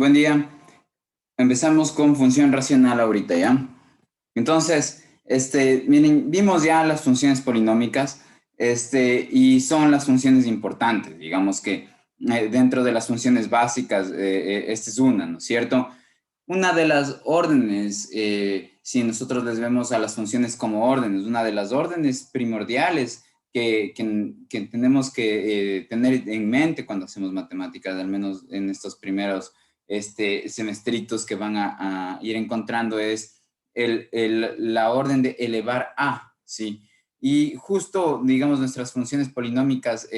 Buen día. Empezamos con función racional ahorita, ¿ya? Entonces, miren, vimos ya las funciones polinómicas, y son las funciones importantes, digamos que dentro de las funciones básicas, esta es una, ¿no es cierto? Una de las órdenes, si nosotros les vemos a las funciones como órdenes, una de las órdenes primordiales que tenemos que tener en mente cuando hacemos matemáticas, al menos en estos primeros semestritos que van a ir encontrando, es la orden de elevar a, ¿sí? Y justo, digamos, nuestras funciones polinómicas,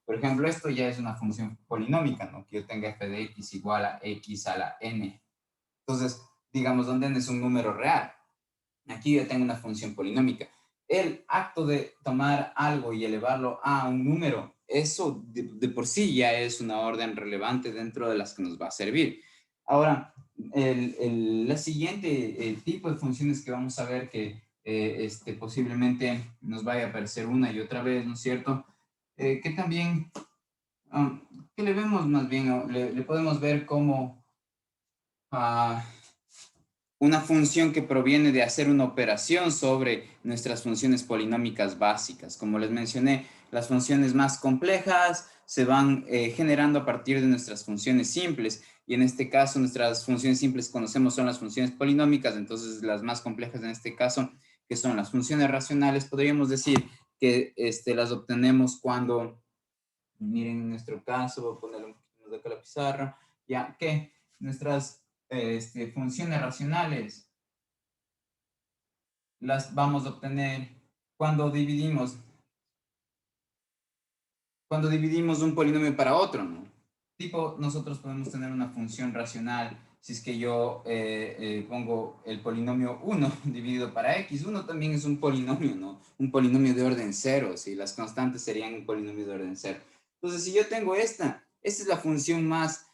por ejemplo, esto ya es una función polinómica, ¿no? Que yo tenga f de x igual a x a la n. Entonces, digamos, donde n es un número real. Aquí yo tengo una función polinómica. El acto de tomar algo y elevarlo a un número, eso de por sí ya es una orden relevante dentro de las que nos va a servir. Ahora, la siguiente tipo de funciones que vamos a ver que posiblemente nos vaya a aparecer una y otra vez, ¿no es cierto? Que también, um, que le vemos más bien, le podemos ver como uh, una función que proviene de hacer una operación sobre nuestras funciones polinómicas básicas. Como les mencioné, las funciones más complejas se van generando a partir de nuestras funciones simples, y en este caso nuestras funciones simples conocemos son las funciones polinómicas. Entonces las más complejas en este caso, que son las funciones racionales, podríamos decir que las obtenemos cuando, miren, en nuestro caso, voy a ponerle un poquito más de acá la pizarra, ya que nuestras funciones racionales las vamos a obtener cuando dividimos, un polinomio para otro, ¿no? Tipo, nosotros podemos tener una función racional si es que yo pongo el polinomio 1 dividido para x. 1 también es un polinomio, ¿no? Un polinomio de orden 0, ¿sí? Las constantes serían un polinomio de orden 0. Entonces, si yo tengo esta es la función más,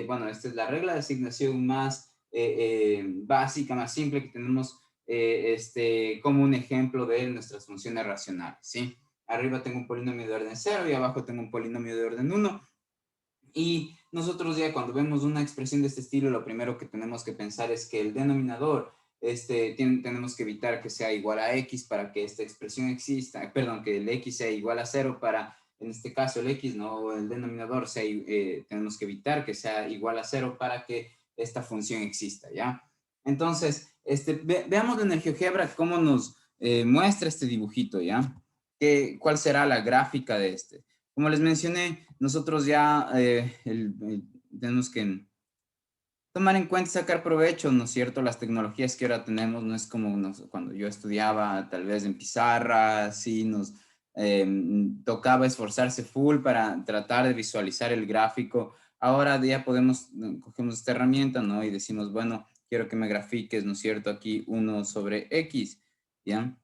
bueno, esta es la regla de asignación más básica, más simple que tenemos como un ejemplo de nuestras funciones racionales, ¿sí? Arriba tengo un polinomio de orden 0 y abajo tengo un polinomio de orden 1. Y nosotros ya cuando vemos una expresión de este estilo, lo primero que tenemos que pensar es que el denominador, tenemos que evitar que sea igual a x para que esta expresión exista, perdón, que el x sea igual a 0 para, en este caso, el x, no, el denominador, tenemos que evitar que sea igual a 0 para que esta función exista, ¿ya? Entonces, veamos en el GeoGebra cómo nos muestra este dibujito, ¿ya? ¿Cuál será la gráfica de este? Como les mencioné, nosotros ya tenemos que tomar en cuenta y sacar provecho, ¿no es cierto? Las tecnologías que ahora tenemos no es como cuando yo estudiaba, tal vez en pizarra, sí, nos tocaba esforzarse full para tratar de visualizar el gráfico. Ahora ya cogemos esta herramienta, ¿no? Y decimos, bueno, quiero que me grafiques, ¿no es cierto? Aquí 1 sobre X, ¿ya?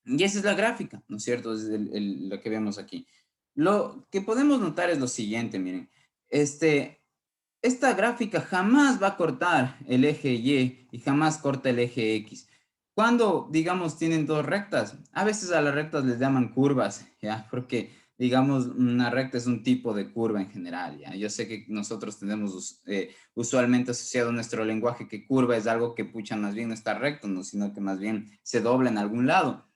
Y esa es la gráfica, ¿no es cierto? Es lo que vemos aquí. Lo que podemos notar es lo siguiente, miren. Esta gráfica jamás va a cortar el eje Y jamás corta el eje X. Cuando, digamos, tienen dos rectas, a veces a las rectas les llaman curvas, ¿ya? Porque, digamos, una recta es un tipo de curva en general, ¿ya? Yo sé que nosotros tenemos usualmente asociado a nuestro lenguaje que curva es algo que, pucha, más bien no está recto, ¿no? Sino que más bien se dobla en algún lado.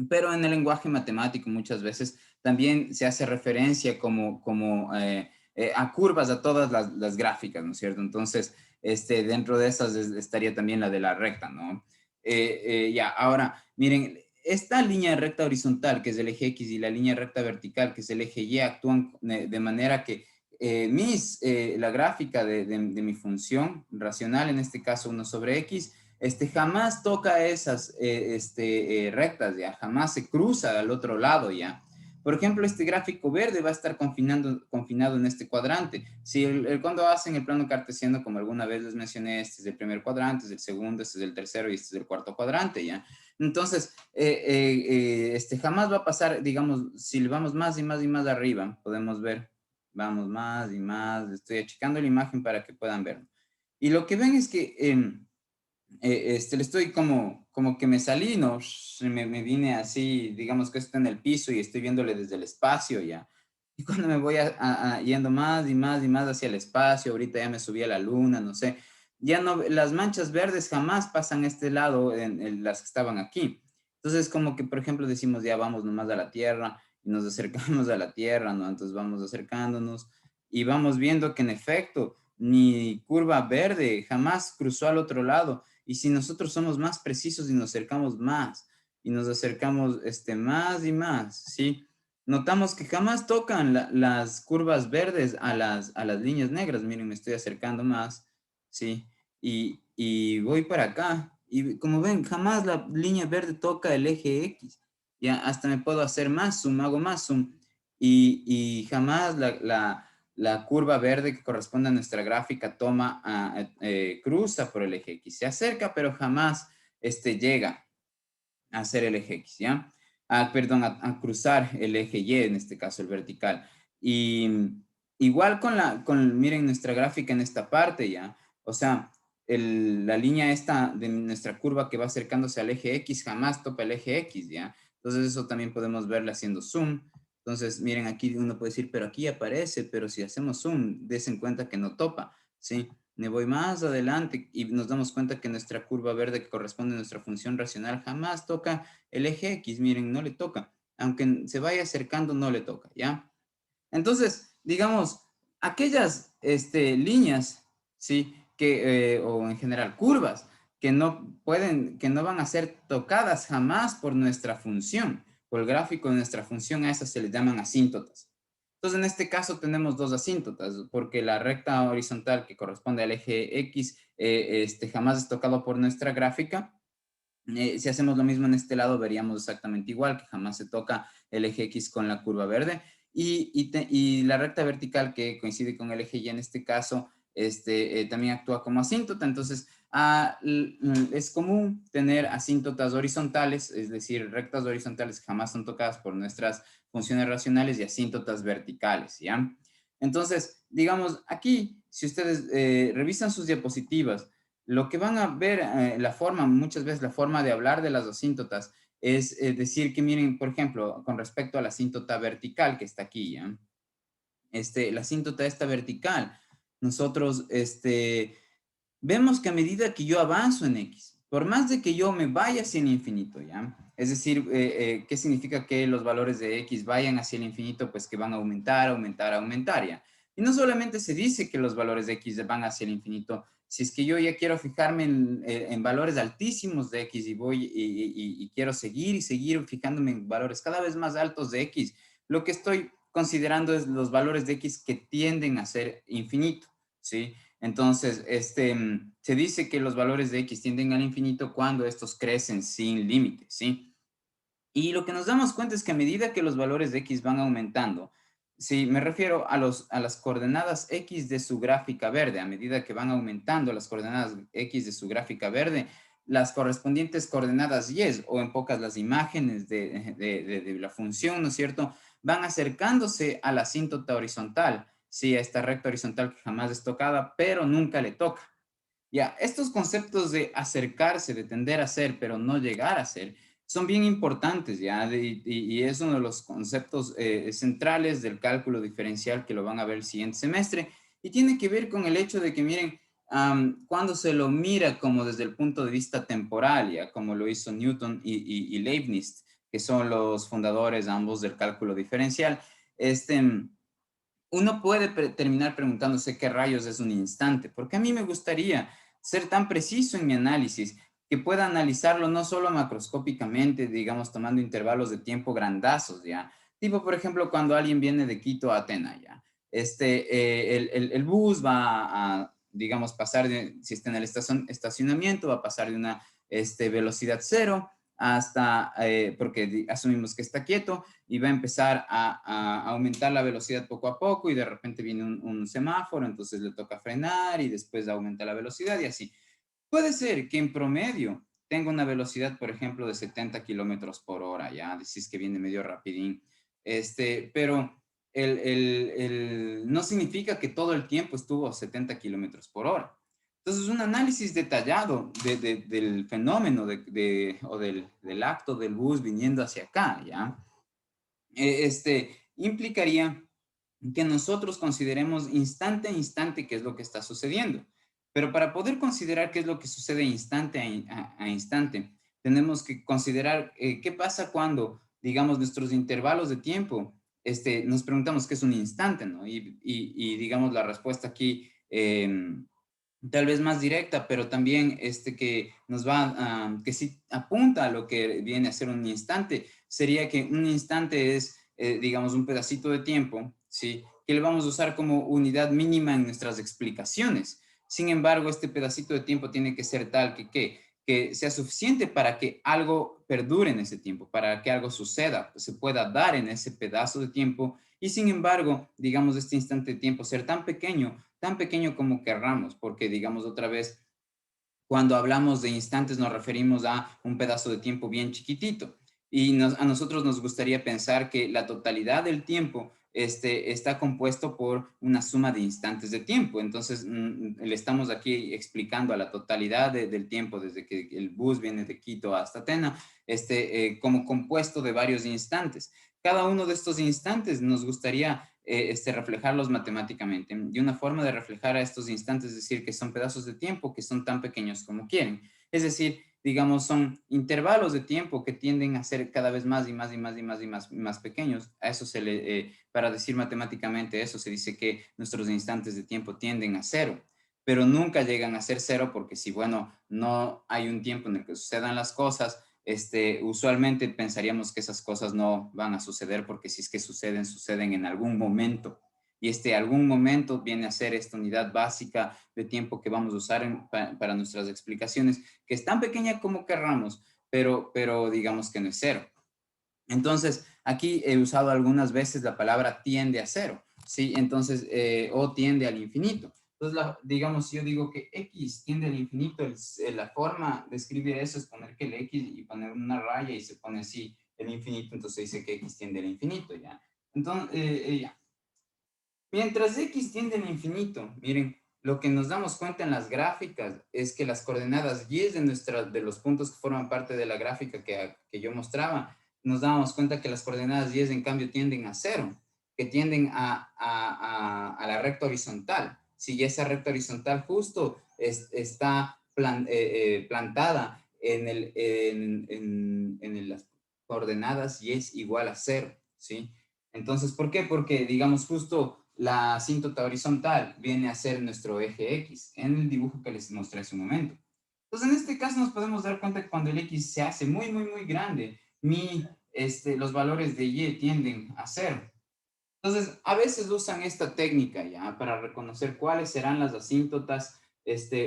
Pero en el lenguaje matemático muchas veces también se hace referencia a curvas, a todas las gráficas, ¿no es cierto? Entonces, dentro de esas estaría también la de la recta, ¿no? Ya, ahora, miren, esta línea recta horizontal, que es el eje X, y la línea recta vertical, que es el eje Y, actúan de manera que la gráfica de mi función racional, en este caso 1 sobre X, jamás toca esas rectas, ya, jamás se cruza al otro lado, ya. Por ejemplo, este gráfico verde va a estar confinado en este cuadrante. Si cuando hacen el plano cartesiano, como alguna vez les mencioné, este es el primer cuadrante, este es el segundo, este es el tercero y este es el cuarto cuadrante, ¿ya? Entonces, jamás va a pasar, digamos, si le vamos más y más y más arriba, podemos ver, vamos más y más, estoy achicando la imagen para que puedan ver. Y lo que ven es que le estoy como que me salí, ¿no? Me vine así, digamos que está en el piso y estoy viéndole desde el espacio ya. Y cuando me voy yendo más y más y más hacia el espacio, ahorita ya me subí a la luna, no sé, ya no, las manchas verdes jamás pasan a este lado en las que estaban aquí. Entonces, como que, por ejemplo, decimos, ya vamos nomás a la Tierra y nos acercamos a la Tierra, ¿no? Entonces vamos acercándonos y vamos viendo que en efecto, ni curva verde jamás cruzó al otro lado. Y si nosotros somos más precisos y nos acercamos más, y nos acercamos más y más, ¿sí? Notamos que jamás tocan las curvas verdes a las líneas negras. Miren, me estoy acercando más, ¿sí? Y voy para acá. Y como ven, jamás la línea verde toca el eje X. Ya hasta me puedo hacer más zoom, hago más zoom. Y jamás la curva verde que corresponde a nuestra gráfica toma, cruza por el eje X. Se acerca, pero jamás llega a hacer el eje X, ¿ya? Perdón, a cruzar el eje Y, en este caso el vertical. Y igual miren nuestra gráfica en esta parte, ¿ya? O sea, la línea esta de nuestra curva que va acercándose al eje X jamás topa el eje X, ¿ya? Entonces eso también podemos verlo haciendo zoom. Entonces, miren, aquí uno puede decir, pero aquí aparece, pero si hacemos zoom, des en cuenta que no topa, ¿sí? Me voy más adelante y nos damos cuenta que nuestra curva verde que corresponde a nuestra función racional jamás toca el eje X. Miren, no le toca. Aunque se vaya acercando, no le toca, ¿ya? Entonces, digamos, aquellas líneas, ¿sí? O en general curvas, que no van a ser tocadas jamás por nuestra función, por el gráfico de nuestra función, a esas se les llaman asíntotas. Entonces, en este caso tenemos dos asíntotas, porque la recta horizontal que corresponde al eje X jamás es tocado por nuestra gráfica. Si hacemos lo mismo en este lado, veríamos exactamente igual, que jamás se toca el eje X con la curva verde. Y la recta vertical que coincide con el eje Y en este caso, también actúa como asíntota. Entonces, es común tener asíntotas horizontales, es decir, rectas horizontales que jamás son tocadas por nuestras funciones racionales y asíntotas verticales, ¿ya? Entonces, digamos, aquí, si ustedes revisan sus diapositivas, lo que van a ver, muchas veces la forma de hablar de las asíntotas es decir que miren, por ejemplo, con respecto a la asíntota vertical que está aquí, ¿ya? La asíntota esta vertical, nosotros vemos que a medida que yo avanzo en X, por más de que yo me vaya hacia el infinito, ¿ya? Es decir, ¿qué significa que los valores de X vayan hacia el infinito? Pues que van a aumentar, aumentar, aumentar, ¿ya? Y no solamente se dice que los valores de X van hacia el infinito, si es que yo ya quiero fijarme en valores altísimos de X y y quiero seguir y seguir fijándome en valores cada vez más altos de X, lo que estoy considerando es los valores de X que tienden a ser infinito, ¿sí? Entonces, se dice que los valores de X tienden al infinito cuando estos crecen sin límites, ¿sí? Y lo que nos damos cuenta es que a medida que los valores de X van aumentando, sí, me refiero a las coordenadas X de su gráfica verde, a medida que van aumentando las coordenadas X de su gráfica verde, las correspondientes coordenadas Y, o en pocas las imágenes de la función, ¿no es cierto?, van acercándose a la asíntota horizontal, sí, a esta recta horizontal que jamás es tocada, pero nunca le toca. Ya, estos conceptos de acercarse, de tender a ser, pero no llegar a ser, son bien importantes, ¿ya? Y es uno de los conceptos centrales del cálculo diferencial que lo van a ver el siguiente semestre. Y tiene que ver con el hecho de que, miren, cuando se lo mira como desde el punto de vista temporal, ¿ya? Como lo hizo Newton y Leibniz, que son los fundadores ambos del cálculo diferencial, uno puede terminar preguntándose qué rayos es un instante, porque a mí me gustaría ser tan preciso en mi análisis que pueda analizarlo no solo macroscópicamente, digamos, tomando intervalos de tiempo grandazos, ¿ya? Tipo, por ejemplo, cuando alguien viene de Quito a Atenas, ¿ya? El bus va a, digamos, si está en el estacionamiento, va a pasar de una velocidad cero hasta, porque asumimos que está quieto, y va a empezar a aumentar la velocidad poco a poco y de repente viene un semáforo, entonces le toca frenar y después aumenta la velocidad y así. Puede ser que en promedio tenga una velocidad, por ejemplo, de 70 kilómetros por hora, ya, decís que viene medio rapidín, pero no significa que todo el tiempo estuvo a 70 kilómetros por hora. Entonces, un análisis detallado del fenómeno o del acto del bus viniendo hacia acá, ¿ya? Implicaría que nosotros consideremos instante a instante qué es lo que está sucediendo. Pero para poder considerar qué es lo que sucede instante a instante, tenemos que considerar qué pasa cuando, digamos, nuestros intervalos de tiempo, nos preguntamos qué es un instante, ¿no? Y digamos, la respuesta aquí tal vez más directa, pero también que nos va, que sí apunta a lo que viene a ser un instante, sería que un instante es, digamos, un pedacito de tiempo, ¿sí? Que le vamos a usar como unidad mínima en nuestras explicaciones. Sin embargo, este pedacito de tiempo tiene que ser tal que sea suficiente para que algo perdure en ese tiempo, para que algo suceda, se pueda dar en ese pedazo de tiempo. Y sin embargo, digamos, este instante de tiempo ser tan pequeño como querramos, porque digamos otra vez, cuando hablamos de instantes nos referimos a un pedazo de tiempo bien chiquitito. Y a nosotros nos gustaría pensar que la totalidad del tiempo está compuesto por una suma de instantes de tiempo. Entonces, le estamos aquí explicando a la totalidad del tiempo, desde que el bus viene de Quito hasta Tena, como compuesto de varios instantes. Cada uno de estos instantes nos gustaría reflejarlos matemáticamente. Y una forma de reflejar a estos instantes es decir que son pedazos de tiempo que son tan pequeños como quieren. Es decir, digamos, son intervalos de tiempo que tienden a ser cada vez más y más y más y más y más, y más pequeños. A eso para decir matemáticamente eso, se dice que nuestros instantes de tiempo tienden a cero, pero nunca llegan a ser cero porque si, bueno, no hay un tiempo en el que sucedan las cosas, usualmente pensaríamos que esas cosas no van a suceder porque si es que suceden, suceden en algún momento. Y algún momento viene a ser esta unidad básica de tiempo que vamos a usar para nuestras explicaciones, que es tan pequeña como querramos, pero digamos que no es cero. Entonces, aquí he usado algunas veces la palabra tiende a cero, ¿sí? Entonces, o tiende al infinito. Entonces, digamos, si yo digo que X tiende al infinito, la forma de escribir eso es poner que el X y poner una raya y se pone así el infinito, entonces dice que X tiende al infinito, ¿ya? Entonces, ya. Mientras X tiende al infinito, miren, lo que nos damos cuenta en las gráficas es que las coordenadas Y de los puntos que forman parte de la gráfica que yo mostraba, nos damos cuenta que las coordenadas Y en cambio tienden a cero, que tienden a la recta horizontal. Si esa recta horizontal justo está plantada en las coordenadas Y es igual a cero, ¿sí? Entonces, ¿por qué? Porque, digamos, justo la asíntota horizontal viene a ser nuestro eje X en el dibujo que les mostré hace un momento. Entonces, en este caso nos podemos dar cuenta que cuando el X se hace muy, muy, muy grande, los valores de Y tienden a cero. Entonces, a veces usan esta técnica ya para reconocer cuáles serán las asíntotas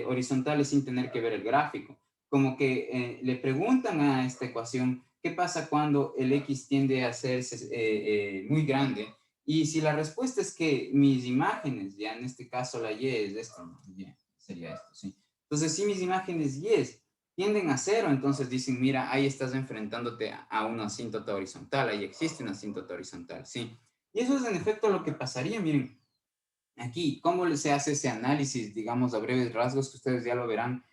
horizontales sin tener que ver el gráfico. Como que le preguntan a esta ecuación qué pasa cuando el X tiende a hacerse muy grande. Y si la respuesta es que mis imágenes, ya en este caso la Y es esto, ¿no? Y sería esto, ¿sí? Entonces, si mis imágenes Y tienden a cero, entonces dicen, mira, ahí estás enfrentándote a una asíntota horizontal, ahí existe una asíntota horizontal, ¿sí? Y eso es en efecto lo que pasaría, miren, aquí, ¿cómo se hace ese análisis, digamos, a breves rasgos, que ustedes ya lo verán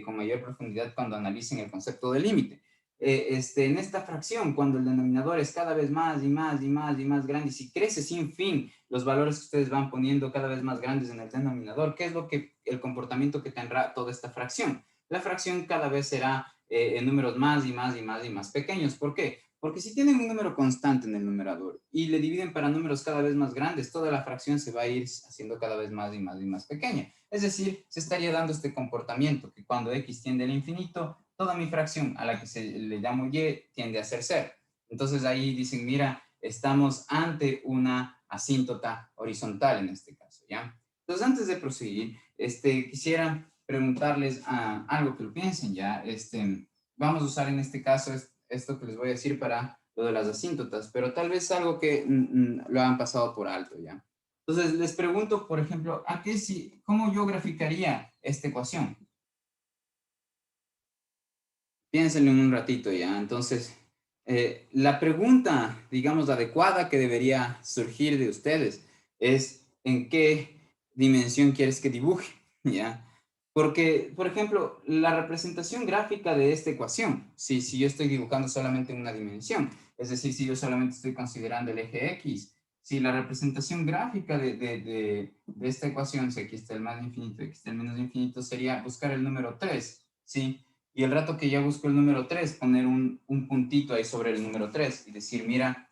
con mayor profundidad cuando analicen el concepto de límite? En esta fracción, cuando el denominador es cada vez más y más y más y más grande, y si crece sin fin los valores que ustedes van poniendo cada vez más grandes en el denominador, ¿qué es el comportamiento que tendrá toda esta fracción? La fracción cada vez será en números más y más y más y más pequeños. ¿Por qué? Porque si tienen un número constante en el numerador y le dividen para números cada vez más grandes, toda la fracción se va a ir haciendo cada vez más y más y más pequeña. Es decir, se estaría dando este comportamiento que cuando x tiende al infinito, toda mi fracción a la que se le llamo y tiende a ser cero. Entonces ahí dicen, mira, estamos ante una asíntota horizontal en este caso, ¿ya? Entonces antes de proseguir, quisiera preguntarles algo que lo piensen, ¿ya? Vamos a usar en este caso esto que les voy a decir para lo de las asíntotas, pero tal vez algo que lo han pasado por alto ya. Entonces, les pregunto, por ejemplo, ¿cómo yo graficaría esta ecuación? Piénsenlo en un ratito ya. Entonces, la pregunta, digamos, adecuada que debería surgir de ustedes es ¿en qué dimensión quieres que dibuje? ¿Ya? Porque, por ejemplo, la representación gráfica de esta ecuación, si yo estoy dibujando solamente una dimensión, es decir, si yo solamente estoy considerando el eje X, si la representación gráfica de esta ecuación, si aquí está el más infinito y aquí está el menos infinito, sería buscar el número 3, ¿sí? Y el rato que ya busco el número 3, poner un puntito ahí sobre el número 3 y decir, mira,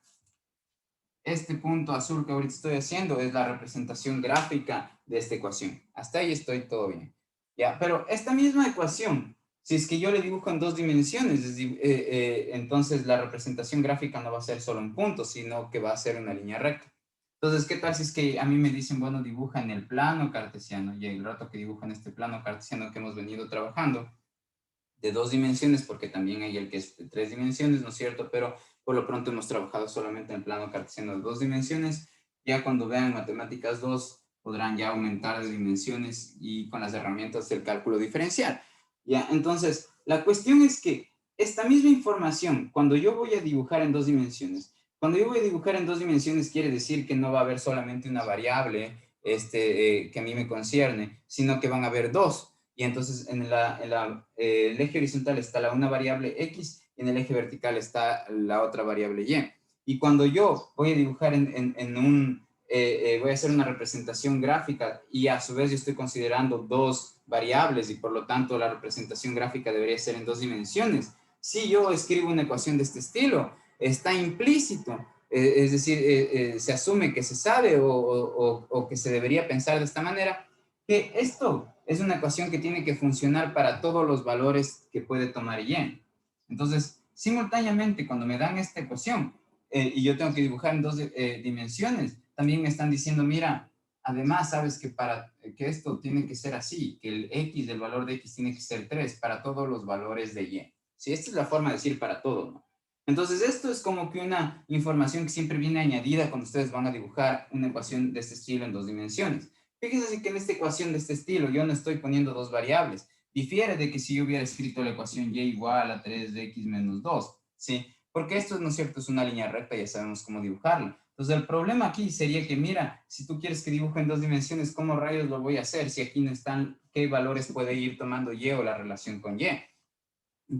este punto azul que ahorita estoy haciendo es la representación gráfica de esta ecuación. Hasta ahí estoy todo bien. ¿Ya? Pero esta misma ecuación, si es que yo le dibujo en dos dimensiones, entonces la representación gráfica no va a ser solo un punto, sino que va a ser una línea recta. Entonces, ¿qué tal si es que a mí me dicen, bueno, dibuja en el plano cartesiano, y el rato que dibujo en este plano cartesiano que hemos venido trabajando, de dos dimensiones, porque también hay el que es de tres dimensiones, ¿no es cierto? Pero por lo pronto hemos trabajado solamente en el plano cartesiano de dos dimensiones. Ya cuando vean matemáticas 2 podrán ya aumentar de dimensiones y con las herramientas del cálculo diferencial. Ya, entonces, la cuestión es que esta misma información, cuando yo voy a dibujar en dos dimensiones, cuando yo voy a dibujar en dos dimensiones quiere decir que no va a haber solamente una variable que a mí me concierne, sino que van a haber dos. Y entonces en el eje horizontal está una variable X y en el eje vertical está la otra variable Y. Y cuando yo voy a dibujar voy a hacer una representación gráfica y a su vez yo estoy considerando dos variables y por lo tanto la representación gráfica debería ser en dos dimensiones. Si yo escribo una ecuación de este estilo, está implícito, es decir, se asume que se sabe o que se debería pensar de esta manera, que esto es una ecuación que tiene que funcionar para todos los valores que puede tomar Y. Entonces, simultáneamente, cuando me dan esta ecuación y yo tengo que dibujar en dos dimensiones, también me están diciendo, mira, además sabes que para que esto tiene que ser así, que el X, el valor de X tiene que ser 3 para todos los valores de Y. Sí, esta es la forma de decir para todo, ¿no? Entonces, esto es como que una información que siempre viene añadida cuando ustedes van a dibujar una ecuación de este estilo en dos dimensiones. Fíjense que en esta ecuación de este estilo yo no estoy poniendo dos variables. Difiere de que si yo hubiera escrito la ecuación y igual a 3x menos 2, ¿sí? Porque esto, ¿no es cierto?, es una línea recta, ya sabemos cómo dibujarla. Entonces, el problema aquí sería que, mira, si tú quieres que dibuje en dos dimensiones, ¿cómo rayos lo voy a hacer si aquí no están qué valores puede ir tomando y o la relación con y?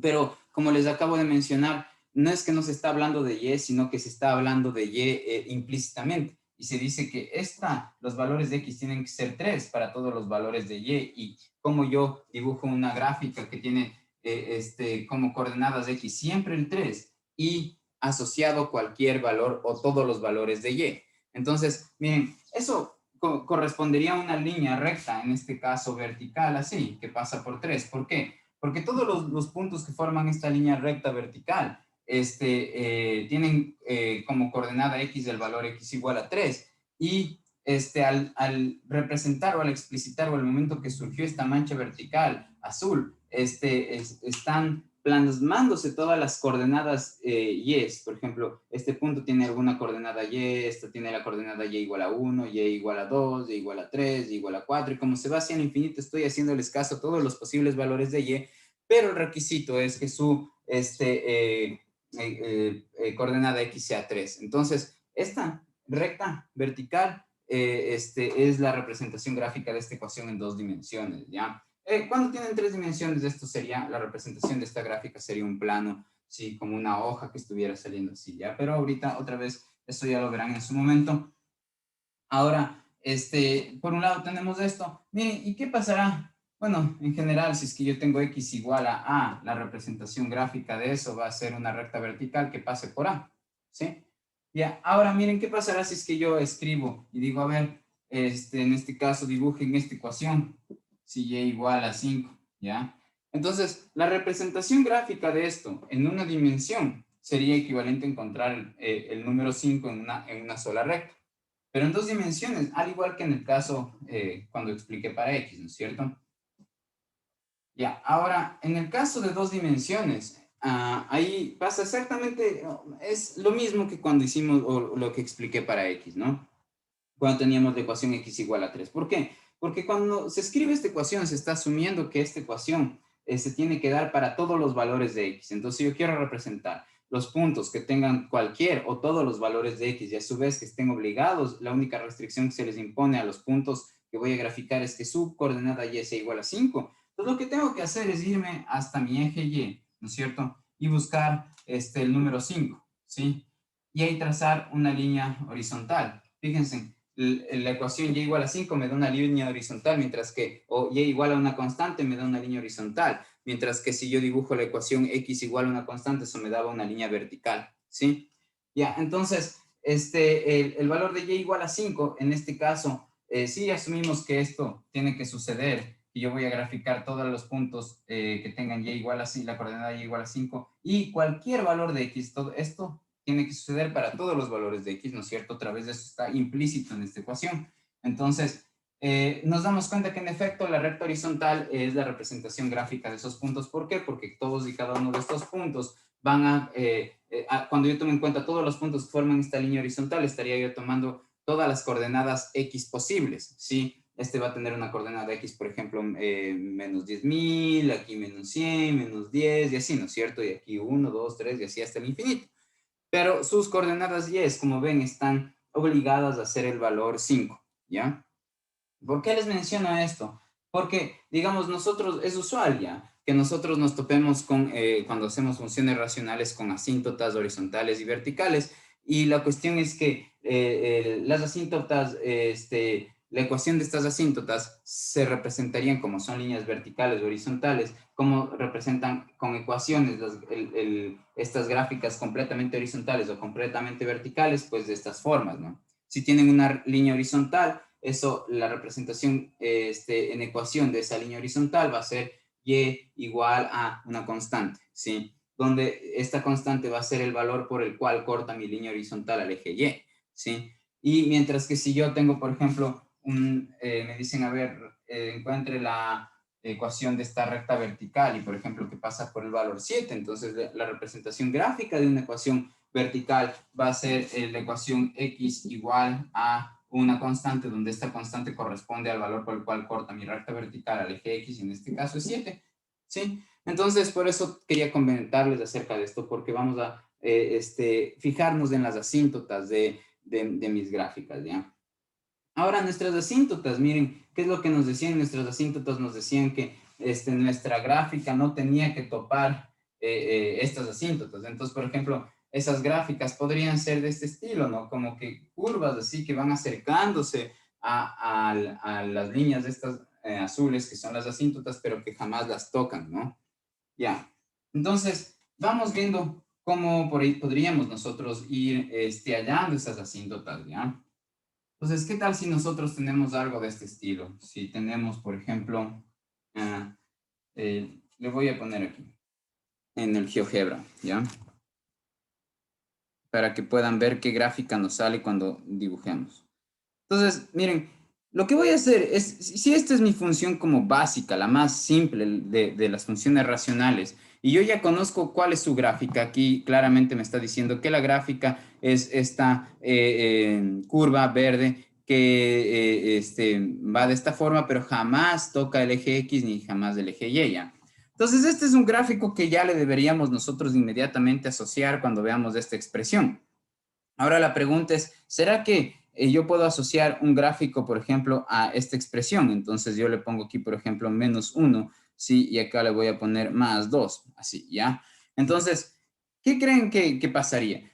Pero, como les acabo de mencionar, no es que no se está hablando de y, sino que se está hablando de y implícitamente. Y se dice que los valores de x tienen que ser 3 para todos los valores de y como yo dibujo una gráfica que tiene como coordenadas de x siempre el 3 y asociado cualquier valor o todos los valores de y. Entonces, miren, eso correspondería a una línea recta, en este caso vertical, así, que pasa por 3. ¿Por qué? Porque todos los puntos que forman esta línea recta vertical tienen como coordenada x el valor x igual a 3 y al representar o al explicitar o al momento que surgió esta mancha vertical azul, están plasmándose todas las coordenadas y. Por ejemplo, este punto tiene alguna coordenada y, esta tiene la coordenada y igual a 1, y igual a 2, y igual a 3, y igual a 4, y como se va hacia el infinito, estoy haciéndoles caso a todos los posibles valores de y, pero el requisito es que su coordenada x sea 3. Entonces, esta recta vertical es la representación gráfica de esta ecuación en dos dimensiones, ¿ya? Cuando tienen tres dimensiones, esto sería, la representación de esta gráfica sería un plano, sí, como una hoja que estuviera saliendo así, ¿ya? Pero ahorita, otra vez, eso ya lo verán en su momento. Ahora, por un lado tenemos esto. Miren, ¿y qué pasará? Bueno, en general, si es que yo tengo x igual a A, la representación gráfica de eso va a ser una recta vertical que pase por A, ¿sí? Ya, ahora miren, ¿qué pasará si es que yo escribo y digo, a ver, en este caso dibujen esta ecuación, si y igual a 5, ¿ya? Entonces, la representación gráfica de esto en una dimensión sería equivalente a encontrar el número 5 en una sola recta. Pero en dos dimensiones, al igual que en el caso cuando expliqué para X, ¿no es cierto? Ya, ahora, en el caso de dos dimensiones, ahí pasa exactamente, es lo mismo que cuando hicimos o lo que expliqué para X, ¿no? Cuando teníamos la ecuación X igual a 3. ¿Por qué? Porque cuando se escribe esta ecuación, se está asumiendo que esta ecuación se tiene que dar para todos los valores de X. Entonces, si yo quiero representar los puntos que tengan cualquier o todos los valores de X y a su vez que estén obligados, la única restricción que se les impone a los puntos que voy a graficar es que su coordenada Y sea igual a 5. Entonces, lo que tengo que hacer es irme hasta mi eje Y, ¿no es cierto? Y buscar el número 5, ¿sí? Y ahí trazar una línea horizontal. Fíjense, la ecuación y igual a 5 me da una línea horizontal, mientras que, o y igual a una constante me da una línea horizontal, mientras que si yo dibujo la ecuación x igual a una constante, eso me daba una línea vertical, ¿sí? Ya, entonces, el valor de y igual a 5, en este caso, sí asumimos que esto tiene que suceder, y yo voy a graficar todos los puntos que tengan y igual a 5, la coordenada y igual a 5, y cualquier valor de x, todo esto tiene que suceder para todos los valores de x, ¿no es cierto? A través de eso está implícito en esta ecuación. Entonces, nos damos cuenta que en efecto la recta horizontal es la representación gráfica de esos puntos. ¿Por qué? Porque todos y cada uno de estos puntos van cuando yo tomo en cuenta todos los puntos que forman esta línea horizontal, estaría yo tomando todas las coordenadas x posibles, ¿sí? Este va a tener una coordenada x, por ejemplo, menos 10.000, aquí menos 100, menos 10, y así, ¿no es cierto? Y aquí 1, 2, 3, y así hasta el infinito. Pero sus coordenadas y como ven, están obligadas a ser el valor 5, ¿ya? ¿Por qué les menciono esto? Porque, digamos, nosotros, es usual ya, que nosotros nos topemos con, cuando hacemos funciones racionales con asíntotas horizontales y verticales, y la cuestión es que las asíntotas, la ecuación de estas asíntotas se representarían como son líneas verticales o horizontales, como representan con ecuaciones estas gráficas completamente horizontales o completamente verticales, pues de estas formas, ¿no? Si tienen una línea horizontal, eso, la representación en ecuación de esa línea horizontal va a ser y igual a una constante, ¿sí? Donde esta constante va a ser el valor por el cual corta mi línea horizontal al eje y, ¿sí? Y mientras que si yo tengo, por ejemplo, me dicen, a ver, encuentre la ecuación de esta recta vertical y, por ejemplo, que pasa por el valor 7, entonces la representación gráfica de una ecuación vertical va a ser la ecuación x igual a una constante, donde esta constante corresponde al valor por el cual corta mi recta vertical al eje x, y en este caso es 7, ¿sí? Entonces, por eso quería comentarles acerca de esto, porque vamos a fijarnos en las asíntotas de mis gráficas, ¿ya? Ahora, nuestras asíntotas, miren, ¿qué es lo que nos decían? Nuestras asíntotas nos decían que nuestra gráfica no tenía que topar estas asíntotas. Entonces, por ejemplo, esas gráficas podrían ser de este estilo, ¿no? Como que curvas así que van acercándose a las líneas de estas azules, que son las asíntotas, pero que jamás las tocan, ¿no? Ya. Entonces, vamos viendo cómo por ahí podríamos nosotros ir hallando esas asíntotas, ¿ya? Entonces, ¿qué tal si nosotros tenemos algo de este estilo? Si tenemos, por ejemplo, ah, le voy a poner aquí, en el GeoGebra, ¿ya? Para que puedan ver qué gráfica nos sale cuando dibujemos. Entonces, miren, lo que voy a hacer es, si esta es mi función como básica, la más simple de las funciones racionales, y yo ya conozco cuál es su gráfica, aquí claramente me está diciendo que la gráfica es esta curva verde que va de esta forma, pero jamás toca el eje X ni jamás el eje Y, ¿ya? Entonces, este es un gráfico que ya le deberíamos nosotros inmediatamente asociar cuando veamos esta expresión. Ahora la pregunta es, ¿será que yo puedo asociar un gráfico, por ejemplo, a esta expresión? Entonces yo le pongo aquí, por ejemplo, menos 1, ¿sí? Y acá le voy a poner más 2, así, ¿ya? Entonces, ¿qué creen que pasaría?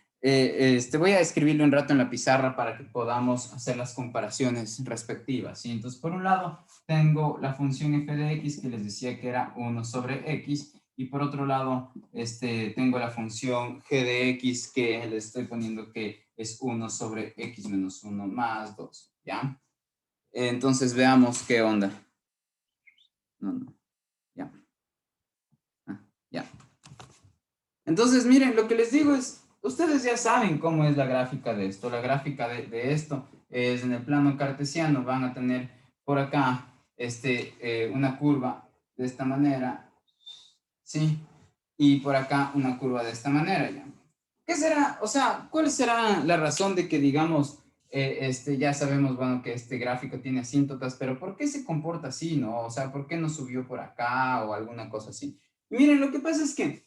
Voy a escribirlo un rato en la pizarra para que podamos hacer las comparaciones respectivas, ¿sí? Entonces, por un lado, tengo la función f de x que les decía que era 1 sobre x, y por otro lado, tengo la función g de x que le estoy poniendo que es 1 sobre x menos 1 más 2, ¿ya? Entonces veamos qué onda. No, ya. Ya. Entonces, miren, lo que les digo es, ustedes ya saben cómo es la gráfica de esto. La gráfica de esto es en el plano cartesiano. Van a tener por acá una curva de esta manera, ¿sí? Y por acá una curva de esta manera, ¿ya? ¿Qué será? O sea, ¿cuál será la razón de que, digamos, ya sabemos, bueno, que este gráfico tiene asíntotas, pero ¿por qué se comporta así, no? O sea, ¿por qué no subió por acá o alguna cosa así? Y miren, lo que pasa es que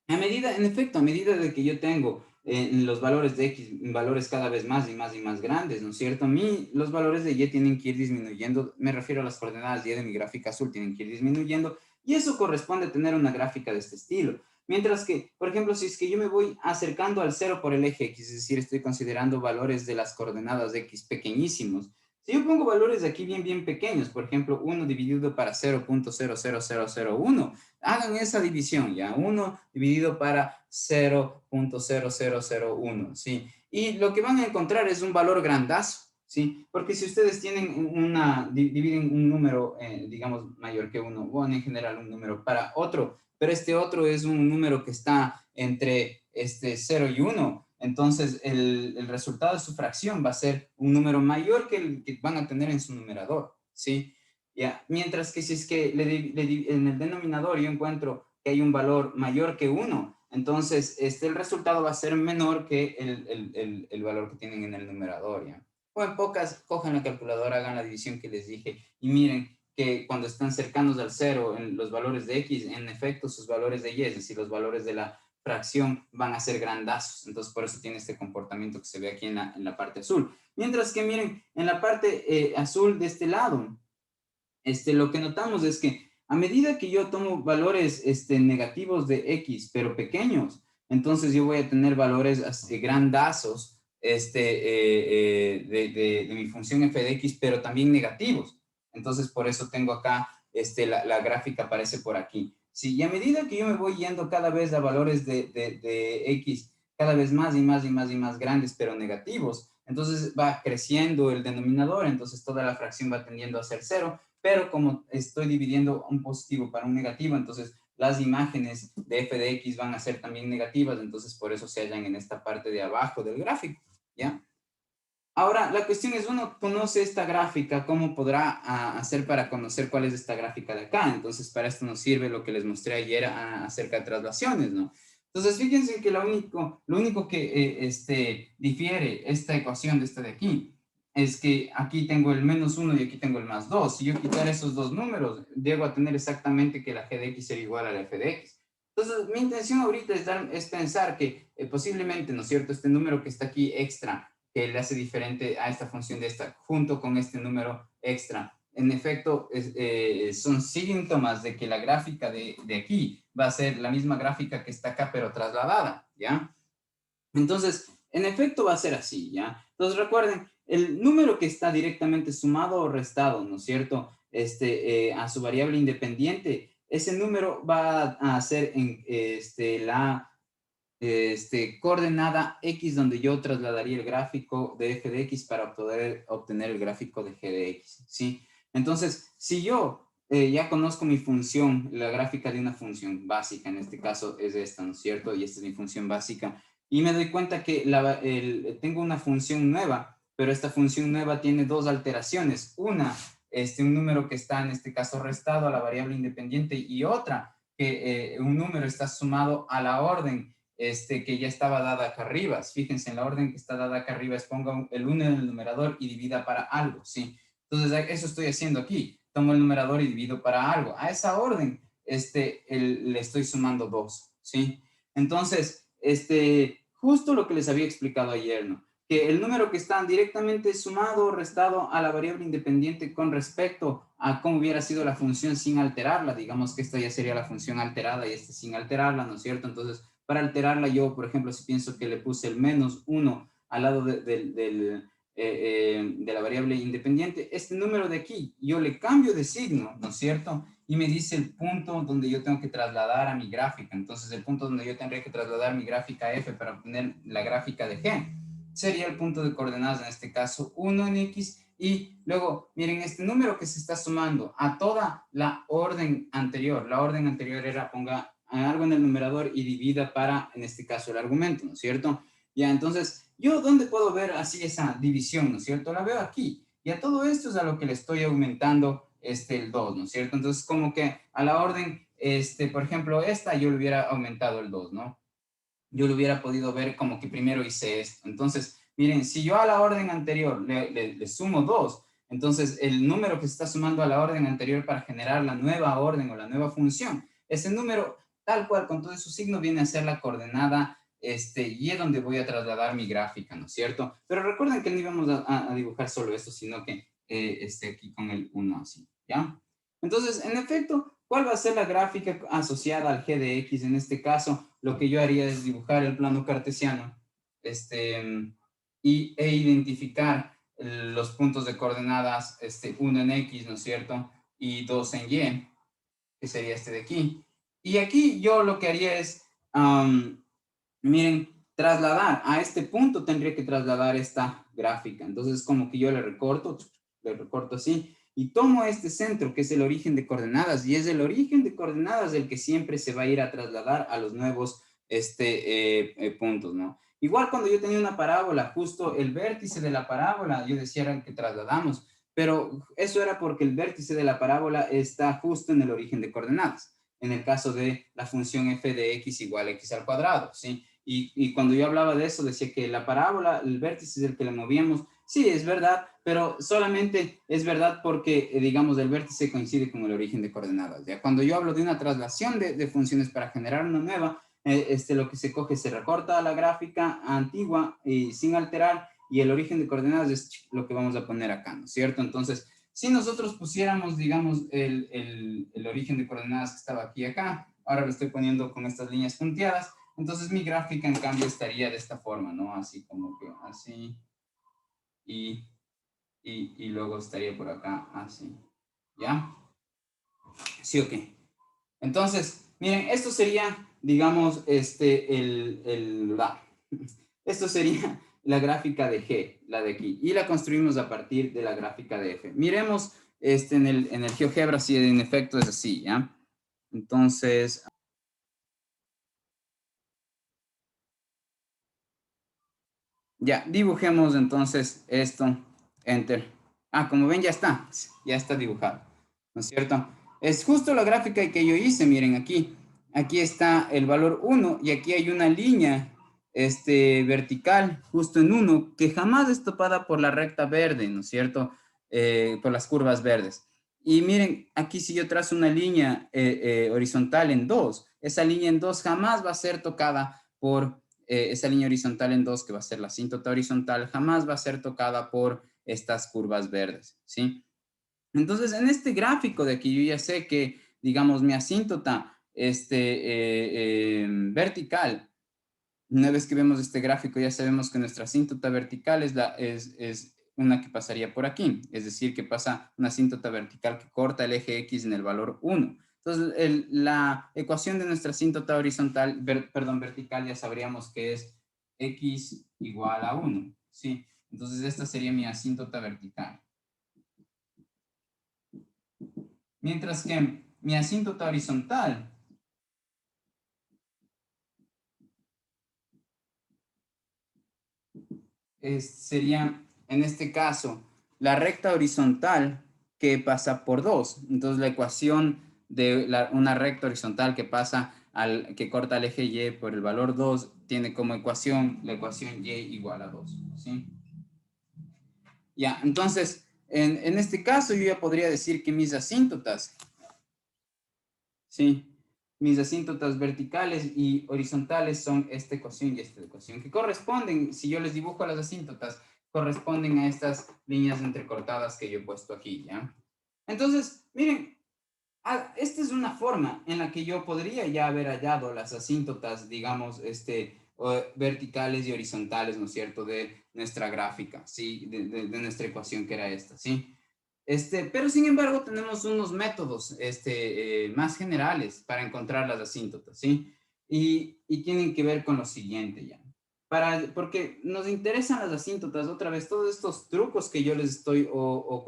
a medida, en efecto, a medida de que yo tengo los valores de X, valores cada vez más y más y más grandes, ¿no es cierto? A mí los valores de Y tienen que ir disminuyendo, me refiero a las coordenadas Y de mi gráfica azul, tienen que ir disminuyendo, y eso corresponde a tener una gráfica de este estilo. Mientras que, por ejemplo, si es que yo me voy acercando al cero por el eje X, es decir, estoy considerando valores de las coordenadas X pequeñísimos. Si yo pongo valores de aquí bien pequeños, por ejemplo, 1 dividido para 0.00001, hagan esa división, ¿ya? 1 dividido para 0.0001, ¿sí? Y lo que van a encontrar es un valor grandazo, ¿sí? Porque si ustedes tienen dividen un número, digamos, mayor que 1, o en general un número para otro, pero este otro es un número que está entre 0 y 1, entonces el resultado de su fracción va a ser un número mayor que el que van a tener en su numerador, ¿sí? ¿Ya? Mientras que si es que en el denominador yo encuentro que hay un valor mayor que 1, entonces el resultado va a ser menor que el valor que tienen en el numerador, ¿ya? O en pocas, cojan la calculadora, hagan la división que les dije y miren que cuando están cercanos al cero en los valores de X, en efecto sus valores de Y, es decir, los valores de la fracción van a ser grandazos. Entonces, por eso tiene este comportamiento que se ve aquí en la parte azul. Mientras que, miren, en la parte azul de este lado, lo que notamos es que a medida que yo tomo valores negativos de X, pero pequeños, entonces yo voy a tener valores grandazos de mi función f de X, pero también negativos. Entonces, por eso tengo acá, la gráfica aparece por aquí. Sí, y a medida que yo me voy yendo cada vez a valores de X, cada vez más y más y más y más grandes, pero negativos, entonces va creciendo el denominador, entonces toda la fracción va tendiendo a ser cero, pero como estoy dividiendo un positivo para un negativo, entonces las imágenes de f de x van a ser también negativas, entonces por eso se hallan en esta parte de abajo del gráfico, ¿ya? Ahora, la cuestión es, uno conoce esta gráfica, ¿cómo podrá hacer para conocer cuál es esta gráfica de acá? Entonces, para esto nos sirve lo que les mostré ayer acerca de traslaciones, ¿no? Entonces, fíjense que lo único que difiere esta ecuación de esta de aquí es que aquí tengo el -1 y aquí tengo el +2. Si yo quitar esos dos números, llego a tener exactamente que la g de x será igual a la f de x. Entonces, mi intención ahorita es pensar que posiblemente, ¿no es cierto?, este número que está aquí extra, que le hace diferente a esta función de esta, junto con este número extra. En efecto, son síntomas de que la gráfica de aquí va a ser la misma gráfica que está acá, pero trasladada, ¿ya? Entonces, en efecto va a ser así, ¿ya? Entonces, recuerden, el número que está directamente sumado o restado, ¿no es cierto?, a su variable independiente, ese número va a ser en la coordenada X, donde yo trasladaría el gráfico de f de X para poder obtener el gráfico de g de X, ¿sí? Entonces, si yo ya conozco mi función, la gráfica de una función básica, en este caso es esta, ¿no es cierto? Y esta es mi función básica, y me doy cuenta que tengo una función nueva, pero esta función nueva tiene dos alteraciones. Una, un número que está en este caso restado a la variable independiente, y otra, que un número está sumado a la orden que ya estaba dada acá arriba. Fíjense, en la orden que está dada acá arriba es ponga el 1 en el numerador y divida para algo, ¿sí? Entonces, eso estoy haciendo aquí. Tomo el numerador y divido para algo. A esa orden, le estoy sumando 2, ¿sí? Entonces, justo lo que les había explicado ayer, ¿no? Que el número que está directamente sumado o restado a la variable independiente con respecto a cómo hubiera sido la función sin alterarla, digamos que esta ya sería la función alterada y sin alterarla, ¿no es cierto? Entonces, para alterarla yo, por ejemplo, si pienso que le puse el -1 al lado de la variable independiente, este número de aquí, yo le cambio de signo, ¿no es cierto? Y me dice el punto donde yo tengo que trasladar a mi gráfica. Entonces, el punto donde yo tendría que trasladar mi gráfica f para obtener la gráfica de g sería el punto de coordenadas, en este caso 1 en x, y luego, miren, este número que se está sumando a toda la orden anterior era, ponga algo en el numerador y divida para, en este caso, el argumento, ¿no es cierto? Ya, entonces, ¿yo dónde puedo ver así esa división, ¿no es cierto? La veo aquí, y a todo esto es a lo que le estoy aumentando el 2, ¿no es cierto? Entonces, como que a la orden, por ejemplo, esta yo le hubiera aumentado el 2, ¿no? Yo lo hubiera podido ver como que primero hice esto. Entonces, miren, si yo a la orden anterior le sumo 2, entonces el número que se está sumando a la orden anterior para generar la nueva orden o la nueva función, ese número tal cual con todo su signo viene a ser la coordenada y es donde voy a trasladar mi gráfica, ¿no es cierto? Pero recuerden que no íbamos a dibujar solo esto, sino que aquí con el 1 así, ¿ya? Entonces, en efecto, ¿Cuál va a ser la gráfica asociada al g de x? En este caso, lo que yo haría es dibujar el plano cartesiano e identificar los puntos de coordenadas 1 en x, ¿no es cierto? Y 2 en y, que sería este de aquí. Y aquí yo lo que haría es, miren, trasladar a este punto, tendría que trasladar esta gráfica. Entonces, como que yo le recorto así, y tomo este centro, que es el origen de coordenadas, y es el origen de coordenadas el que siempre se va a ir a trasladar a los nuevos puntos, ¿no? Igual cuando yo tenía una parábola, justo el vértice de la parábola, yo decía era el que trasladamos, pero eso era porque el vértice de la parábola está justo en el origen de coordenadas, en el caso de la función f de x igual a x al cuadrado, ¿sí? Y cuando yo hablaba de eso, decía que la parábola, el vértice es el que le movíamos. Sí, es verdad, pero solamente es verdad porque, digamos, el vértice coincide con el origen de coordenadas. ¿Ya? Cuando yo hablo de una traslación de funciones para generar una nueva, lo que se coge, se recorta la gráfica antigua y sin alterar, y el origen de coordenadas es lo que vamos a poner acá, ¿no es cierto? Entonces, si nosotros pusiéramos, digamos, el origen de coordenadas que estaba aquí acá, ahora lo estoy poniendo con estas líneas punteadas, entonces mi gráfica en cambio estaría de esta forma, ¿no? Así como que así y, y luego estaría por acá así, ¿ya? Sí, ok. Entonces, miren, esto sería, digamos, esto sería la gráfica de G, la de aquí, y la construimos a partir de la gráfica de F. Miremos en el GeoGebra si en efecto es así, ¿ya? Entonces, ya, dibujemos entonces esto, enter. Ah, como ven ya está dibujado, ¿no es cierto? Es justo la gráfica que yo hice, miren aquí. Aquí está el valor 1 y aquí hay una línea vertical justo en 1 que jamás es topada por la recta verde, ¿no es cierto? Por las curvas verdes. Y miren, aquí si yo trazo una línea horizontal en 2, esa línea en 2 jamás va a ser tocada por esa línea horizontal en 2, que va a ser la asíntota horizontal, jamás va a ser tocada por estas curvas verdes, ¿sí? Entonces, en este gráfico de aquí, yo ya sé que, digamos, mi asíntota vertical, una vez que vemos este gráfico, ya sabemos que nuestra asíntota vertical es una que pasaría por aquí, es decir, que pasa una asíntota vertical que corta el eje X en el valor 1. Entonces, la ecuación de nuestra asíntota horizontal, vertical, ya sabríamos que es X igual a 1, ¿sí? Entonces, esta sería mi asíntota vertical. Mientras que mi asíntota horizontal sería, en este caso, la recta horizontal que pasa por 2. Entonces, la ecuación de una recta horizontal que pasa que corta el eje Y por el valor 2 tiene como ecuación la ecuación Y igual a 2. ¿Sí? Ya, entonces, en este caso yo ya podría decir que mis asíntotas, ¿sí? Mis asíntotas verticales y horizontales son esta ecuación y esta ecuación, que corresponden, si yo les dibujo las asíntotas, corresponden a estas líneas entrecortadas que yo he puesto aquí, ¿ya? Entonces, miren, esta es una forma en la que yo podría ya haber hallado las asíntotas, digamos, verticales y horizontales, ¿no es cierto?, de nuestra gráfica, ¿sí? De nuestra ecuación que era esta, ¿sí? Pero sin embargo tenemos unos métodos más generales para encontrar las asíntotas, ¿sí? Y tienen que ver con lo siguiente ya. Porque nos interesan las asíntotas, otra vez, todos estos trucos que yo les estoy, o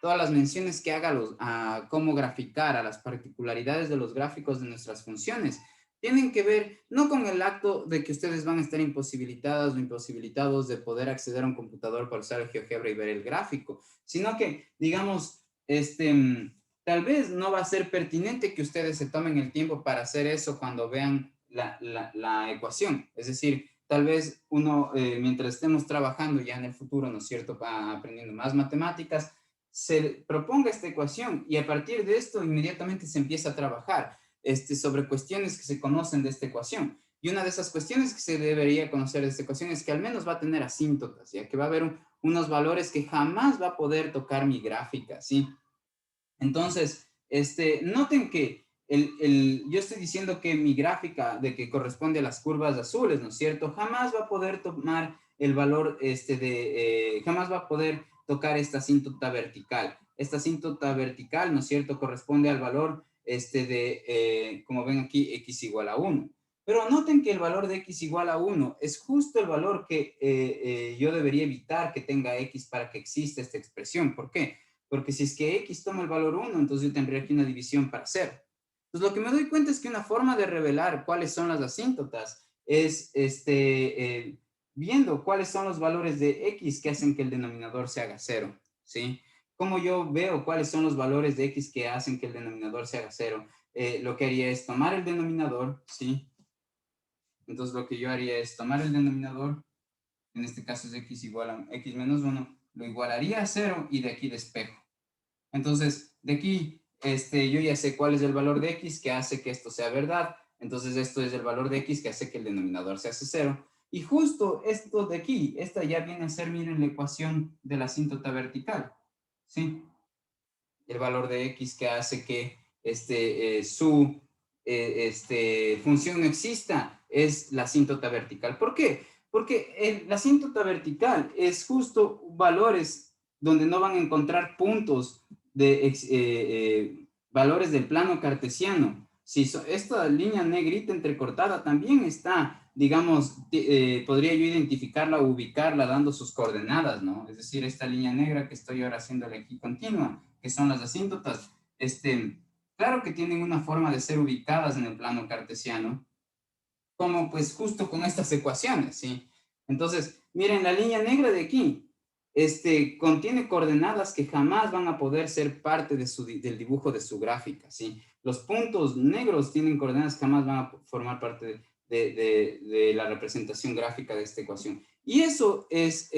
todas las menciones que haga a cómo graficar, a las particularidades de los gráficos de nuestras funciones, tienen que ver no con el acto de que ustedes van a estar imposibilitados o imposibilitados de poder acceder a un computador para usar el GeoGebra y ver el gráfico, sino que, digamos, tal vez no va a ser pertinente que ustedes se tomen el tiempo para hacer eso cuando vean la ecuación. Es decir, tal vez uno, mientras estemos trabajando ya en el futuro, ¿no es cierto?, aprendiendo más matemáticas, se proponga esta ecuación y a partir de esto inmediatamente se empieza a trabajar sobre cuestiones que se conocen de esta ecuación. Y una de esas cuestiones que se debería conocer de esta ecuación es que al menos va a tener asíntotas, ya que va a haber unos valores que jamás va a poder tocar mi gráfica, ¿sí? Entonces, noten que yo estoy diciendo que mi gráfica de que corresponde a las curvas azules, ¿no es cierto? Jamás va a poder tomar el valor jamás va a poder tocar esta asíntota vertical. Esta asíntota vertical, ¿no es cierto?, corresponde al valor como ven aquí, x igual a 1. Pero noten que el valor de x igual a 1 es justo el valor que yo debería evitar que tenga x para que exista esta expresión. ¿Por qué? Porque si es que x toma el valor 1, entonces yo tendría aquí una división para 0. Entonces lo que me doy cuenta es que una forma de revelar cuáles son las asíntotas es viendo cuáles son los valores de x que hacen que el denominador se haga 0, ¿sí? ¿Cómo yo veo cuáles son los valores de x que hacen que el denominador se haga 0? Lo que haría es tomar el denominador, ¿sí? Entonces lo que yo haría es tomar el denominador, en este caso es x igual a x menos 1, lo igualaría a 0 y de aquí despejo. Entonces, de aquí, yo ya sé cuál es el valor de x que hace que esto sea verdad. Entonces, esto es el valor de x que hace que el denominador se hace 0. Y justo esto de aquí, esta ya viene a ser, miren, la ecuación de la asíntota vertical, ¿sí? El valor de x que hace que su función no exista es la asíntota vertical. ¿Por qué? Porque la asíntota vertical es justo valores donde no van a encontrar puntos de valores del plano cartesiano. Si esta línea negrita entrecortada también está, digamos, podría yo identificarla o ubicarla dando sus coordenadas, ¿no? Es decir, esta línea negra que estoy ahora haciéndole aquí continua, que son las asíntotas, claro que tienen una forma de ser ubicadas en el plano cartesiano, como pues justo con estas ecuaciones, ¿sí? Entonces, miren, la línea negra de aquí, contiene coordenadas que jamás van a poder ser parte del dibujo de su gráfica, ¿sí? Los puntos negros tienen coordenadas que jamás van a formar parte de la representación gráfica de esta ecuación. Y eso es,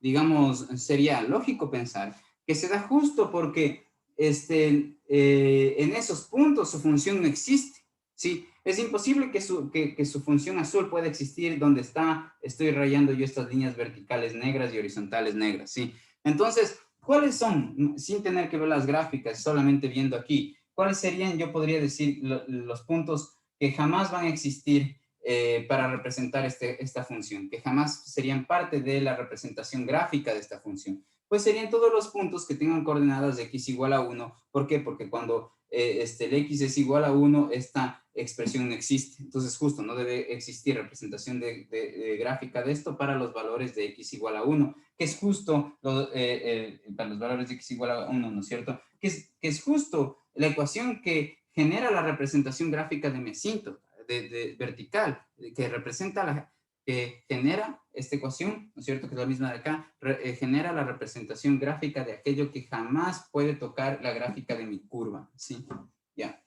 digamos, sería lógico pensar que se da justo porque en esos puntos su función no existe, ¿sí? Es imposible que su función azul pueda existir donde estoy rayando yo estas líneas verticales negras y horizontales negras, ¿sí? Entonces, ¿cuáles son, sin tener que ver las gráficas, solamente viendo aquí, cuáles serían, yo podría decir, los puntos que jamás van a existir para representar esta función, que jamás serían parte de la representación gráfica de esta función? Pues serían todos los puntos que tengan coordenadas de x igual a 1. ¿Por qué? Porque cuando el x es igual a 1, esta expresión no existe. Entonces, justo, no debe existir representación de gráfica de esto para los valores de x igual a 1, que es justo para los valores de x igual a 1, ¿no es cierto? Que es justo la ecuación que genera la representación gráfica de mi asíntota, de vertical, que representa que genera esta ecuación, ¿no es cierto?, que es la misma de acá, genera la representación gráfica de aquello que jamás puede tocar la gráfica de mi curva, ¿sí? Ya.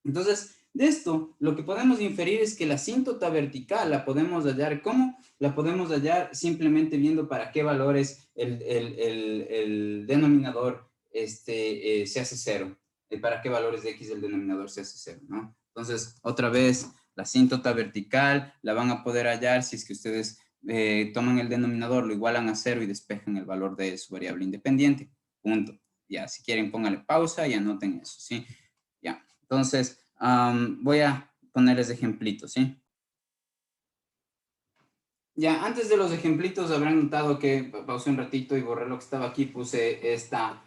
Entonces, de esto, lo que podemos inferir es que la asíntota vertical la podemos hallar, ¿cómo? La podemos hallar simplemente viendo para qué valores el denominador se hace 0, para qué valores de x el denominador se hace 0, ¿no? Entonces, otra vez, la asíntota vertical la van a poder hallar si es que ustedes toman el denominador, lo igualan a 0 y despejan el valor de su variable independiente. Punto. Ya, si quieren, pónganle pausa y anoten eso, ¿sí? Ya. Entonces, voy a ponerles ejemplitos, ¿sí? Ya, antes de los ejemplitos habrán notado que pausé un ratito y borré lo que estaba aquí, puse esta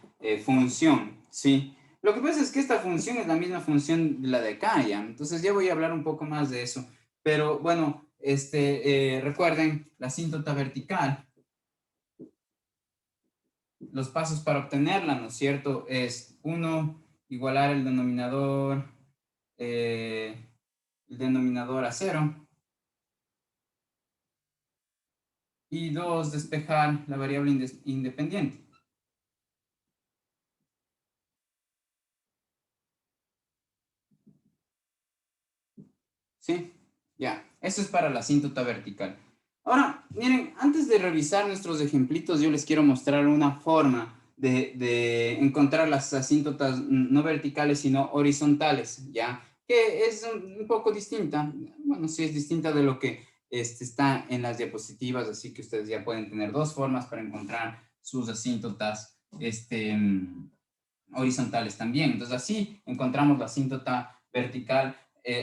función, ¿sí? Lo que pasa es que esta función es la misma función de la de acá, ¿ya? Entonces ya voy a hablar un poco más de eso. Pero bueno, recuerden la asíntota vertical. Los pasos para obtenerla, ¿no es cierto? Es 1, igualar el denominador a 0. Y 2, despejar la variable independiente. ¿Sí? Ya, eso es para la asíntota vertical. Ahora, miren, antes de revisar nuestros ejemplitos, yo les quiero mostrar una forma de encontrar las asíntotas no verticales, sino horizontales, ¿ya? Que es un poco distinta, bueno, sí es distinta de lo que está en las diapositivas, así que ustedes ya pueden tener dos formas para encontrar sus asíntotas horizontales también. Entonces así encontramos la asíntota vertical.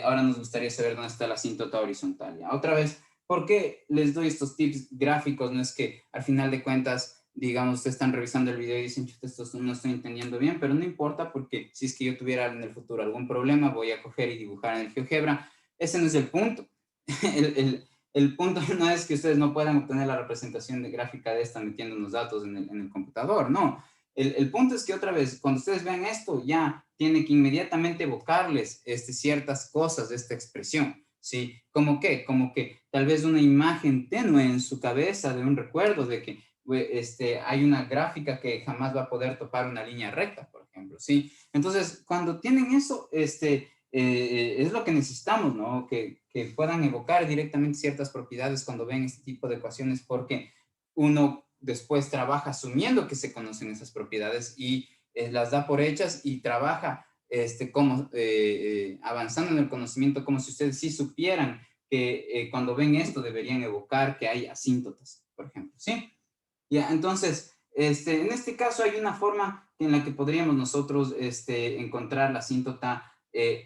Ahora nos gustaría saber dónde está la asíntota horizontal. ¿Ya? Otra vez, ¿por qué les doy estos tips gráficos? No es que al final de cuentas, digamos, ustedes están revisando el video y dicen, esto no estoy entendiendo bien, pero no importa porque si es que yo tuviera en el futuro algún problema, voy a coger y dibujar en el GeoGebra. Ese no es el punto. El punto no es que ustedes no puedan obtener la representación de gráfica de esta metiendo unos datos en el computador, no. El punto es que otra vez, cuando ustedes vean esto, ya tiene que inmediatamente evocarles ciertas cosas de esta expresión, ¿sí? ¿Cómo qué? Como que tal vez una imagen tenue en su cabeza de un recuerdo de que hay una gráfica que jamás va a poder topar una línea recta, por ejemplo, ¿sí? Entonces, cuando tienen eso, es lo que necesitamos, ¿no? Que puedan evocar directamente ciertas propiedades cuando ven este tipo de ecuaciones, porque uno después trabaja asumiendo que se conocen esas propiedades y las da por hechas y trabaja como, avanzando en el conocimiento como si ustedes sí supieran que cuando ven esto deberían evocar que hay asíntotas, por ejemplo, ¿sí? Ya, entonces, en este caso hay una forma en la que podríamos nosotros encontrar la asíntota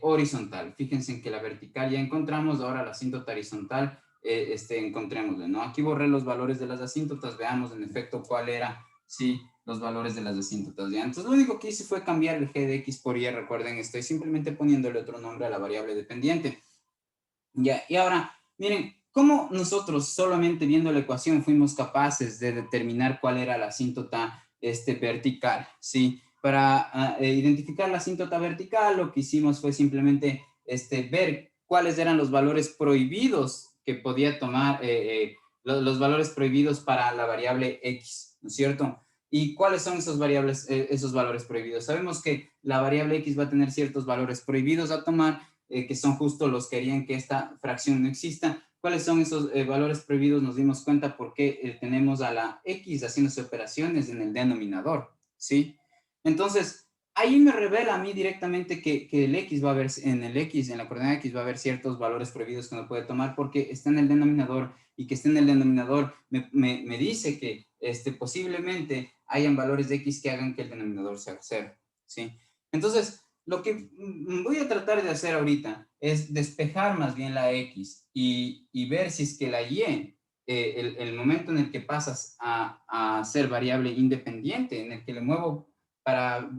horizontal. Fíjense en que la vertical ya encontramos, ahora la asíntota horizontal encontrémosla, ¿no? Aquí borré los valores de las asíntotas, veamos en efecto cuál era, sí, los valores de las asíntotas, ¿ya? Entonces, lo único que hice fue cambiar el g de x por y, recuerden, estoy simplemente poniéndole otro nombre a la variable dependiente. Ya, y ahora, miren, cómo nosotros solamente viendo la ecuación fuimos capaces de determinar cuál era la asíntota vertical, ¿sí? Para identificar la asíntota vertical, lo que hicimos fue simplemente ver cuáles eran los valores prohibidos que podía tomar, los valores prohibidos para la variable x, ¿no es cierto? ¿Y cuáles son esos variables, esos valores prohibidos? Sabemos que la variable x va a tener ciertos valores prohibidos a tomar, que son justo los que harían que esta fracción no exista. ¿Cuáles son esos valores prohibidos? Nos dimos cuenta porque tenemos a la x haciéndose operaciones en el denominador, ¿sí? Entonces, ahí me revela a mí directamente que el x va a haber, en el x, en la coordenada x va a haber ciertos valores prohibidos que no puede tomar porque está en el denominador, y que esté en el denominador me dice que posiblemente hayan valores de x que hagan que el denominador sea 0, ¿sí? Entonces, lo que voy a tratar de hacer ahorita es despejar más bien la X y ver si es que la Y, el momento en el que pasas a ser variable independiente, en el que le muevo para,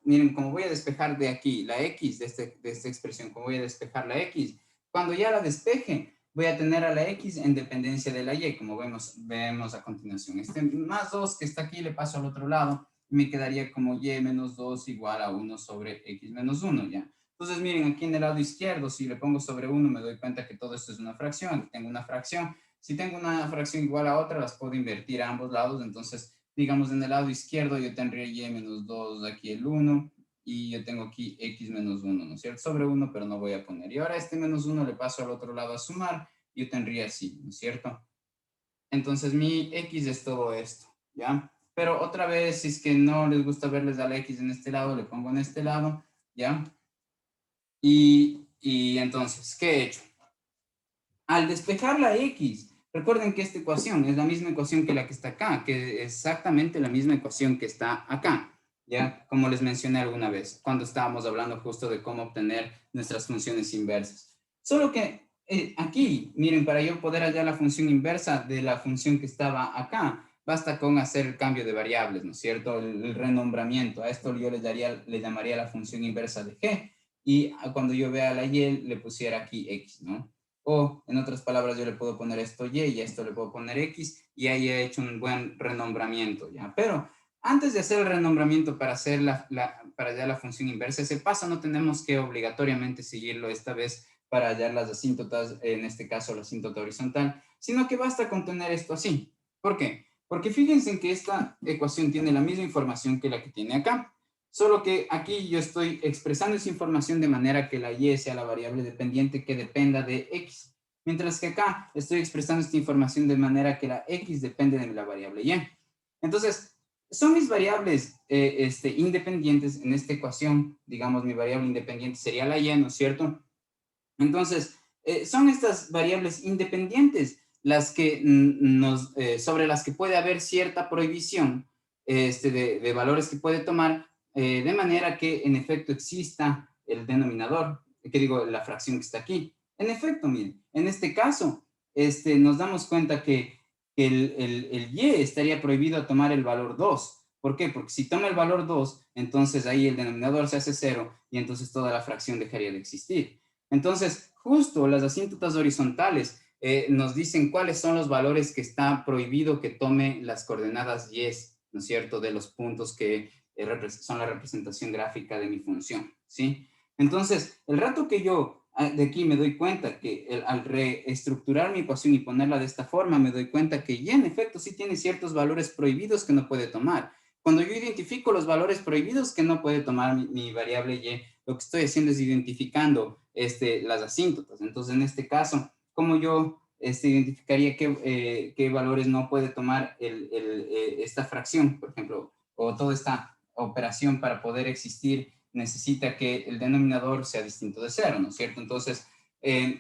miren, como voy a despejar de aquí la X, de esta expresión, como voy a despejar la X, cuando ya la despeje, voy a tener a la X en dependencia de la Y, como vemos a continuación. Este más 2 que está aquí le paso al otro lado, me quedaría como y menos 2 igual a 1 sobre x menos 1, ¿ya? Entonces, miren, aquí en el lado izquierdo, si le pongo sobre 1, me doy cuenta que todo esto es una fracción. Tengo una fracción. Si tengo una fracción igual a otra, las puedo invertir a ambos lados. Entonces, digamos, en el lado izquierdo yo tendría y menos 2, aquí el 1, y yo tengo aquí x menos 1, ¿no es cierto? Sobre 1, pero no voy a poner. Y ahora este menos 1 le paso al otro lado a sumar, yo tendría así, ¿no es cierto? Entonces, mi x es todo esto, ¿ya? Pero otra vez, si es que no les gusta verles a la X en este lado, le pongo en este lado, ¿ya? Y entonces, ¿qué he hecho? Al despejar la X, recuerden que esta ecuación es la misma ecuación que la que está acá, que es exactamente la misma ecuación que está acá, ¿ya? Como les mencioné alguna vez, cuando estábamos hablando justo de cómo obtener nuestras funciones inversas. Solo que aquí, miren, para yo poder hallar la función inversa de la función que estaba acá, basta con hacer el cambio de variables, ¿no es cierto? El renombramiento. A esto yo le llamaría la función inversa de g, y cuando yo vea la y, le pusiera aquí x, ¿no? O, en otras palabras, yo le puedo poner esto y a esto le puedo poner x, y ahí he hecho un buen renombramiento, ¿ya? Pero antes de hacer el renombramiento para hacer para hallar la función inversa, ese paso no tenemos que obligatoriamente seguirlo esta vez para hallar las asíntotas, en este caso la asíntota horizontal, sino que basta con tener esto así. ¿Por qué? Porque fíjense en que esta ecuación tiene la misma información que la que tiene acá, solo que aquí yo estoy expresando esa información de manera que la y sea la variable dependiente que dependa de x, mientras que acá estoy expresando esta información de manera que la x depende de la variable y. Entonces, son mis variables independientes en esta ecuación. Digamos, mi variable independiente sería la y, ¿no es cierto? Entonces, son estas variables independientes las que sobre las que puede haber cierta prohibición de valores que puede tomar, de manera que en efecto exista el denominador, que digo, la fracción que está aquí. En efecto, miren, en este caso, nos damos cuenta que el y estaría prohibido tomar el valor 2. ¿Por qué? Porque si toma el valor 2, entonces ahí el denominador se hace 0 y entonces toda la fracción dejaría de existir. Entonces, justo las asíntotas horizontales nos dicen cuáles son los valores que está prohibido que tome las coordenadas y, ¿no es cierto?, de los puntos que son la representación gráfica de mi función, ¿sí? Entonces, el rato que yo de aquí me doy cuenta que al reestructurar mi ecuación y ponerla de esta forma, me doy cuenta que y en efecto sí tiene ciertos valores prohibidos que no puede tomar. Cuando yo identifico los valores prohibidos que no puede tomar mi variable y, lo que estoy haciendo es identificando las asíntotas. Entonces, en este caso, ¿cómo yo identificaría qué valores no puede tomar esta fracción, por ejemplo, o toda esta operación para poder existir necesita que el denominador sea distinto de 0, ¿no es cierto? Entonces,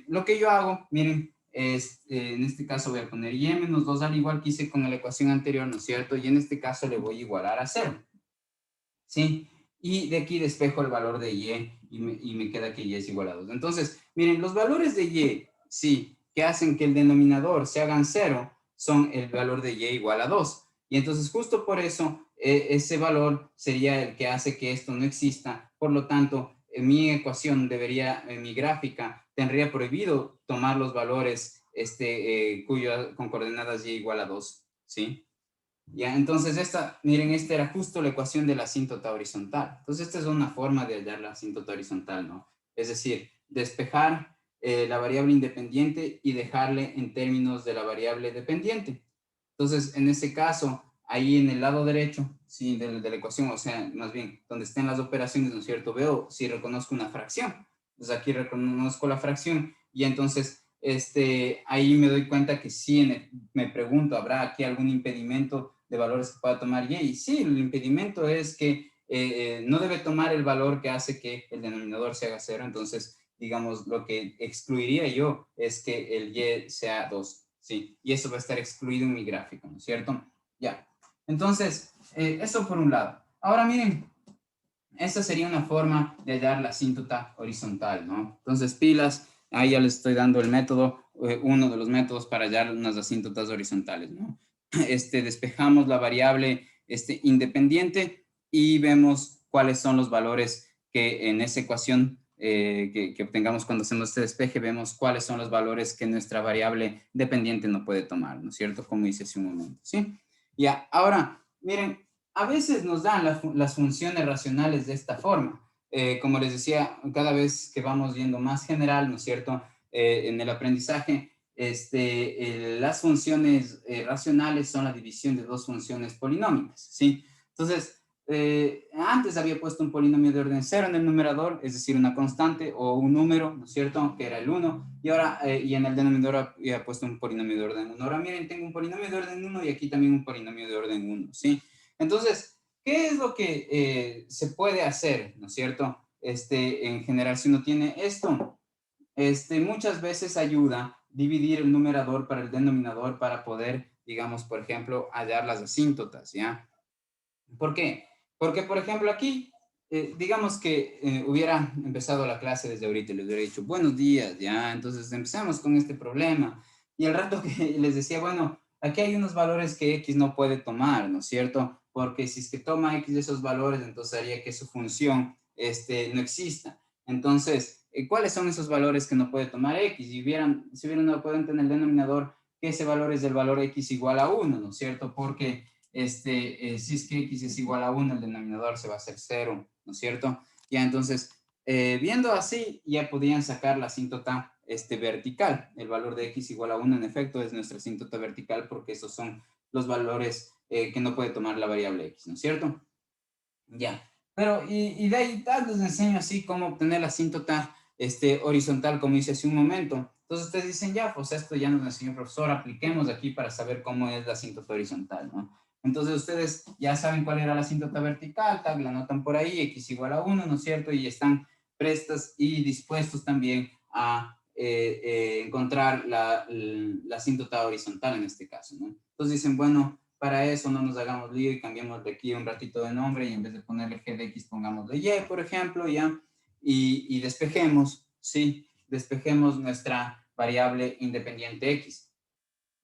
lo que yo hago, miren, en este caso voy a poner y menos 2 al igual que hice con la ecuación anterior, ¿no es cierto? Y en este caso le voy a igualar a 0, ¿sí? Y de aquí despejo el valor de y me queda que y es igual a 2. Entonces, miren, los valores de y, sí, que hacen que el denominador se hagan 0, son el valor de y igual a 2. Y entonces, justo por eso, ese valor sería el que hace que esto no exista. Por lo tanto, en mi ecuación en mi gráfica, tendría prohibido tomar los valores con coordenadas y igual a 2, ¿sí? Ya, entonces miren, esta era justo la ecuación de la asíntota horizontal. Entonces, esta es una forma de hallar la asíntota horizontal, ¿no? Es decir, despejar la variable independiente y dejarle en términos de la variable dependiente. Entonces, en este caso, ahí en el lado derecho, sí, de la ecuación, o sea, más bien, donde estén las operaciones, ¿no es cierto? Veo si reconozco una fracción. Entonces, aquí reconozco la fracción y entonces, ahí me doy cuenta que sí, me pregunto, ¿habrá aquí algún impedimento de valores que pueda tomar y? Y sí, el impedimento es que no debe tomar el valor que hace que el denominador se haga 0. Entonces, digamos, lo que excluiría yo es que el y sea 2. Sí, y eso va a estar excluido en mi gráfico, ¿no es cierto? Ya. Entonces, eso por un lado. Ahora miren, esta sería una forma de hallar la asíntota horizontal, ¿no? Entonces, pilas, ahí ya les estoy dando el método, uno de los métodos para hallar unas asíntotas horizontales, ¿no? Despejamos la variable independiente y vemos cuáles son los valores que en esa ecuación que obtengamos cuando hacemos este despeje, vemos cuáles son los valores que nuestra variable dependiente no puede tomar, ¿no es cierto? Como hice hace un momento, ¿sí? Ya, ahora, miren, a veces nos dan las funciones racionales de esta forma. Como les decía, cada vez que vamos viendo más general, ¿no es cierto? En el aprendizaje, las funciones racionales son la división de dos funciones polinómicas, ¿sí? Entonces, antes había puesto un polinomio de orden 0 en el numerador, es decir, una constante o un número, ¿no es cierto?, que era el 1, y ahora, y en el denominador había puesto un polinomio de orden 1. Ahora miren, tengo un polinomio de orden 1 y aquí también un polinomio de orden 1, ¿sí? Entonces, ¿qué es lo que se puede hacer, ¿no es cierto? En general, si uno tiene esto, muchas veces ayuda dividir el numerador para el denominador para poder, digamos, por ejemplo, hallar las asíntotas, ¿ya? ¿Por qué? Porque, por ejemplo, aquí, digamos que hubiera empezado la clase desde ahorita y les hubiera dicho, buenos días, ya, entonces empezamos con este problema. Y al rato que les decía, bueno, aquí hay unos valores que X no puede tomar, ¿no es cierto? Porque si es que toma X de esos valores, entonces haría que su función no exista. Entonces, ¿cuáles son esos valores que no puede tomar X? Si hubieran una cuenta en el denominador, que ese valor es del valor X igual a 1, ¿no es cierto? Porque si es que X es igual a 1, el denominador se va a hacer 0, ¿no es cierto? Ya, entonces, viendo así, ya podían sacar la asíntota vertical. El valor de X igual a 1, en efecto, es nuestra asíntota vertical porque esos son los valores que no puede tomar la variable X, ¿no es cierto? Ya. Pero, y de ahí les enseño así cómo obtener la asíntota horizontal, como hice hace un momento. Entonces ustedes dicen, ya, pues esto ya nos enseñó el profesor, apliquemos aquí para saber cómo es la asíntota horizontal, ¿no? Entonces ustedes ya saben cuál era la asíntota vertical, tal, la anotan por ahí, X igual a 1, ¿no es cierto? Y están prestas y dispuestos también a encontrar la asíntota horizontal en este caso, ¿no? Entonces dicen, bueno, para eso no nos hagamos lío y cambiemos de aquí un ratito de nombre y en vez de ponerle g de x pongámosle y, por ejemplo, ya, y despejemos, ¿sí? Despejemos nuestra variable independiente x.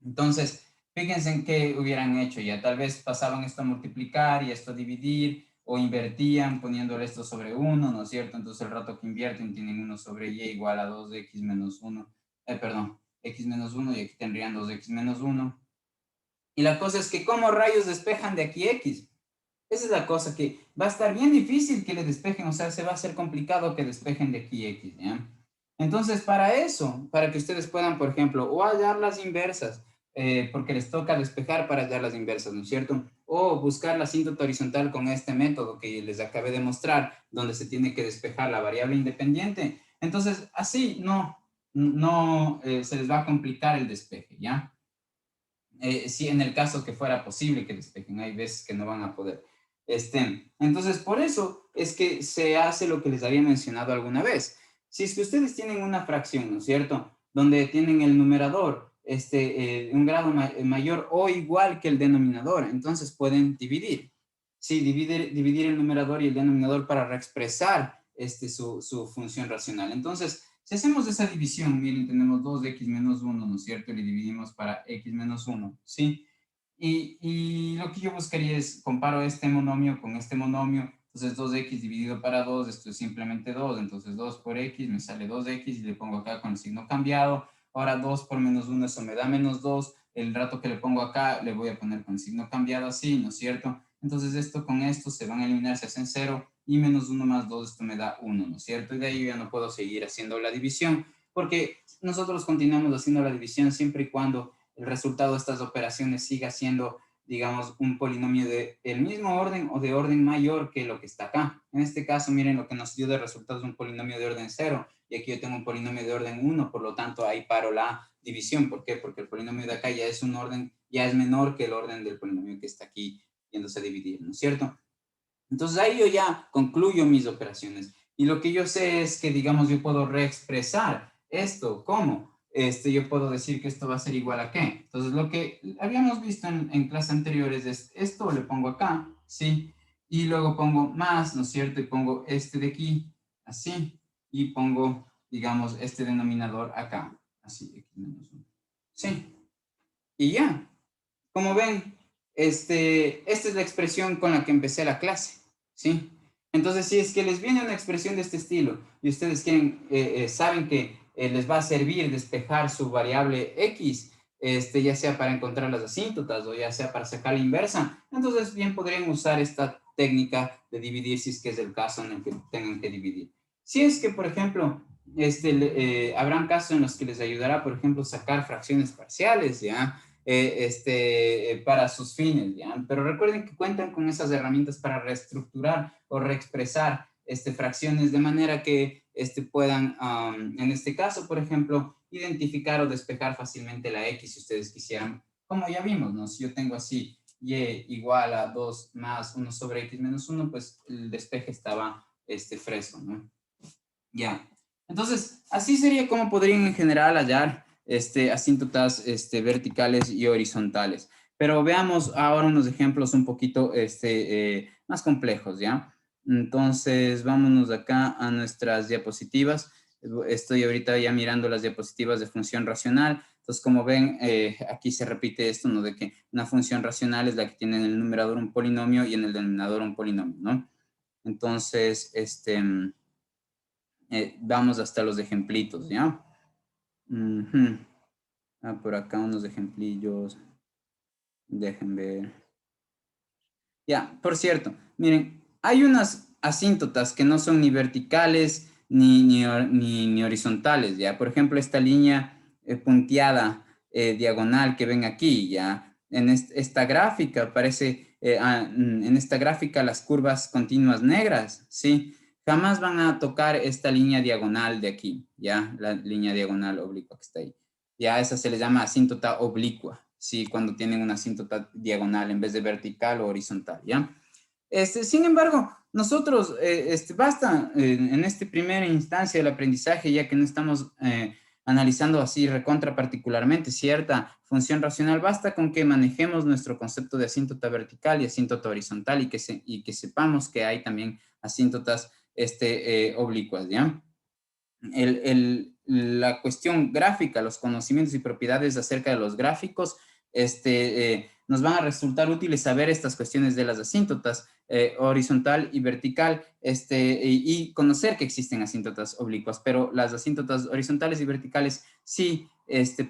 Entonces, fíjense en qué hubieran hecho ya. Tal vez pasaban esto a multiplicar y esto a dividir, o invertían poniéndole esto sobre 1, ¿no es cierto? Entonces, el rato que invierten tienen 1 sobre y igual a 2x menos 1. Perdón, x menos 1 y aquí tendrían 2x menos 1. Y la cosa es que, ¿cómo rayos despejan de aquí x? Esa es la cosa, que va a estar bien difícil que le despejen, o sea, se va a hacer complicado que despejen de aquí x, ¿ya? Entonces, para eso, para que ustedes puedan, por ejemplo, o hallar las inversas, porque les toca despejar para hallar las inversas, ¿no es cierto? O buscar la asíntota horizontal con este método que les acabé de mostrar, donde se tiene que despejar la variable independiente. Entonces, así no se les va a complicar el despeje, ¿ya? Sí, en el caso que fuera posible que despejen, hay veces que no van a poder. Entonces, por eso es que se hace lo que les había mencionado alguna vez. Si es que ustedes tienen una fracción, ¿no es cierto?, donde tienen el numerador un grado mayor o igual que el denominador, entonces pueden dividir. Sí, dividir el numerador y el denominador para reexpresar su función racional. Entonces, si hacemos esa división, miren, tenemos 2x menos 1, ¿no es cierto? Y le dividimos para x menos 1, ¿sí? Y lo que yo buscaría es, comparo este monomio con este monomio, entonces 2x dividido para 2, esto es simplemente 2, entonces 2 por x me sale 2x y le pongo acá con el signo cambiado. Ahora 2 por menos 1, eso me da menos 2, el rato que le pongo acá le voy a poner con el signo cambiado así, ¿no es cierto? Entonces esto con esto se van a eliminar, se hacen 0, y menos 1 más 2, esto me da 1, ¿no es cierto? Y de ahí yo ya no puedo seguir haciendo la división, porque nosotros continuamos haciendo la división siempre y cuando el resultado de estas operaciones siga siendo, digamos, un polinomio del mismo orden o de orden mayor que lo que está acá. En este caso, miren, lo que nos dio de resultado es un polinomio de orden 0, y aquí yo tengo un polinomio de orden 1, por lo tanto ahí paro la división. ¿Por qué? Porque el polinomio de acá ya es un orden, ya es menor que el orden del polinomio que está aquí yéndose a dividir, ¿no es cierto? Entonces ahí yo ya concluyo mis operaciones. Y lo que yo sé es que, digamos, yo puedo reexpresar esto. ¿Cómo? Yo puedo decir que esto va a ser igual a qué. Entonces lo que habíamos visto en clases anteriores es esto, le pongo acá, ¿sí? Y luego pongo más, ¿no es cierto? Y pongo este de aquí, así. Y pongo, digamos, este denominador acá, así, x menos 1. Sí. Y ya. Como ven, esta es la expresión con la que empecé la clase, ¿sí? Entonces, si es que les viene una expresión de este estilo y ustedes quieren, saben que les va a servir despejar su variable x, ya sea para encontrar las asíntotas o ya sea para sacar la inversa, entonces bien podrían usar esta técnica de dividir si es que es el caso en el que tengan que dividir. Si es que, por ejemplo, habrán casos en los que les ayudará, por ejemplo, sacar fracciones parciales, ¿ya? Para sus fines, ¿ya? Pero recuerden que cuentan con esas herramientas para reestructurar o reexpresar fracciones de manera que puedan, en este caso, por ejemplo, identificar o despejar fácilmente la x si ustedes quisieran, como ya vimos, ¿no? Si yo tengo así y igual a 2 más 1 sobre x menos 1, pues el despeje estaba fresco, ¿no? Ya. Entonces, así sería como podrían en general hallar asíntotas verticales y horizontales. Pero veamos ahora unos ejemplos un poquito más complejos, ¿ya? Entonces, vámonos acá a nuestras diapositivas. Estoy ahorita ya mirando las diapositivas de función racional. Entonces, como ven, aquí se repite esto, ¿no? De que una función racional es la que tiene en el numerador un polinomio y en el denominador un polinomio, ¿no? Entonces, vamos hasta los ejemplitos, ¿ya? Por acá unos ejemplillos. Dejen ver. Ya, por cierto, miren, hay unas asíntotas que no son ni verticales ni horizontales, ¿ya? Por ejemplo, esta línea punteada diagonal que ven aquí, ¿ya? En esta gráfica parece, en esta gráfica las curvas continuas negras, ¿sí? Jamás van a tocar esta línea diagonal de aquí, ¿ya? La línea diagonal oblicua que está ahí. Ya esa se le llama asíntota oblicua, ¿sí? Cuando tienen una asíntota diagonal en vez de vertical o horizontal, ¿ya? Sin embargo, nosotros, basta en esta primera instancia del aprendizaje, ya que no estamos analizando así recontra particularmente cierta función racional, basta con que manejemos nuestro concepto de asíntota vertical y asíntota horizontal y que sepamos que hay también asíntotas oblicuas, ¿ya? La cuestión gráfica, los conocimientos y propiedades acerca de los gráficos, nos van a resultar útiles saber estas cuestiones de las asíntotas horizontal y vertical, y conocer que existen asíntotas oblicuas, pero las asíntotas horizontales y verticales sí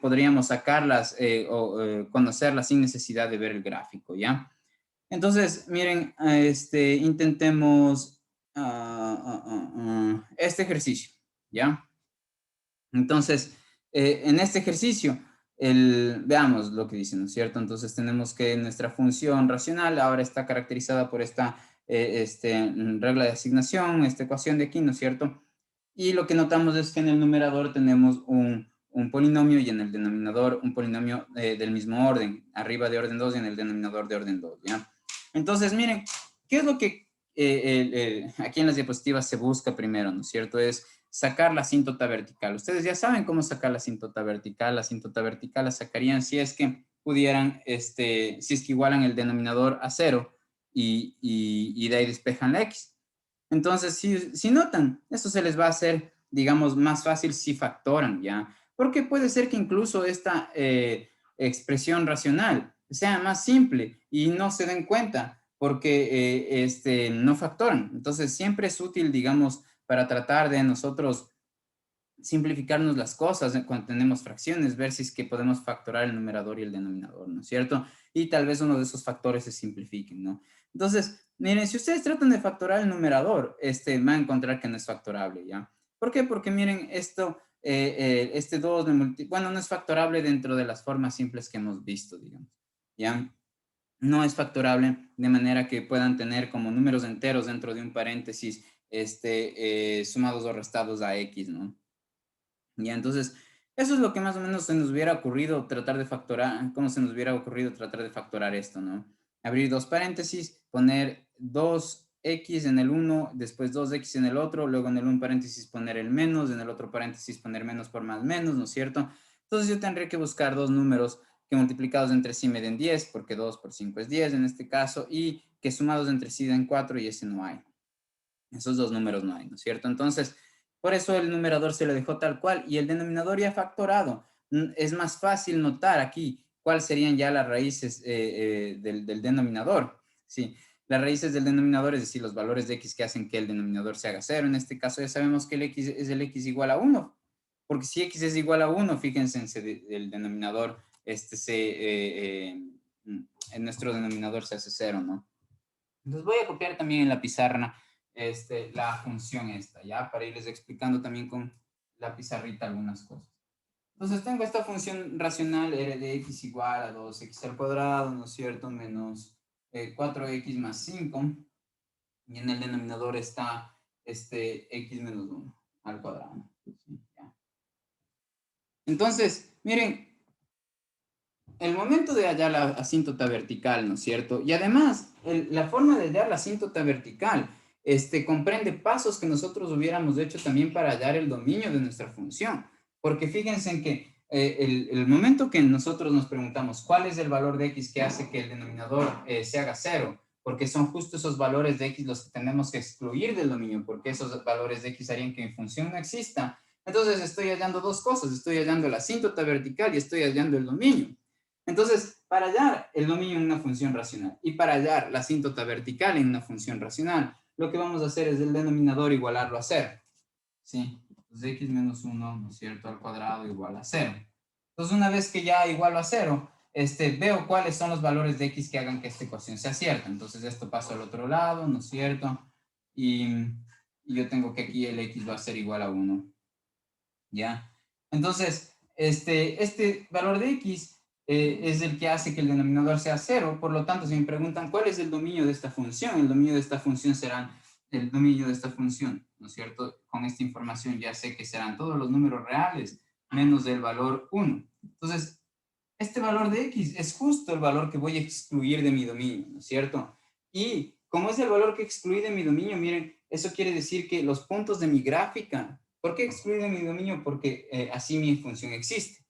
podríamos sacarlas o conocerlas sin necesidad de ver el gráfico, ¿ya? Entonces, miren, intentemos este ejercicio, ¿ya? Entonces, en este ejercicio, veamos lo que dice, ¿no es cierto? Entonces tenemos que nuestra función racional ahora está caracterizada por esta regla de asignación, esta ecuación de aquí, ¿no es cierto? Y lo que notamos es que en el numerador tenemos un polinomio y en el denominador un polinomio del mismo orden, arriba de orden 2 y en el denominador de orden 2, ¿ya? Entonces, miren, ¿qué es lo que aquí en las diapositivas se busca primero, ¿no es cierto? Es sacar la asíntota vertical. Ustedes ya saben cómo sacar la asíntota vertical. La asíntota vertical la sacarían si es que pudieran, si es que igualan el denominador a 0 y de ahí despejan la x. Entonces, si notan, esto se les va a hacer, digamos, más fácil si factoran, ¿ya? Porque puede ser que incluso esta expresión racional sea más simple y no se den cuenta porque no factoran. Entonces, siempre es útil, digamos, para tratar de nosotros simplificarnos las cosas cuando tenemos fracciones, ver si es que podemos factorar el numerador y el denominador, ¿no es cierto? Y tal vez uno de esos factores se simplifiquen, ¿no? Entonces, miren, si ustedes tratan de factorar el numerador, van a encontrar que no es factorable, ¿ya? ¿Por qué? Porque miren, esto, este 2 bueno, no es factorable dentro de las formas simples que hemos visto, digamos, ¿ya? No es factorable de manera que puedan tener como números enteros dentro de un paréntesis, sumados o restados a x, ¿no? Ya, entonces, eso es lo que más o menos se nos hubiera ocurrido tratar de factorar, cómo se nos hubiera ocurrido tratar de factorar esto, ¿no? Abrir dos paréntesis, poner 2x en el uno, después 2x en el otro, luego en el un paréntesis poner el menos, en el otro paréntesis poner menos por más menos, ¿no es cierto? Entonces yo tendré que buscar dos números que multiplicados entre sí me den 10, porque 2 por 5 es 10 en este caso, y que sumados entre sí den 4 y ese no hay. Esos dos números no hay, ¿no es cierto? Entonces, por eso el numerador se le dejó tal cual y el denominador ya factorado. Es más fácil notar aquí cuáles serían ya las raíces del denominador. Sí, las raíces del denominador, es decir, los valores de x que hacen que el denominador se haga 0. En este caso ya sabemos que el x es el x igual a 1, porque si x es igual a 1, fíjense, el denominador, en nuestro denominador se hace 0, ¿no? Entonces voy a copiar también en la pizarra la función esta, ¿ya? Para irles explicando también con la pizarrita algunas cosas. Entonces tengo esta función racional r de x igual a 2x al cuadrado, ¿no es cierto? Menos 4x más 5. Y en el denominador está x menos 1 al cuadrado. ¿Sí? ¿Ya? Entonces, miren, el momento de hallar la asíntota vertical, ¿no es cierto? Y además, la forma de hallar la asíntota vertical comprende pasos que nosotros hubiéramos hecho también para hallar el dominio de nuestra función. Porque fíjense en que el momento que nosotros nos preguntamos cuál es el valor de x que hace que el denominador se haga 0, porque son justo esos valores de x los que tenemos que excluir del dominio, porque esos valores de x harían que mi función no exista. Entonces estoy hallando dos cosas, estoy hallando la asíntota vertical y estoy hallando el dominio. Entonces, para hallar el dominio en una función racional y para hallar la asíntota vertical en una función racional, lo que vamos a hacer es el denominador igualarlo a 0. ¿Sí? Entonces, x menos 1, ¿no es cierto?, al cuadrado igual a 0. Entonces, una vez que ya igualo a 0, veo cuáles son los valores de x que hagan que esta ecuación sea cierta. Entonces, esto paso al otro lado, ¿no es cierto? Y yo tengo que aquí el x va a ser igual a 1. ¿Ya? Entonces, este valor de x es el que hace que el denominador sea 0, por lo tanto, si me preguntan cuál es el dominio de esta función, el dominio de esta función será el dominio de esta función, ¿no es cierto? Con esta información ya sé que serán todos los números reales menos el valor 1. Entonces, este valor de x es justo el valor que voy a excluir de mi dominio, ¿no es cierto? Y como es el valor que excluí de mi dominio, miren, eso quiere decir que los puntos de mi gráfica ¿Por qué excluir de mi dominio? Porque así mi función existe.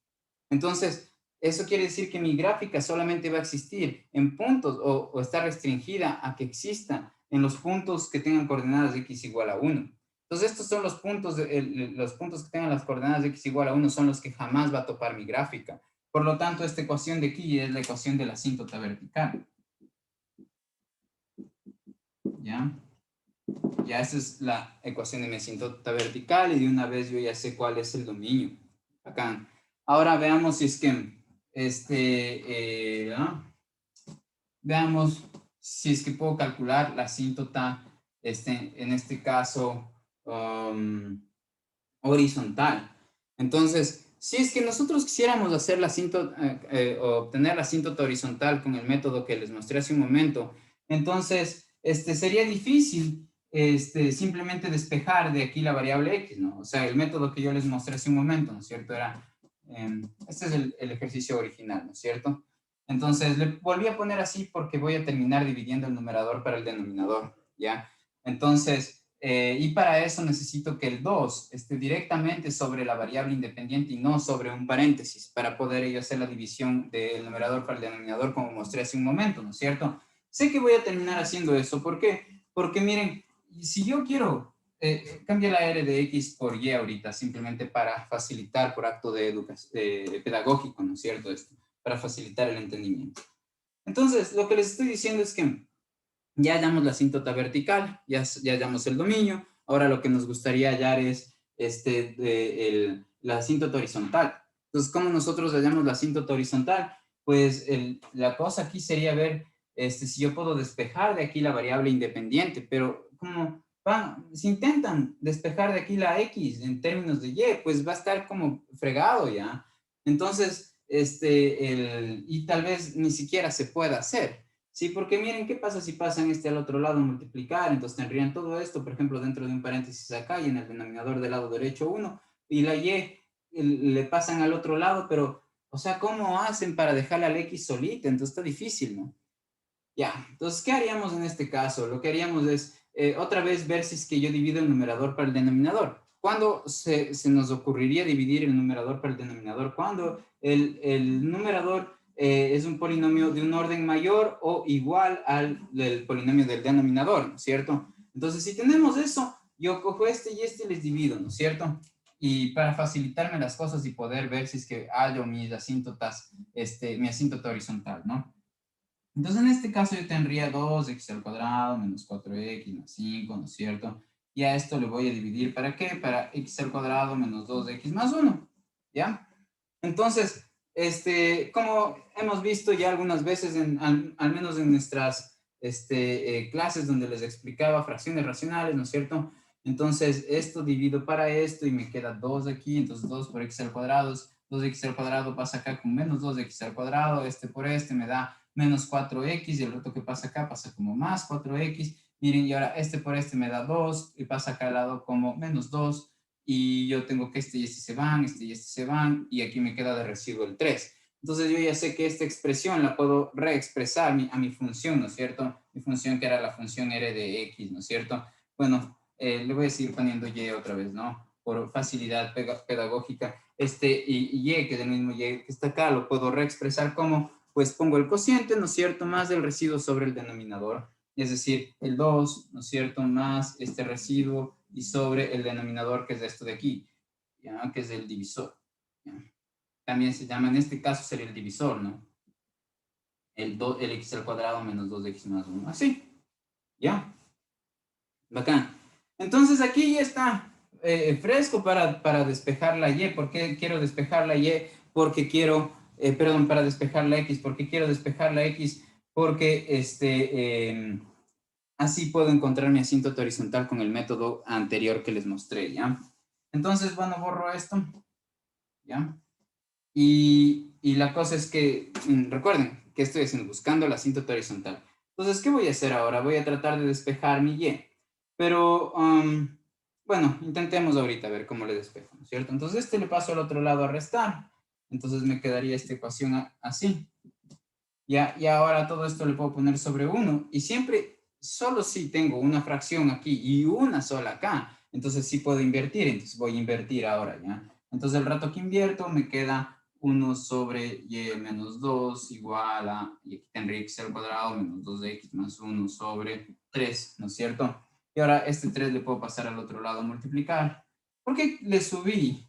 Entonces, eso quiere decir que mi gráfica solamente va a existir en puntos o está restringida a que exista en los puntos que tengan coordenadas x igual a 1. Entonces, estos son los puntos que tengan las coordenadas de x igual a 1 son los que jamás va a topar mi gráfica. Por lo tanto, esta ecuación de aquí es la ecuación de la asíntota vertical. ¿Ya? Ya esa es la ecuación de mi asíntota vertical y de una vez yo ya sé cuál es el dominio. Acá. Ahora veamos si es que veamos si es que puedo calcular la asíntota en este caso horizontal. Entonces, si es que nosotros quisiéramos hacer la asíntota, obtener la asíntota horizontal con el método que les mostré hace un momento, entonces sería difícil simplemente despejar de aquí la variable x, ¿no? O sea, el método que yo les mostré hace un momento, ¿no es cierto? Este es el ejercicio original, ¿no es cierto? Entonces, le volví a poner así porque voy a terminar dividiendo el numerador para el denominador, ¿ya? Entonces, y para eso necesito que el 2 esté directamente sobre la variable independiente y no sobre un paréntesis para poder yo hacer la división del numerador para el denominador como mostré hace un momento, ¿no es cierto? Sé que voy a terminar haciendo eso. ¿Por qué? Porque miren, si yo quiero cambiar la R de X por Y ahorita, simplemente para facilitar por acto de educación pedagógico, ¿no es cierto? Esto, para facilitar el entendimiento. Entonces, lo que les estoy diciendo es que ya hallamos la asíntota vertical, ya hallamos el dominio, ahora lo que nos gustaría hallar es la asíntota horizontal. Entonces, ¿cómo nosotros hallamos la asíntota horizontal? Pues la cosa aquí sería ver si yo puedo despejar de aquí la variable independiente, pero como si intentan despejar de aquí la x en términos de y, pues va a estar como fregado ya. Entonces, y tal vez ni siquiera se pueda hacer. Sí, porque miren, ¿qué pasa si pasan al otro lado multiplicar? Entonces tendrían todo esto, por ejemplo, dentro de un paréntesis acá y en el denominador del lado derecho 1, y la y le pasan al otro lado, pero, o sea, ¿cómo hacen para dejarle al x solita? Entonces está difícil, ¿no? Ya, entonces, ¿qué haríamos en este caso? Lo que haríamos es, otra vez, ver si es que yo divido el numerador para el denominador. ¿Cuándo se nos ocurriría dividir el numerador para el denominador? Cuando el numerador es un polinomio de un orden mayor o igual al del polinomio del denominador, ¿no es cierto? Entonces, si tenemos eso, yo cojo este y este y les divido, ¿no es cierto? Y para facilitarme las cosas y poder ver si es que hallo mis asíntotas, mi asíntota horizontal, ¿no? Entonces, en este caso yo tendría 2x al cuadrado menos 4x más 5, ¿no es cierto? Y a esto le voy a dividir, ¿para qué? Para x al cuadrado menos 2x más 1, ¿ya? Entonces, como hemos visto ya algunas veces, al menos en nuestras clases donde les explicaba fracciones racionales, ¿no es cierto? Entonces, esto divido para esto y me queda 2 aquí, entonces 2 por x al cuadrado, 2x al cuadrado pasa acá con menos 2x al cuadrado, por me da menos 4x y el otro que pasa acá pasa como más 4x. Miren, y ahora por me da 2 y pasa acá al lado como menos 2 y yo tengo que y este se van, y este se van y aquí me queda de residuo el 3. Entonces yo ya sé que esta expresión la puedo reexpresar a mi función, ¿no es cierto? Mi función que era la función R de X, ¿no es cierto? Bueno, le voy a seguir poniendo Y otra vez, ¿no? Por facilidad pedagógica. Y que es el mismo Y que está acá, lo puedo reexpresar como, pues pongo el cociente, ¿no es cierto? Más el residuo sobre el denominador. Es decir, el 2, ¿no es cierto? Más este residuo y sobre el denominador que es esto de aquí, ¿ya? Que es el divisor. ¿Ya? También se llama, en este caso sería el divisor, ¿no? El x al cuadrado menos 2x más 1. Así, ¿ya? Bacán. Entonces aquí ya está fresco para despejar la y. ¿Por qué quiero despejar la y? Porque quiero, perdón, para despejar la x. ¿Por qué quiero despejar la x? Porque así puedo encontrar mi asíntota horizontal con el método anterior que les mostré, ¿ya? Entonces, bueno, borro esto, ¿ya? Y la cosa es que, recuerden, que estoy haciendo? Buscando la asíntota horizontal. Entonces, ¿qué voy a hacer ahora? Voy a tratar de despejar mi y. Pero, bueno, intentemos ahorita ver cómo le despejo, ¿no es cierto? Entonces, le paso al otro lado a restar. Entonces, me quedaría esta ecuación así. ¿Ya? Y ahora todo esto le puedo poner sobre 1. Y siempre, solo si tengo una fracción aquí y una sola acá, Entonces sí puedo invertir, entonces voy a invertir ahora, ¿ya? Entonces el rato que invierto me queda 1 sobre y menos 2 igual a, y aquí tendría x al cuadrado menos 2x más 1 sobre 3, ¿no es cierto? Y ahora este 3 le puedo pasar al otro lado a multiplicar. ¿Por qué le subí?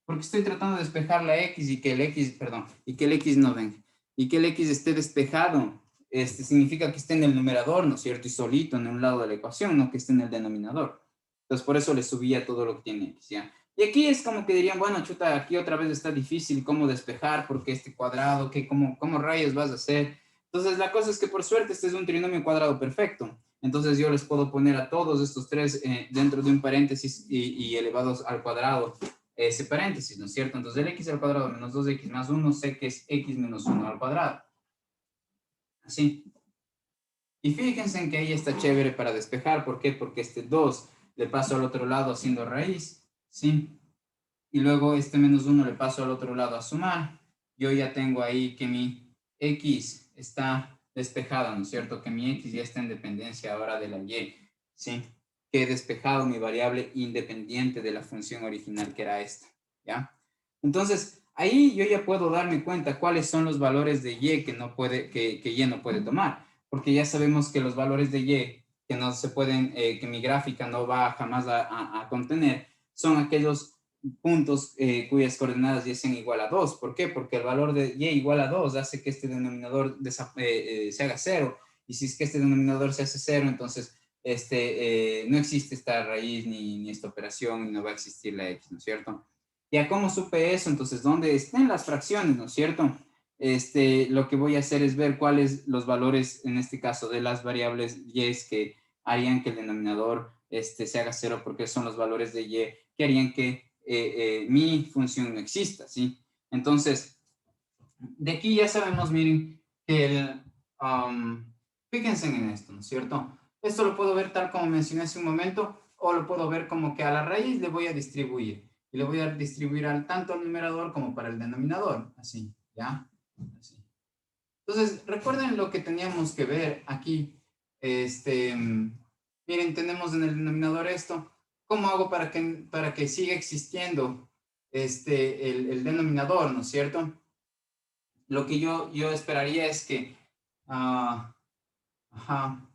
Porque estoy tratando de despejar la x y que el x, perdón, y que el x no venga. Y que el x esté despejado, significa que esté en el numerador, ¿no es cierto? Y solito en un lado de la ecuación, no que esté en el denominador. Entonces por eso le subía todo lo que tiene x, ¿ya? Y aquí es como que dirían, bueno, chuta, aquí otra vez está difícil cómo despejar, porque este cuadrado, ¿cómo rayos vas a hacer? Entonces la cosa es que por suerte este es un trinomio cuadrado perfecto. Entonces yo les puedo poner a todos estos tres dentro de un paréntesis y elevados al cuadrado ese paréntesis, ¿no es cierto? Entonces el x al cuadrado menos 2x más 1 sé que es x menos 1 al cuadrado. Así. Y fíjense en que ahí está chévere para despejar. ¿Por qué? Porque este 2 le paso al otro lado haciendo raíz, ¿sí? Y luego este menos 1 le paso al otro lado a sumar. Yo ya tengo ahí que mi x está despejada, ¿no es cierto? Que mi x ya está en dependencia ahora de la y, ¿sí? Que he despejado mi variable independiente de la función original que era esta, ¿ya? Entonces, ahí yo ya puedo darme cuenta cuáles son los valores de y que no puede, que y no puede tomar, porque ya sabemos que los valores de y que no se pueden, que mi gráfica no va jamás a contener, son aquellos puntos cuyas coordenadas y sean igual a 2. ¿Por qué? Porque el valor de y igual a 2 hace que este denominador se haga 0. Y si es que este denominador se hace 0, entonces no existe esta raíz ni esta operación y no va a existir la x, ¿no es cierto? Ya cómo supe eso, entonces, ¿dónde estén las fracciones, ¿no es cierto? Lo que voy a hacer es ver cuáles los valores, en este caso, de las variables y que harían que el denominador se haga 0, porque son los valores de y que harían que mi función no exista, ¿sí? Entonces, de aquí ya sabemos, miren, que fíjense en esto, ¿no es cierto? Esto lo puedo ver tal como mencioné hace un momento, o lo puedo ver como que a la raíz le voy a distribuir, y le voy a distribuir tanto al numerador como para el denominador, así, ¿ya? Así. Entonces, recuerden lo que teníamos que ver aquí, miren, tenemos en el denominador esto. ¿Cómo hago para que siga existiendo el denominador, ¿no es cierto? Lo que yo esperaría es que, uh, ajá,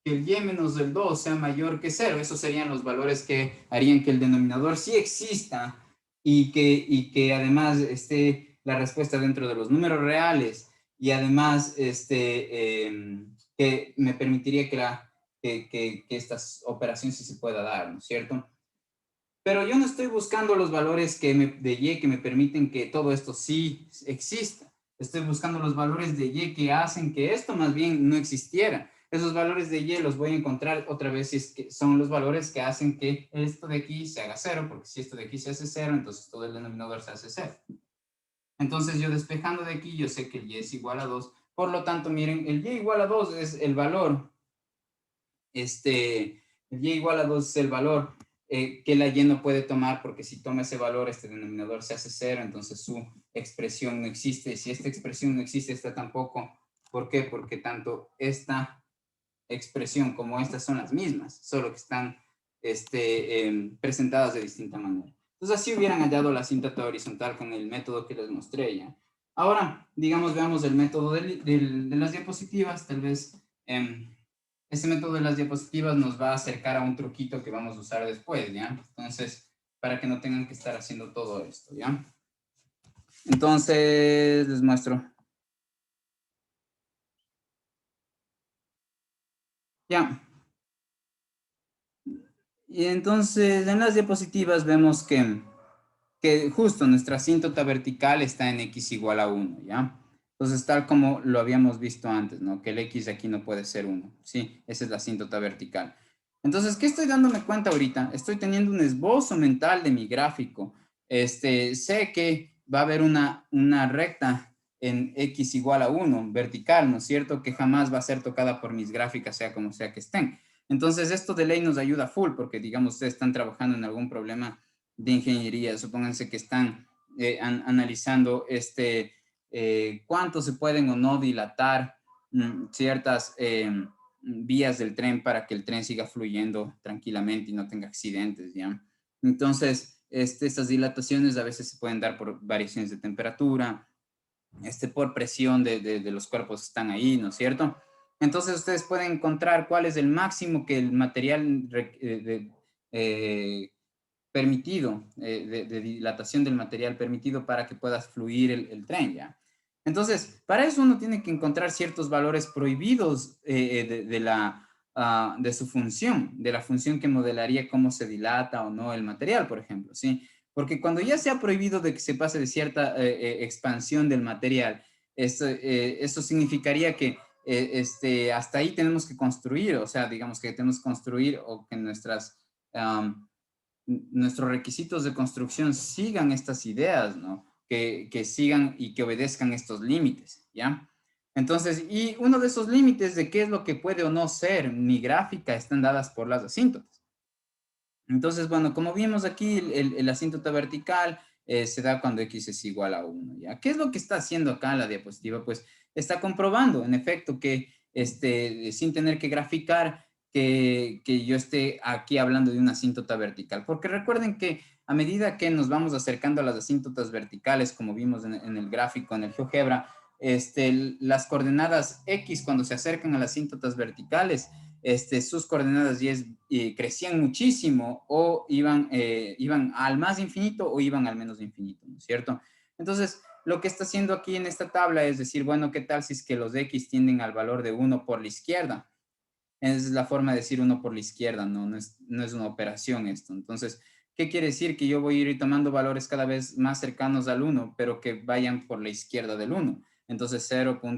que el y menos el 2 sea mayor que 0. Esos serían los valores que harían que el denominador sí exista y que además esté la respuesta dentro de los números reales y además que me permitiría que esta operación sí se pueda dar, ¿no es cierto? Pero yo no estoy buscando los valores de y que me permiten que todo esto sí exista. Estoy buscando los valores de y que hacen que esto más bien no existiera. Esos valores de y los voy a encontrar otra vez si es que son los valores que hacen que esto de aquí se haga 0, porque si esto de aquí se hace 0, entonces todo el denominador se hace 0. Entonces yo despejando de aquí, yo sé que el y es igual a 2. Por lo tanto, miren, el y igual a 2 es el valor el y igual a 2 es el valor que la y no puede tomar, porque si toma ese valor, este denominador se hace 0, entonces su expresión no existe. Si esta expresión no existe, esta tampoco. ¿Por qué? Porque tanto esta expresión como esta son las mismas, solo que están presentadas de distinta manera. Entonces así hubieran hallado la síntota horizontal con el método que les mostré ya. Ahora, digamos, veamos el método de las diapositivas, tal vez este método de las diapositivas nos va a acercar a un truquito que vamos a usar después, ¿ya? Entonces, para que no tengan que estar haciendo todo esto, ¿ya? Entonces, les muestro. Ya. Y entonces, en las diapositivas vemos que justo nuestra asíntota vertical está en x igual a 1, ¿ya? Entonces, tal como lo habíamos visto antes, ¿no? Que el x aquí no puede ser 1, ¿sí? Esa es la asíntota vertical. Entonces, ¿qué estoy dándome cuenta ahorita? Estoy teniendo un esbozo mental de mi gráfico. Sé que va a haber una recta en x igual a 1, vertical, ¿no es cierto? Que jamás va a ser tocada por mis gráficas, sea como sea que estén. Entonces, esto de ley nos ayuda full, porque digamos, ustedes están trabajando en algún problema de ingeniería, supónganse que están analizando cuánto se pueden o no dilatar ciertas vías del tren para que el tren siga fluyendo tranquilamente y no tenga accidentes, ¿ya? Entonces, estas dilataciones a veces se pueden dar por variaciones de temperatura, por presión de los cuerpos que están ahí, ¿no es cierto? Entonces ustedes pueden encontrar cuál es el máximo que el material permitido, de dilatación del material permitido para que pueda fluir el tren, ¿ya? Entonces, para eso uno tiene que encontrar ciertos valores prohibidos de su función, de la función que modelaría cómo se dilata o no el material, por ejemplo, ¿sí? Porque cuando ya se ha prohibido de que se pase de cierta expansión del material, eso significaría que hasta ahí tenemos que construir, o sea, digamos que tenemos que construir o que nuestros requisitos de construcción sigan estas ideas, ¿no? Que sigan y que obedezcan estos límites, ¿ya? Entonces, y uno de esos límites de qué es lo que puede o no ser mi gráfica están dadas por las asíntotas. Entonces, bueno, como vimos aquí, el asíntota vertical se da cuando x es igual a 1, ¿ya? ¿Qué es lo que está haciendo acá la diapositiva? Pues está comprobando, en efecto, que sin tener que graficar, que yo esté aquí hablando de una asíntota vertical. Porque recuerden que a medida que nos vamos acercando a las asíntotas verticales, como vimos en el gráfico, en el GeoGebra, las coordenadas x cuando se acercan a las asíntotas verticales, sus coordenadas crecían muchísimo o iban al más infinito o iban al menos infinito, ¿no es cierto? Entonces, lo que está haciendo aquí en esta tabla es decir, bueno, ¿qué tal si es que los x tienden al valor de 1 por la izquierda? Es la forma de decir 1 por la izquierda, no es una operación esto. Entonces, ¿qué quiere decir? Que yo voy a ir tomando valores cada vez más cercanos al 1, pero que vayan por la izquierda del 1. Entonces,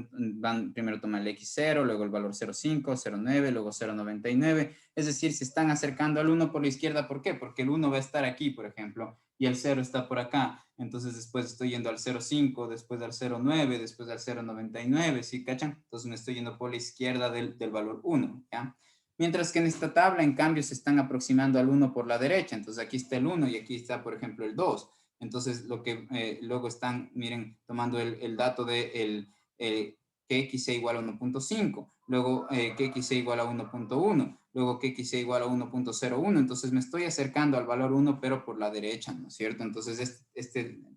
van primero tomar el x0, luego el valor 0,5, 0,9, luego 0,99. Es decir, se están acercando al 1 por la izquierda. ¿Por qué? Porque el 1 va a estar aquí, por ejemplo, y el 0 está por acá. Entonces, después estoy yendo al 0,5, después al 0,9, después al 0,99, ¿sí cachan? Entonces, me estoy yendo por la izquierda del valor 1, ¿ya? Mientras que en esta tabla, en cambio, se están aproximando al 1 por la derecha. Entonces, aquí está el 1 y aquí está, por ejemplo, el 2. Entonces, lo que luego están, miren, tomando el dato de que x sea igual a 1.5, luego que x sea igual a 1.1, luego que x sea igual a 1.01. Entonces, me estoy acercando al valor 1, pero por la derecha, ¿no es cierto? Entonces,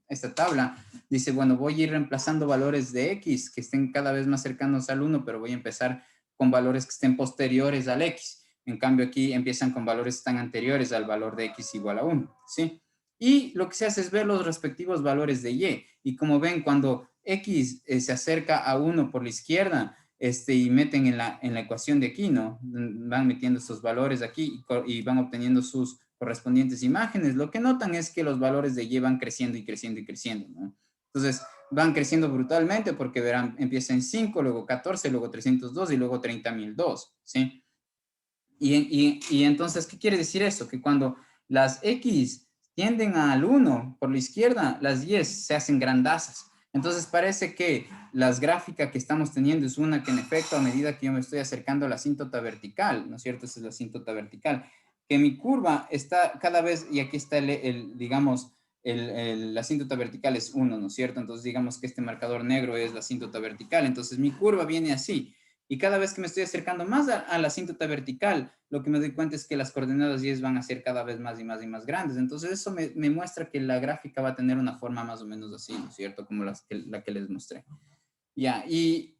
esta tabla dice, bueno, voy a ir reemplazando valores de x que estén cada vez más cercanos al 1, pero voy a empezar con valores que estén posteriores al x. En cambio, aquí empiezan con valores que están anteriores al valor de x igual a 1, ¿sí? Y lo que se hace es ver los respectivos valores de y. Y como ven, cuando x se acerca a 1 por la izquierda, y meten en la ecuación de aquí, ¿no? Van metiendo estos valores aquí y van obteniendo sus correspondientes imágenes. Lo que notan es que los valores de y van creciendo y creciendo y creciendo, ¿no? Entonces, van creciendo brutalmente porque verán, empieza en 5, luego 14, luego 302 y luego 30.002, ¿sí? Y entonces, ¿qué quiere decir eso? Que cuando las X tienden al 1 por la izquierda, las Y se hacen grandazas. Entonces parece que las gráficas que estamos teniendo es una que en efecto a medida que yo me estoy acercando a la asíntota vertical, ¿no es cierto? Esa es la asíntota vertical, que mi curva está cada vez, y aquí está digamos, la asíntota vertical es 1, ¿no es cierto? Entonces digamos que este marcador negro es la asíntota vertical, entonces mi curva viene así. Y cada vez que me estoy acercando más a la asíntota vertical, lo que me doy cuenta es que las coordenadas y van a ser cada vez más y más y más grandes. Entonces eso me muestra que la gráfica va a tener una forma más o menos así, ¿no es cierto? Como la que les mostré. Ya, eso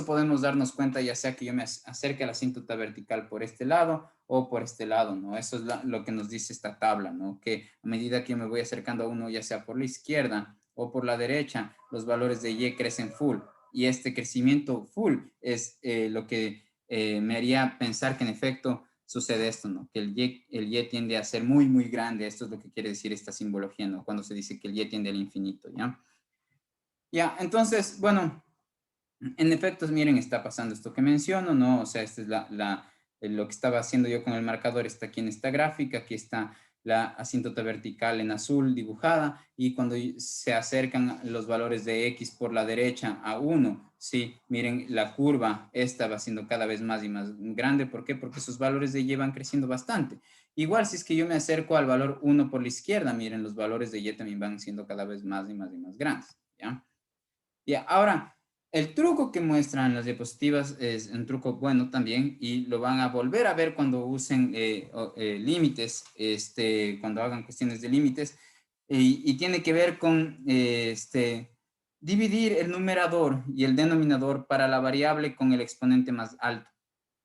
podemos darnos cuenta ya sea que yo me acerque a la asíntota vertical por este lado o por este lado, ¿no? Eso es lo que nos dice esta tabla, ¿no? Que a medida que yo me voy acercando a uno, ya sea por la izquierda o por la derecha, los valores de y crecen full. Y este crecimiento full es lo que me haría pensar que en efecto sucede esto, ¿no? Que el y tiende a ser muy, muy grande. Esto es lo que quiere decir esta simbología, ¿no? Cuando se dice que el y tiende al infinito, ¿ya? Ya, entonces, bueno, en efecto, miren, está pasando esto que menciono, ¿no? O sea, esta es lo que estaba haciendo yo con el marcador, está aquí en esta gráfica, aquí está la asíntota vertical en azul dibujada, y cuando se acercan los valores de x por la derecha a 1, sí, miren, la curva esta va siendo cada vez más y más grande. ¿Por qué? Porque sus valores de y van creciendo bastante. Igual, si es que yo me acerco al valor 1 por la izquierda, miren, los valores de y también van siendo cada vez más y más y más grandes, ¿ya? Ya, ahora, el truco que muestran las diapositivas es un truco bueno también y lo van a volver a ver cuando usen límites, cuando hagan cuestiones de límites y tiene que ver con dividir el numerador y el denominador para la variable con el exponente más alto.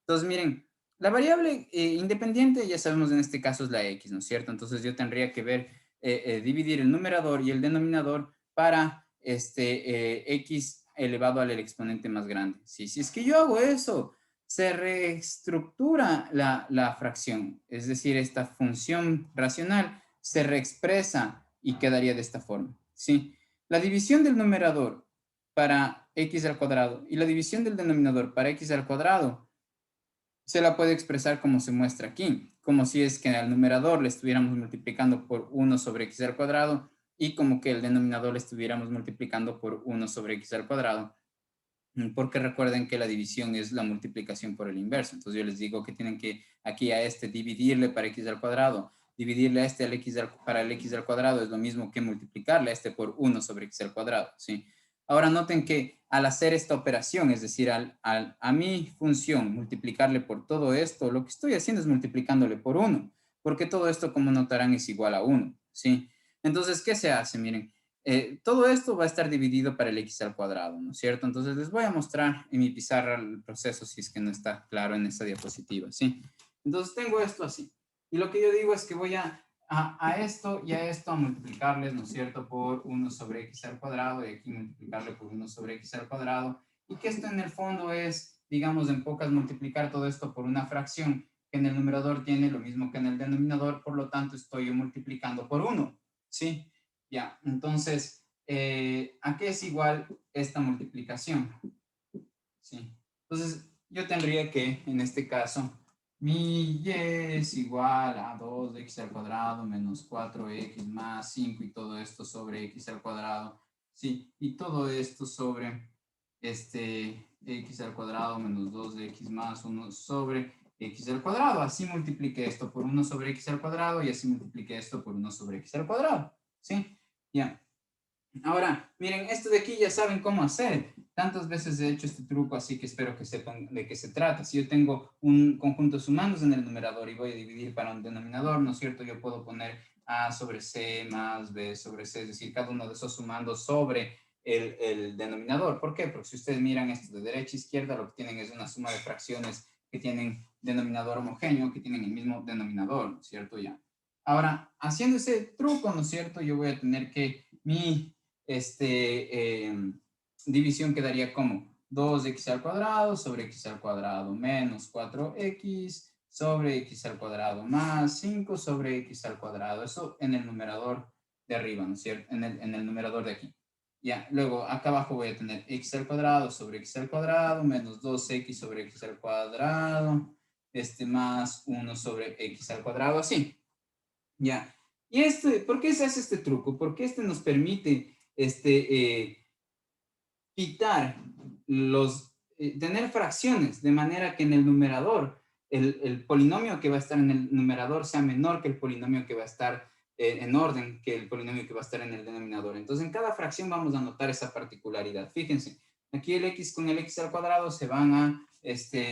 Entonces, miren, la variable independiente ya sabemos en este caso es la x, ¿no es cierto? Entonces yo tendría que ver, dividir el numerador y el denominador para x elevado al exponente más grande. Sí, si es que yo hago eso, se reestructura la fracción, es decir, esta función racional se reexpresa y quedaría de esta forma, ¿sí? La división del numerador para x al cuadrado y la división del denominador para x al cuadrado se la puede expresar como se muestra aquí, como si es que al numerador le estuviéramos multiplicando por 1 sobre x al cuadrado y como que el denominador le estuviéramos multiplicando por 1 sobre x al cuadrado, porque recuerden que la división es la multiplicación por el inverso. Entonces yo les digo que tienen que aquí a dividirle para x al cuadrado, dividirle a para el x al cuadrado es lo mismo que multiplicarle a por 1 sobre x al cuadrado, ¿sí? Ahora noten que al hacer esta operación, es decir, a mi función multiplicarle por todo esto, lo que estoy haciendo es multiplicándole por 1, porque todo esto, como notarán, es igual a 1, ¿sí? Entonces, ¿qué se hace? Miren, todo esto va a estar dividido para el x al cuadrado, ¿no es cierto? Entonces les voy a mostrar en mi pizarra el proceso si es que no está claro en esta diapositiva, ¿sí? Entonces tengo esto así. Y lo que yo digo es que voy a esto y a esto a multiplicarles, ¿no es cierto? Por 1 sobre x al cuadrado y aquí multiplicarle por 1 sobre x al cuadrado. Y que esto en el fondo es, digamos, en pocas, multiplicar todo esto por una fracción que en el numerador tiene lo mismo que en el denominador, por lo tanto estoy multiplicando por 1, ¿sí? Ya, entonces, ¿a qué es igual esta multiplicación? Sí. Entonces, yo tendría que, en este caso, mi y es igual a 2x al cuadrado menos 4x más 5 y todo esto sobre x al cuadrado. Sí, y todo esto sobre x al cuadrado menos 2x más 1 sobre x al cuadrado. Así multipliqué esto por 1 sobre x al cuadrado y así multipliqué esto por 1 sobre x al cuadrado. ¿Sí? Ya. Ahora, miren, esto de aquí ya saben cómo hacer. Tantas veces he hecho este truco, así que espero que sepan de qué se trata. Si yo tengo un conjunto sumandos en el numerador y voy a dividir para un denominador, ¿no es cierto? Yo puedo poner A sobre C más B sobre C, es decir, cada uno de esos sumandos sobre el denominador. ¿Por qué? Porque si ustedes miran esto de derecha a izquierda, lo que tienen es una suma de fracciones que tienen denominador homogéneo, que tienen el mismo denominador, ¿no es cierto? Ya. Ahora, haciendo ese truco, ¿no es cierto? Yo voy a tener que división quedaría como 2x al cuadrado sobre x al cuadrado menos 4x sobre x al cuadrado más 5 sobre x al cuadrado. Eso en el numerador de arriba, ¿no es cierto? En el numerador de aquí. Ya, luego acá abajo voy a tener x al cuadrado sobre x al cuadrado menos 2x sobre x al cuadrado, más 1 sobre x al cuadrado, así. Ya. ¿Y por qué se hace este truco? Porque nos permite quitar tener fracciones, de manera que en el numerador, el polinomio que va a estar en el numerador sea menor que el polinomio que va a estar en orden que el polinomio que va a estar en el denominador. Entonces, en cada fracción vamos a notar esa particularidad. Fíjense, aquí el x con el x al cuadrado se van a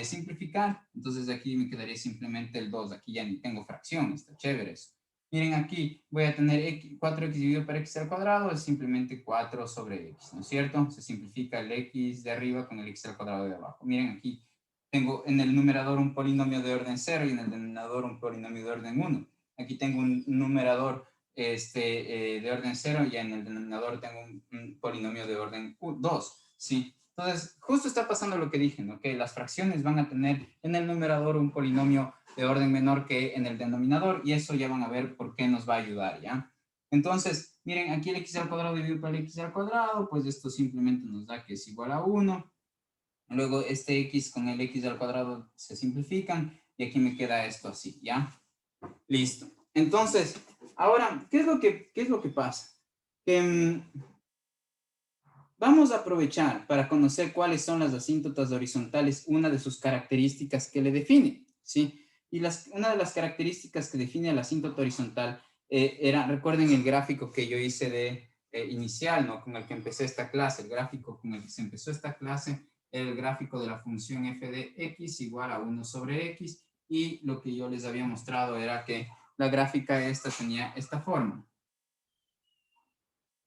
simplificar. Entonces, aquí me quedaría simplemente el 2. Aquí ya ni tengo fracción, está chévere eso. Miren aquí, voy a tener 4x dividido por x al cuadrado, es simplemente 4 sobre x, ¿no es cierto? Se simplifica el x de arriba con el x al cuadrado de abajo. Miren aquí, tengo en el numerador un polinomio de orden 0 y en el denominador un polinomio de orden 1. Aquí tengo un numerador de orden 0 y en el denominador tengo un polinomio de orden 2, ¿sí? Entonces, justo está pasando lo que dije, ¿no? Que las fracciones van a tener en el numerador un polinomio de orden menor que en el denominador y eso ya van a ver por qué nos va a ayudar, ¿ya? Entonces, miren, aquí el x al cuadrado dividido por el x al cuadrado, pues esto simplemente nos da que es igual a 1. Luego este x con el x al cuadrado se simplifican y aquí me queda esto así, ¿ya? Listo. Entonces, ahora, ¿qué es lo que pasa? Que vamos a aprovechar para conocer cuáles son las asíntotas horizontales, una de sus características que le define, ¿sí? Y una de las características que define la asíntota horizontal recuerden el gráfico que yo hice inicial, ¿no? Con el que empecé esta clase, el gráfico con el que se empezó esta clase, el gráfico de la función f de x igual a 1 sobre x, y lo que yo les había mostrado era que la gráfica esta tenía esta forma.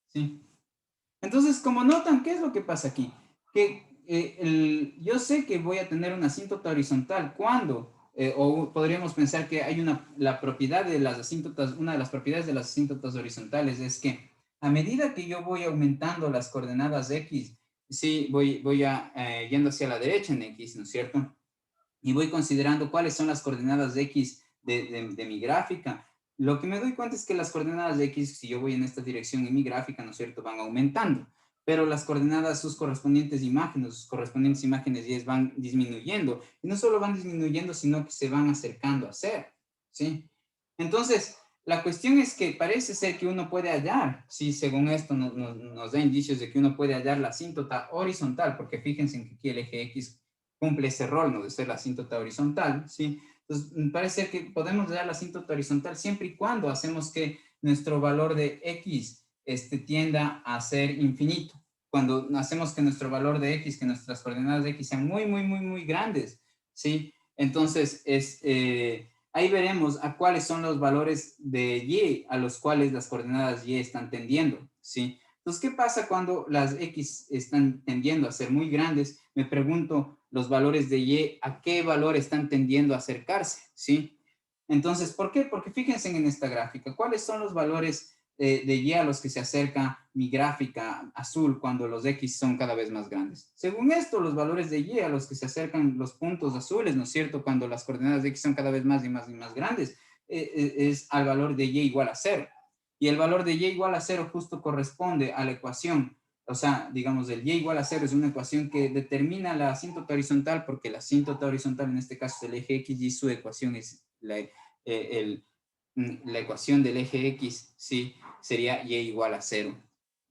¿Sí? Entonces, como notan, ¿qué es lo que pasa aquí? Que yo sé que voy a tener una asíntota horizontal cuando, o podríamos pensar que hay la propiedad de las asíntotas, una de las propiedades de las asíntotas horizontales es que a medida que yo voy aumentando las coordenadas x, sí, yendo hacia la derecha en x, ¿no es cierto? Y voy considerando cuáles son las coordenadas de x de mi gráfica. Lo que me doy cuenta es que las coordenadas de x, si yo voy en esta dirección en mi gráfica, ¿no es cierto?, van aumentando, pero las coordenadas, sus correspondientes imágenes y van disminuyendo. Y no solo van disminuyendo, sino que se van acercando a cero, ¿sí? Entonces, la cuestión es que parece ser que uno puede hallar, sí, según esto nos da indicios de que uno puede hallar la asíntota horizontal, porque fíjense en que aquí el eje x cumple ese rol, ¿no? De ser la asíntota horizontal, ¿sí? Entonces, parece que podemos dar la asíntota horizontal siempre y cuando hacemos que nuestro valor de x tienda a ser infinito. Cuando hacemos que nuestro valor de x, que nuestras coordenadas de x sean muy, muy, muy, muy grandes, ¿sí? Entonces, ahí veremos a cuáles son los valores de y a los cuales las coordenadas y están tendiendo, ¿sí? Entonces, ¿qué pasa cuando las x están tendiendo a ser muy grandes? Me pregunto los valores de y, ¿a qué valor están tendiendo a acercarse? ¿Sí? Entonces, ¿por qué? Porque fíjense en esta gráfica, ¿cuáles son los valores de y a los que se acerca mi gráfica azul cuando los x son cada vez más grandes? Según esto, los valores de y a los que se acercan los puntos azules, ¿no es cierto? Cuando las coordenadas de x son cada vez más y más y más grandes, es al valor de y igual a 0. Y el valor de y igual a 0 justo corresponde a la ecuación, o sea, digamos, el y igual a 0 es una ecuación que determina la asíntota horizontal, porque la asíntota horizontal en este caso es el eje x y su ecuación es la ecuación del eje x, ¿sí? Sería y igual a 0,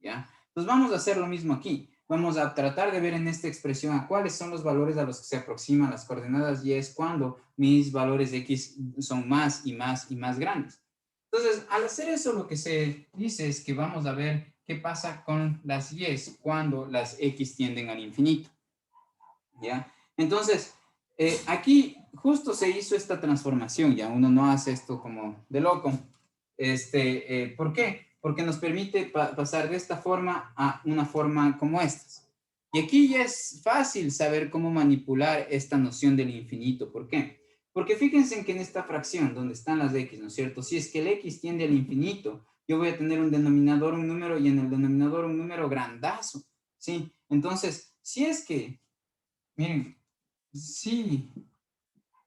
¿ya? Entonces vamos a hacer lo mismo aquí. Vamos a tratar de ver en esta expresión a cuáles son los valores a los que se aproximan las coordenadas y es cuando mis valores de x son más y más y más grandes. Entonces, al hacer eso, lo que se dice es que vamos a ver qué pasa con las y cuando las x tienden al infinito, ¿ya? Entonces, aquí justo se hizo esta transformación, ya uno no hace esto como de loco. ¿Por qué? Porque nos permite pasar de esta forma a una forma como estas. Y aquí ya es fácil saber cómo manipular esta noción del infinito. ¿Por qué? Porque fíjense que en esta fracción donde están las x, ¿no es cierto? Si es que el x tiende al infinito, yo voy a tener un denominador, un número, y en el denominador un número grandazo, ¿sí? Entonces, si es que, miren, si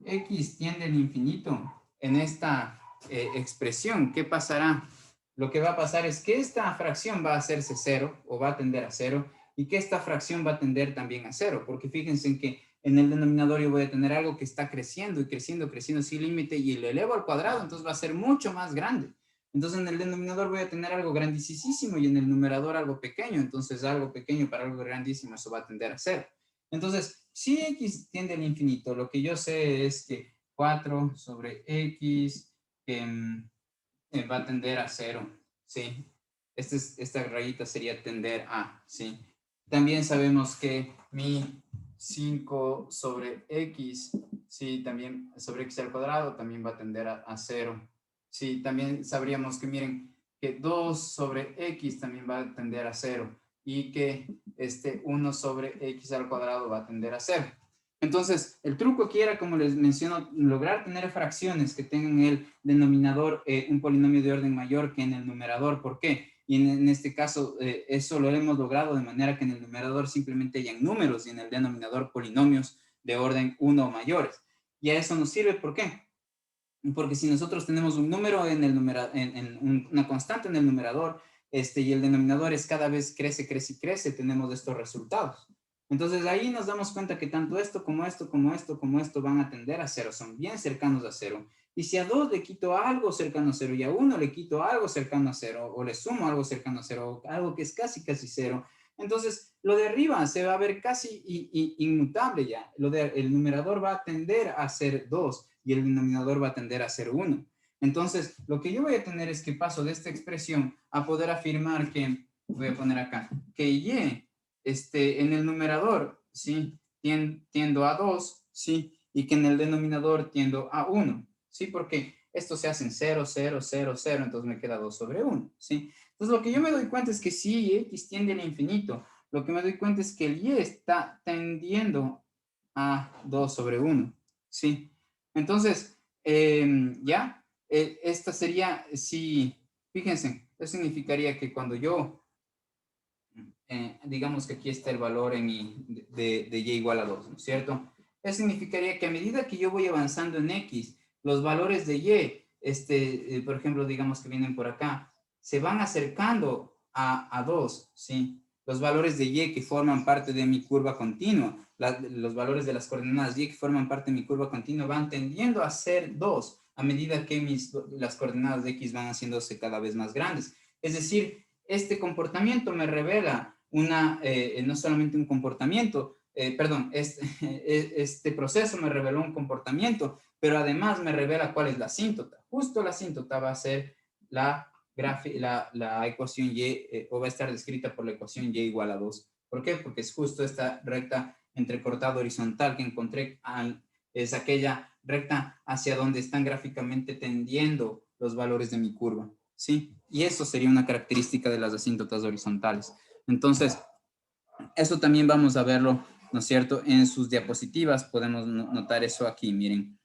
x tiende al infinito en esta expresión, ¿qué pasará? Lo que va a pasar es que esta fracción va a hacerse 0 o va a tender a 0 y que esta fracción va a tender también a 0, porque fíjense en que en el denominador yo voy a tener algo que está creciendo y creciendo, creciendo sin límite y lo elevo al cuadrado, entonces va a ser mucho más grande. Entonces en el denominador voy a tener algo grandísimo y en el numerador algo pequeño, entonces algo pequeño para algo grandísimo, eso va a tender a 0. Entonces, si x tiende al infinito, lo que yo sé es que 4 sobre x va a tender a 0, ¿sí? Esta rayita sería tender a, ¿sí? También sabemos que mi 5 sobre x, ¿sí? También sobre x al cuadrado también va a tender a 0. Sí, también sabríamos que, miren, que 2 sobre x también va a tender a 0 y que 1 sobre x al cuadrado va a tender a 0. Entonces, el truco aquí era, como les menciono, lograr tener fracciones que tengan el denominador un polinomio de orden mayor que en el numerador. ¿Por qué? Y en este caso, eso lo hemos logrado de manera que en el numerador simplemente hayan números y en el denominador polinomios de orden 1 o mayores. Y a eso nos sirve, ¿por qué? Porque si nosotros tenemos un número una constante en el numerador, y el denominador es cada vez crece, crece y crece, tenemos estos resultados. Entonces ahí nos damos cuenta que tanto esto como esto, como esto, como esto van a tender a 0, son bien cercanos a 0. Y si a 2 le quito algo cercano a 0 y a 1 le quito algo cercano a 0, o le sumo algo cercano a 0, algo que es casi, casi 0, entonces lo de arriba se va a ver casi inmutable ya. El numerador va a tender a ser 2 y el denominador va a tender a ser 1. Entonces, lo que yo voy a tener es que paso de esta expresión a poder afirmar que voy a poner acá, que y en el numerador, ¿sí? Tiendo a 2, ¿sí? Y que en el denominador tiendo a 1, ¿sí? Porque esto se hace en 0, 0, 0, 0, entonces me queda 2 sobre 1, ¿sí? Entonces lo que yo me doy cuenta es que si x tiende al infinito, lo que me doy cuenta es que el y está tendiendo a 2 sobre 1, ¿sí? Entonces, ya, esta sería, si, fíjense, eso significaría que cuando yo digamos que aquí está el valor en de y igual a 2, ¿no es cierto? Eso significaría que a medida que yo voy avanzando en x, los valores de y, por ejemplo, digamos que vienen por acá, se van acercando a 2, ¿sí? Los valores de y que forman parte de mi curva continua, los valores de las coordenadas y que forman parte de mi curva continua van tendiendo a ser 2 a medida que las coordenadas de x van haciéndose cada vez más grandes. Es decir, este comportamiento me revela no solamente un comportamiento, perdón, este proceso me reveló un comportamiento, pero además me revela cuál es la asíntota. Justo la asíntota va a ser la ecuación y, o va a estar descrita por la ecuación y igual a 2. ¿Por qué? Porque es justo esta recta entrecortada horizontal que encontré, es aquella recta hacia donde están gráficamente tendiendo los valores de mi curva, ¿sí? Y eso sería una característica de las asíntotas horizontales. Entonces, eso también vamos a verlo, ¿no es cierto? En sus diapositivas podemos notar eso aquí, miren.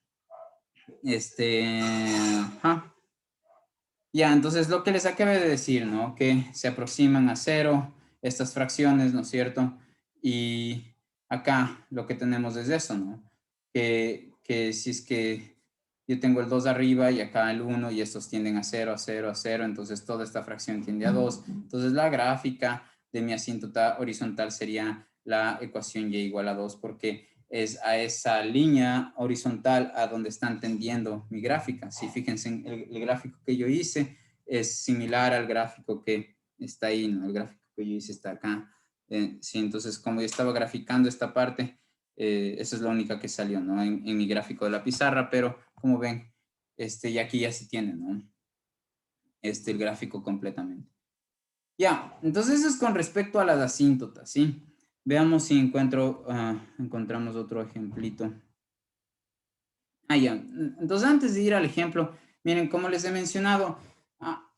Ya, entonces lo que les acabé de decir, ¿no? Que se aproximan a cero estas fracciones, ¿no es cierto? Y acá lo que tenemos es eso, ¿no? Que si es que yo tengo el 2 arriba y acá el 1 y estos tienden a 0, a 0, a 0, entonces toda esta fracción tiende a 2. Entonces la gráfica de mi asíntota horizontal sería la ecuación y igual a 2 porque es a esa línea horizontal a donde están tendiendo mi gráfica. Si fíjense, en el gráfico que yo hice es similar al gráfico que está ahí, ¿no? El gráfico que yo hice está acá. Sí, entonces como yo estaba graficando esta parte, esa es la única que salió, ¿no? En mi gráfico de la pizarra, pero como ven, y aquí ya se tiene, ¿no? El gráfico completamente. Ya, entonces eso es con respecto a las asíntotas, ¿sí? Veamos si encontramos otro ejemplito. Ya. Entonces, antes de ir al ejemplo, miren, como les he mencionado,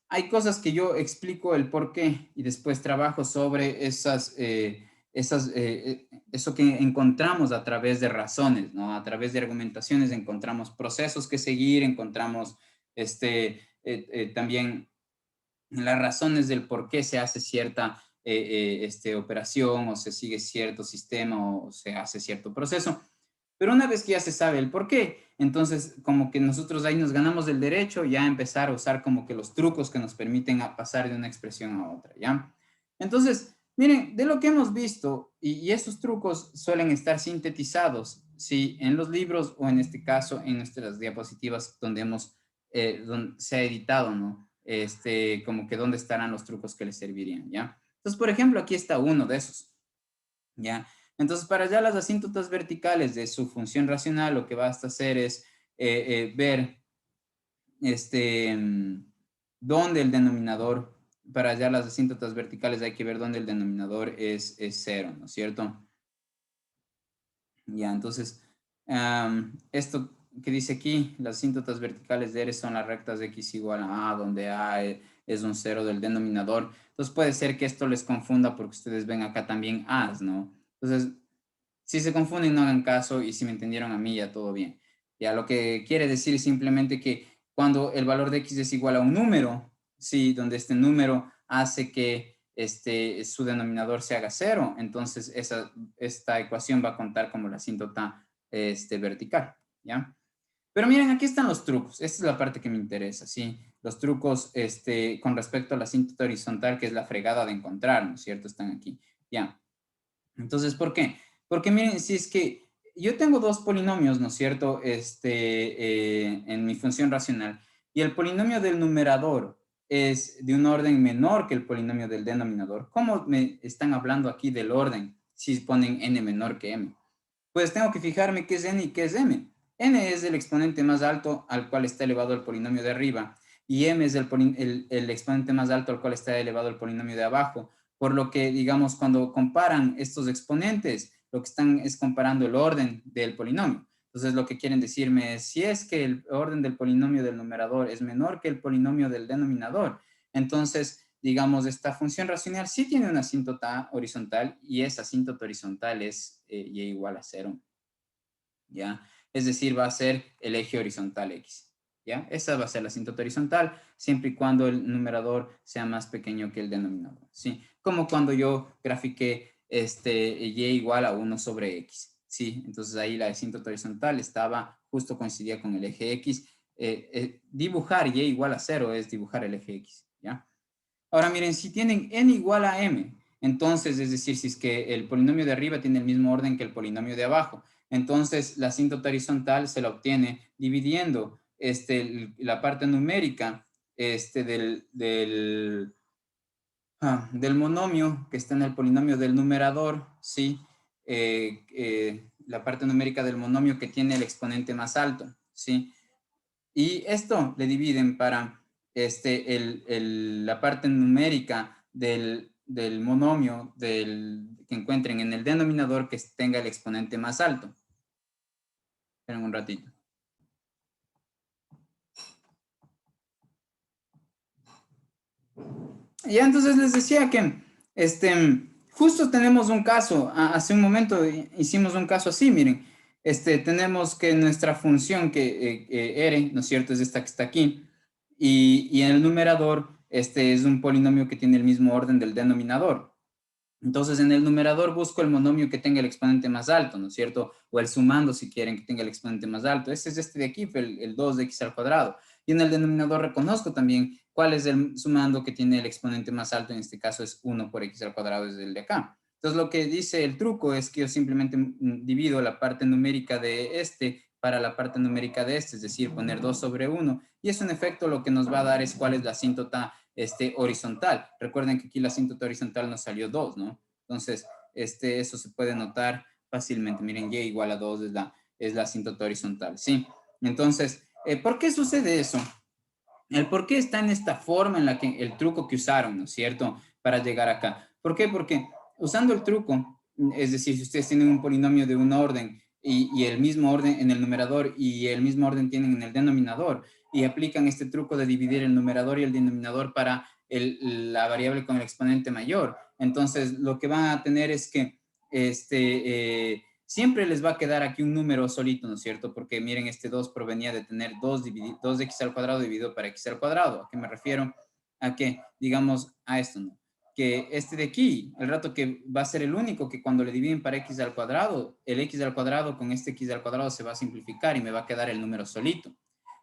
hay cosas que yo explico el por qué y después trabajo sobre eso que encontramos a través de razones, ¿no? A través de argumentaciones encontramos procesos que seguir, encontramos también las razones del por qué se hace cierta operación o se sigue cierto sistema o se hace cierto proceso. Pero una vez que ya se sabe el por qué, entonces como que nosotros ahí nos ganamos el derecho ya a empezar a usar como que los trucos que nos permiten a pasar de una expresión a otra, ¿ya? Entonces, miren, de lo que hemos visto, y estos trucos suelen estar sintetizados, ¿sí? En los libros o en este caso en nuestras diapositivas donde se ha editado, ¿no? Como que dónde estarán los trucos que les servirían, ¿ya? Entonces, por ejemplo, aquí está uno de esos, ¿ya? Entonces, para hallar las asíntotas verticales de su función racional, lo que basta hacer es ver dónde el denominador, para hallar las asíntotas verticales hay que ver dónde el denominador es cero, ¿no es cierto? Ya, entonces, esto que dice aquí, las asíntotas verticales de R son las rectas de X igual a donde A es un cero del denominador. Entonces puede ser que esto les confunda porque ustedes ven acá también A's, ¿no? Entonces, si se confunden, no hagan caso y si me entendieron a mí, ya todo bien. Ya lo que quiere decir simplemente que cuando el valor de X es igual a un número, sí, donde este número hace que su denominador se haga cero, entonces esta ecuación va a contar como la asíntota vertical, ¿ya? Pero miren, aquí están los trucos. Esta es la parte que me interesa, ¿sí? Los trucos con respecto a la asíntota horizontal, que es la fregada de encontrar, ¿no es cierto? Están aquí, ¿ya? Entonces, ¿por qué? Porque miren, si es que yo tengo dos polinomios, ¿no es cierto? En mi función racional, y el polinomio del numerador es de un orden menor que el polinomio del denominador. ¿Cómo me están hablando aquí del orden si ponen n menor que m? Pues tengo que fijarme qué es n y qué es m. N es el exponente más alto al cual está elevado el polinomio de arriba, y m es el exponente más alto al cual está elevado el polinomio de abajo. Por lo que, digamos, cuando comparan estos exponentes, lo que están es comparando el orden del polinomio. Entonces, lo que quieren decirme es, si es que el orden del polinomio del numerador es menor que el polinomio del denominador, entonces, digamos, esta función racional sí tiene una asíntota horizontal y esa asíntota horizontal es y igual a 0. ¿Ya? Es decir, va a ser el eje horizontal X, ¿ya? Esa va a ser la asíntota horizontal, siempre y cuando el numerador sea más pequeño que el denominador, ¿sí? Como cuando yo grafiqué y igual a 1 sobre X, ¿sí? Entonces ahí la asíntota horizontal justo coincidía con el eje X. Dibujar y igual a 0 es dibujar el eje X, ¿ya? Ahora miren, si tienen n igual a m, entonces, es decir, si es que el polinomio de arriba tiene el mismo orden que el polinomio de abajo, entonces la asíntota horizontal se la obtiene dividiendo la parte numérica del monomio que está en el polinomio del numerador, ¿sí? La parte numérica del monomio que tiene el exponente más alto, ¿sí? Y esto le dividen para la parte numérica del monomio que encuentren en el denominador que tenga el exponente más alto. Esperen un ratito. Y entonces les decía que justo tenemos un caso, hace un momento hicimos un caso así, miren, tenemos que nuestra función que R, ¿no es cierto?, es esta que está aquí, y en el numerador es un polinomio que tiene el mismo orden del denominador. Entonces, en el numerador busco el monomio que tenga el exponente más alto, ¿no es cierto? O el sumando, si quieren, que tenga el exponente más alto. Este es este de aquí, el 2 de x al cuadrado. Y en el denominador reconozco también cuál es el sumando que tiene el exponente más alto. En este caso es 1 por x al cuadrado, es el de acá. Entonces, lo que dice el truco es que yo simplemente divido la parte numérica de para la parte numérica de es decir, poner 2 sobre 1. Y eso, en efecto, lo que nos va a dar es cuál es la asíntota horizontal. Recuerden que aquí la asíntota horizontal nos salió 2, ¿no? Entonces, eso se puede notar fácilmente. Miren, y igual a 2 es la asíntota horizontal, ¿sí? Entonces, ¿por qué sucede eso? El por qué está en esta forma en la que el truco que usaron, ¿no es cierto?, para llegar acá. ¿Por qué? Porque usando el truco, es decir, si ustedes tienen un polinomio de un orden y el mismo orden en el numerador y el mismo orden tienen en el denominador y aplican este truco de dividir el numerador y el denominador para la variable con el exponente mayor, entonces lo que van a tener es que siempre les va a quedar aquí un número solito, ¿no es cierto? Porque miren, este 2 provenía de tener 2 de x al cuadrado dividido para x al cuadrado. ¿A qué me refiero? A que, digamos, a esto, ¿no? Que de aquí, el rato que va a ser el único que cuando le dividen para x al cuadrado, el x al cuadrado con este x al cuadrado se va a simplificar y me va a quedar el número solito.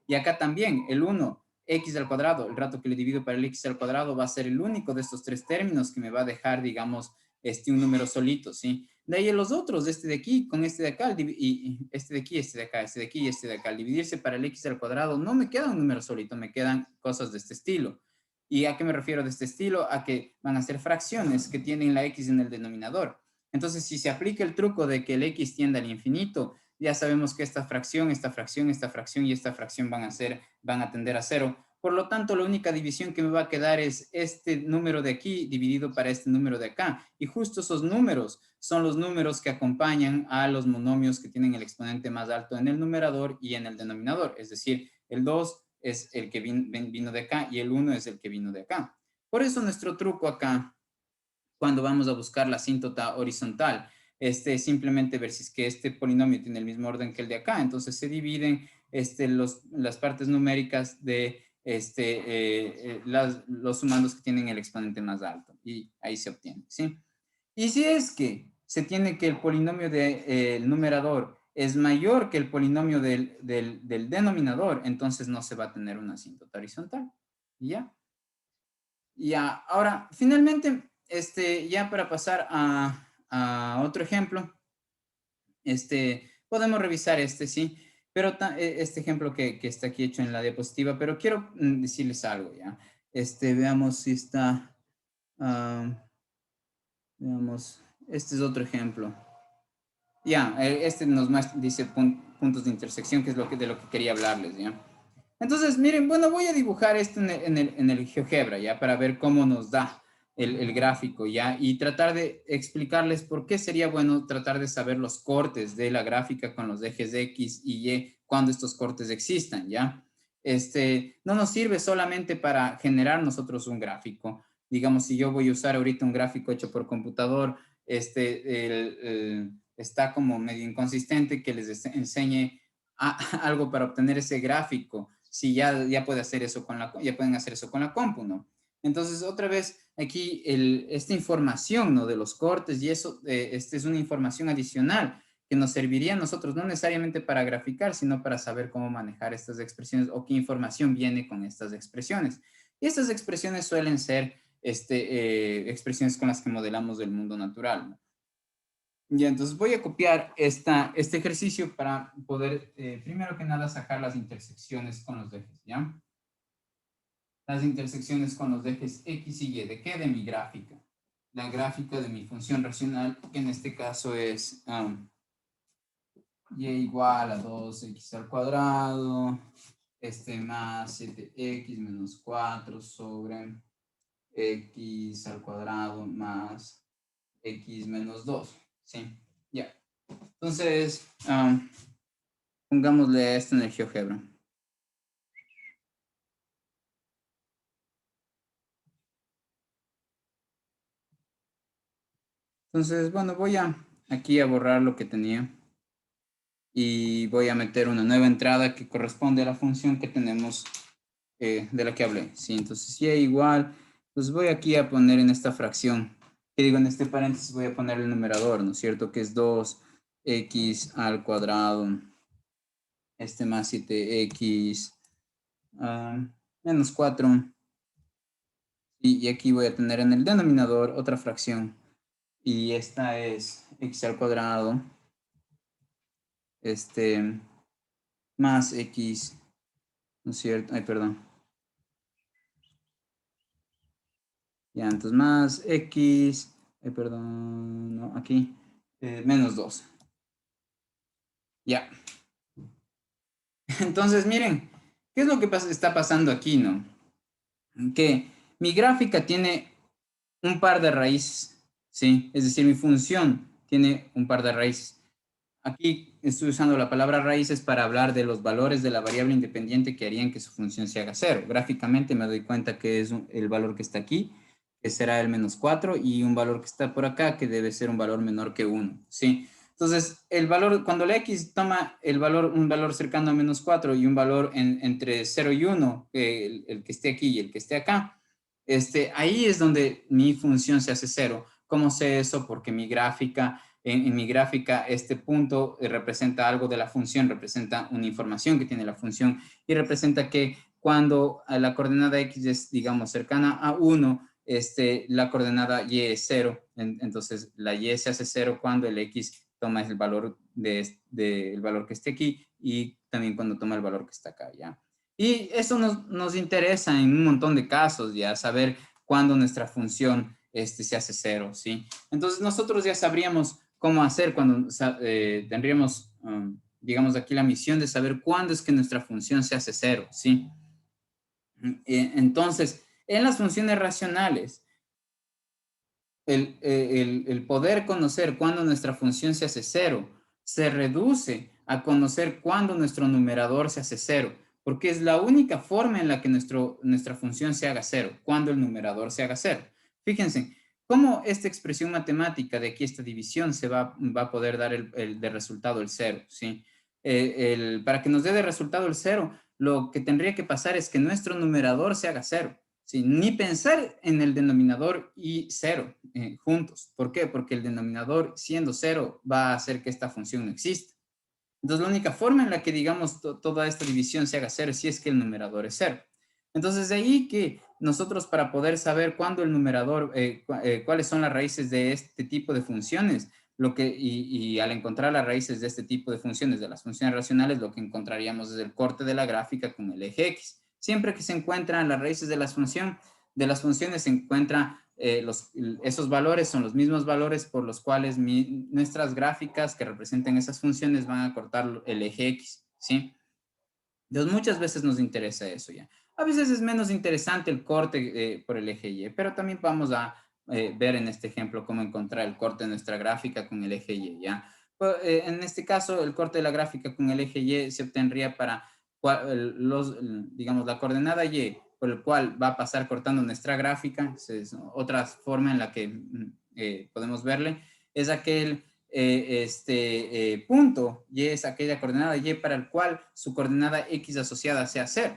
Y acá también, el 1, x al cuadrado, el rato que le divido para el x al cuadrado va a ser el único de estos tres términos que me va a dejar, digamos, un número solito, ¿sí? De ahí los otros, de aquí con este de acá, y este de aquí, este de acá, este de aquí y este de acá, al dividirse para el x al cuadrado, no me queda un número solito, me quedan cosas de este estilo. ¿Y a qué me refiero de este estilo? A que van a ser fracciones que tienen la x en el denominador. Entonces, si se aplica el truco de que el x tiende al infinito, ya sabemos que esta fracción, esta fracción, esta fracción y esta fracción van a tender a cero. Por lo tanto, la única división que me va a quedar es este número de aquí dividido para este número de acá. Y justo esos números son los números que acompañan a los monomios que tienen el exponente más alto en el numerador y en el denominador. Es decir, el 2 es el que vino de acá y el 1 es el que vino de acá. Por eso nuestro truco acá, cuando vamos a buscar la asíntota horizontal, simplemente ver si es que este polinomio tiene el mismo orden que el de acá. Entonces se dividen las partes numéricas de los sumandos que tienen el exponente más alto y ahí se obtiene, ¿sí? Y si es que se tiene que el polinomio del numerador es mayor que el polinomio del denominador, entonces no se va a tener una asíntota horizontal. ¿Ya? Ya, ahora, finalmente, ya para pasar a otro ejemplo, podemos revisar sí, pero este ejemplo que está aquí hecho en la diapositiva, pero quiero decirles algo, ¿ya? Veamos si está, veamos, este es otro ejemplo. Ya, nos dice puntos de intersección, que es de lo que quería hablarles, ¿ya? Entonces, miren, bueno, voy a dibujar esto en el GeoGebra, ¿ya? Para ver cómo nos da el gráfico, ¿ya? Y tratar de explicarles por qué sería bueno tratar de saber los cortes de la gráfica con los ejes X y Y cuando estos cortes existan, ¿ya? No nos sirve solamente para generar nosotros un gráfico. Digamos, si yo voy a usar ahorita un gráfico hecho por computador, está como medio inconsistente que les enseñe algo para obtener ese gráfico, si ya puede hacer eso ya pueden hacer eso con la compu, ¿no? Entonces, otra vez, aquí esta información, ¿no? De los cortes y eso, es una información adicional que nos serviría a nosotros, no necesariamente para graficar, sino para saber cómo manejar estas expresiones o qué información viene con estas expresiones. Y estas expresiones suelen ser expresiones con las que modelamos el mundo natural, ¿no? Ya, entonces voy a copiar este ejercicio para poder, primero que nada, sacar las intersecciones con los ejes, ¿ya? Las intersecciones con los ejes X y Y. ¿De qué? De mi gráfica. La gráfica de mi función racional, que en este caso es y igual a 2x al cuadrado, más 7x menos 4 sobre x al cuadrado más x menos 2, ¿sí? Ya. Entonces, pongámosle esto en el GeoGebra. Entonces, bueno, voy aquí a borrar lo que tenía y voy a meter una nueva entrada que corresponde a la función que tenemos de la que hablé. ¿Sí? Entonces, si es igual, pues voy aquí a poner en esta fracción, que digo en este paréntesis voy a poner el numerador, ¿no es cierto? Que es 2x al cuadrado, más 7x menos 4. Y aquí voy a tener en el denominador otra fracción. Y esta es x al cuadrado, más x, ¿no es cierto? Ay, perdón. Ya, entonces más x, ay, perdón, no, aquí, menos 2. Ya. Entonces, miren, ¿qué es lo que está pasando aquí, no? Que mi gráfica tiene un par de raíces, ¿sí? Es decir, mi función tiene un par de raíces. Aquí estoy usando la palabra raíces para hablar de los valores de la variable independiente que harían que su función se haga cero. Gráficamente me doy cuenta que es el valor que está aquí, que será el menos 4, y un valor que está por acá, que debe ser un valor menor que 1, ¿sí? Entonces, el valor, cuando la x toma un valor cercano a menos 4 y un valor entre 0 y 1, el que esté aquí y el que esté acá, ahí es donde mi función se hace cero. ¿Cómo sé eso? Porque mi gráfica en mi gráfica, este punto representa algo de la función, representa una información que tiene la función y representa que cuando la coordenada x es, digamos, cercana a 1, la coordenada y es 0. Entonces, la y se hace 0 cuando el x toma el valor, el valor que esté aquí y también cuando toma el valor que está acá, ¿ya? Y eso nos interesa en un montón de casos, ya, saber cuándo nuestra función se hace 0, ¿sí? Entonces, nosotros ya sabríamos cómo hacer cuando tendríamos, digamos, aquí la misión de saber cuándo es que nuestra función se hace cero, ¿sí? Entonces, en las funciones racionales, el poder conocer cuándo nuestra función se hace cero se reduce a conocer cuándo nuestro numerador se hace cero, porque es la única forma en la que nuestra función se haga cero, cuando el numerador se haga cero. Fíjense, cómo esta expresión matemática de aquí, esta división, se va a poder dar de resultado el cero, ¿sí? Para que nos dé de resultado el cero, lo que tendría que pasar es que nuestro numerador se haga cero. Sí, ni pensar en el denominador y cero juntos. ¿Por qué? Porque el denominador siendo cero va a hacer que esta función no exista. Entonces, la única forma en la que, digamos, toda esta división se haga cero es si es que el numerador es cero. Entonces, de ahí que nosotros para poder saber cuándo el numerador, cuáles son las raíces de este tipo de funciones, y al encontrar las raíces de este tipo de funciones, de las funciones racionales, lo que encontraríamos es el corte de la gráfica con el eje X. Siempre que se encuentran las raíces de las funciones, se encuentra esos valores son los mismos valores por los cuales nuestras gráficas que representen esas funciones van a cortar el eje X, ¿sí? Entonces, muchas veces nos interesa eso ya. A veces es menos interesante el corte por el eje Y, pero también vamos a ver en este ejemplo cómo encontrar el corte de nuestra gráfica con el eje Y, ¿ya? Pues, en este caso, el corte de la gráfica con el eje Y se obtendría para, digamos, la coordenada Y por el cual va a pasar cortando nuestra gráfica, es otra forma en la que podemos verle, es aquel punto y es aquella coordenada y para el cual su coordenada x asociada sea 0.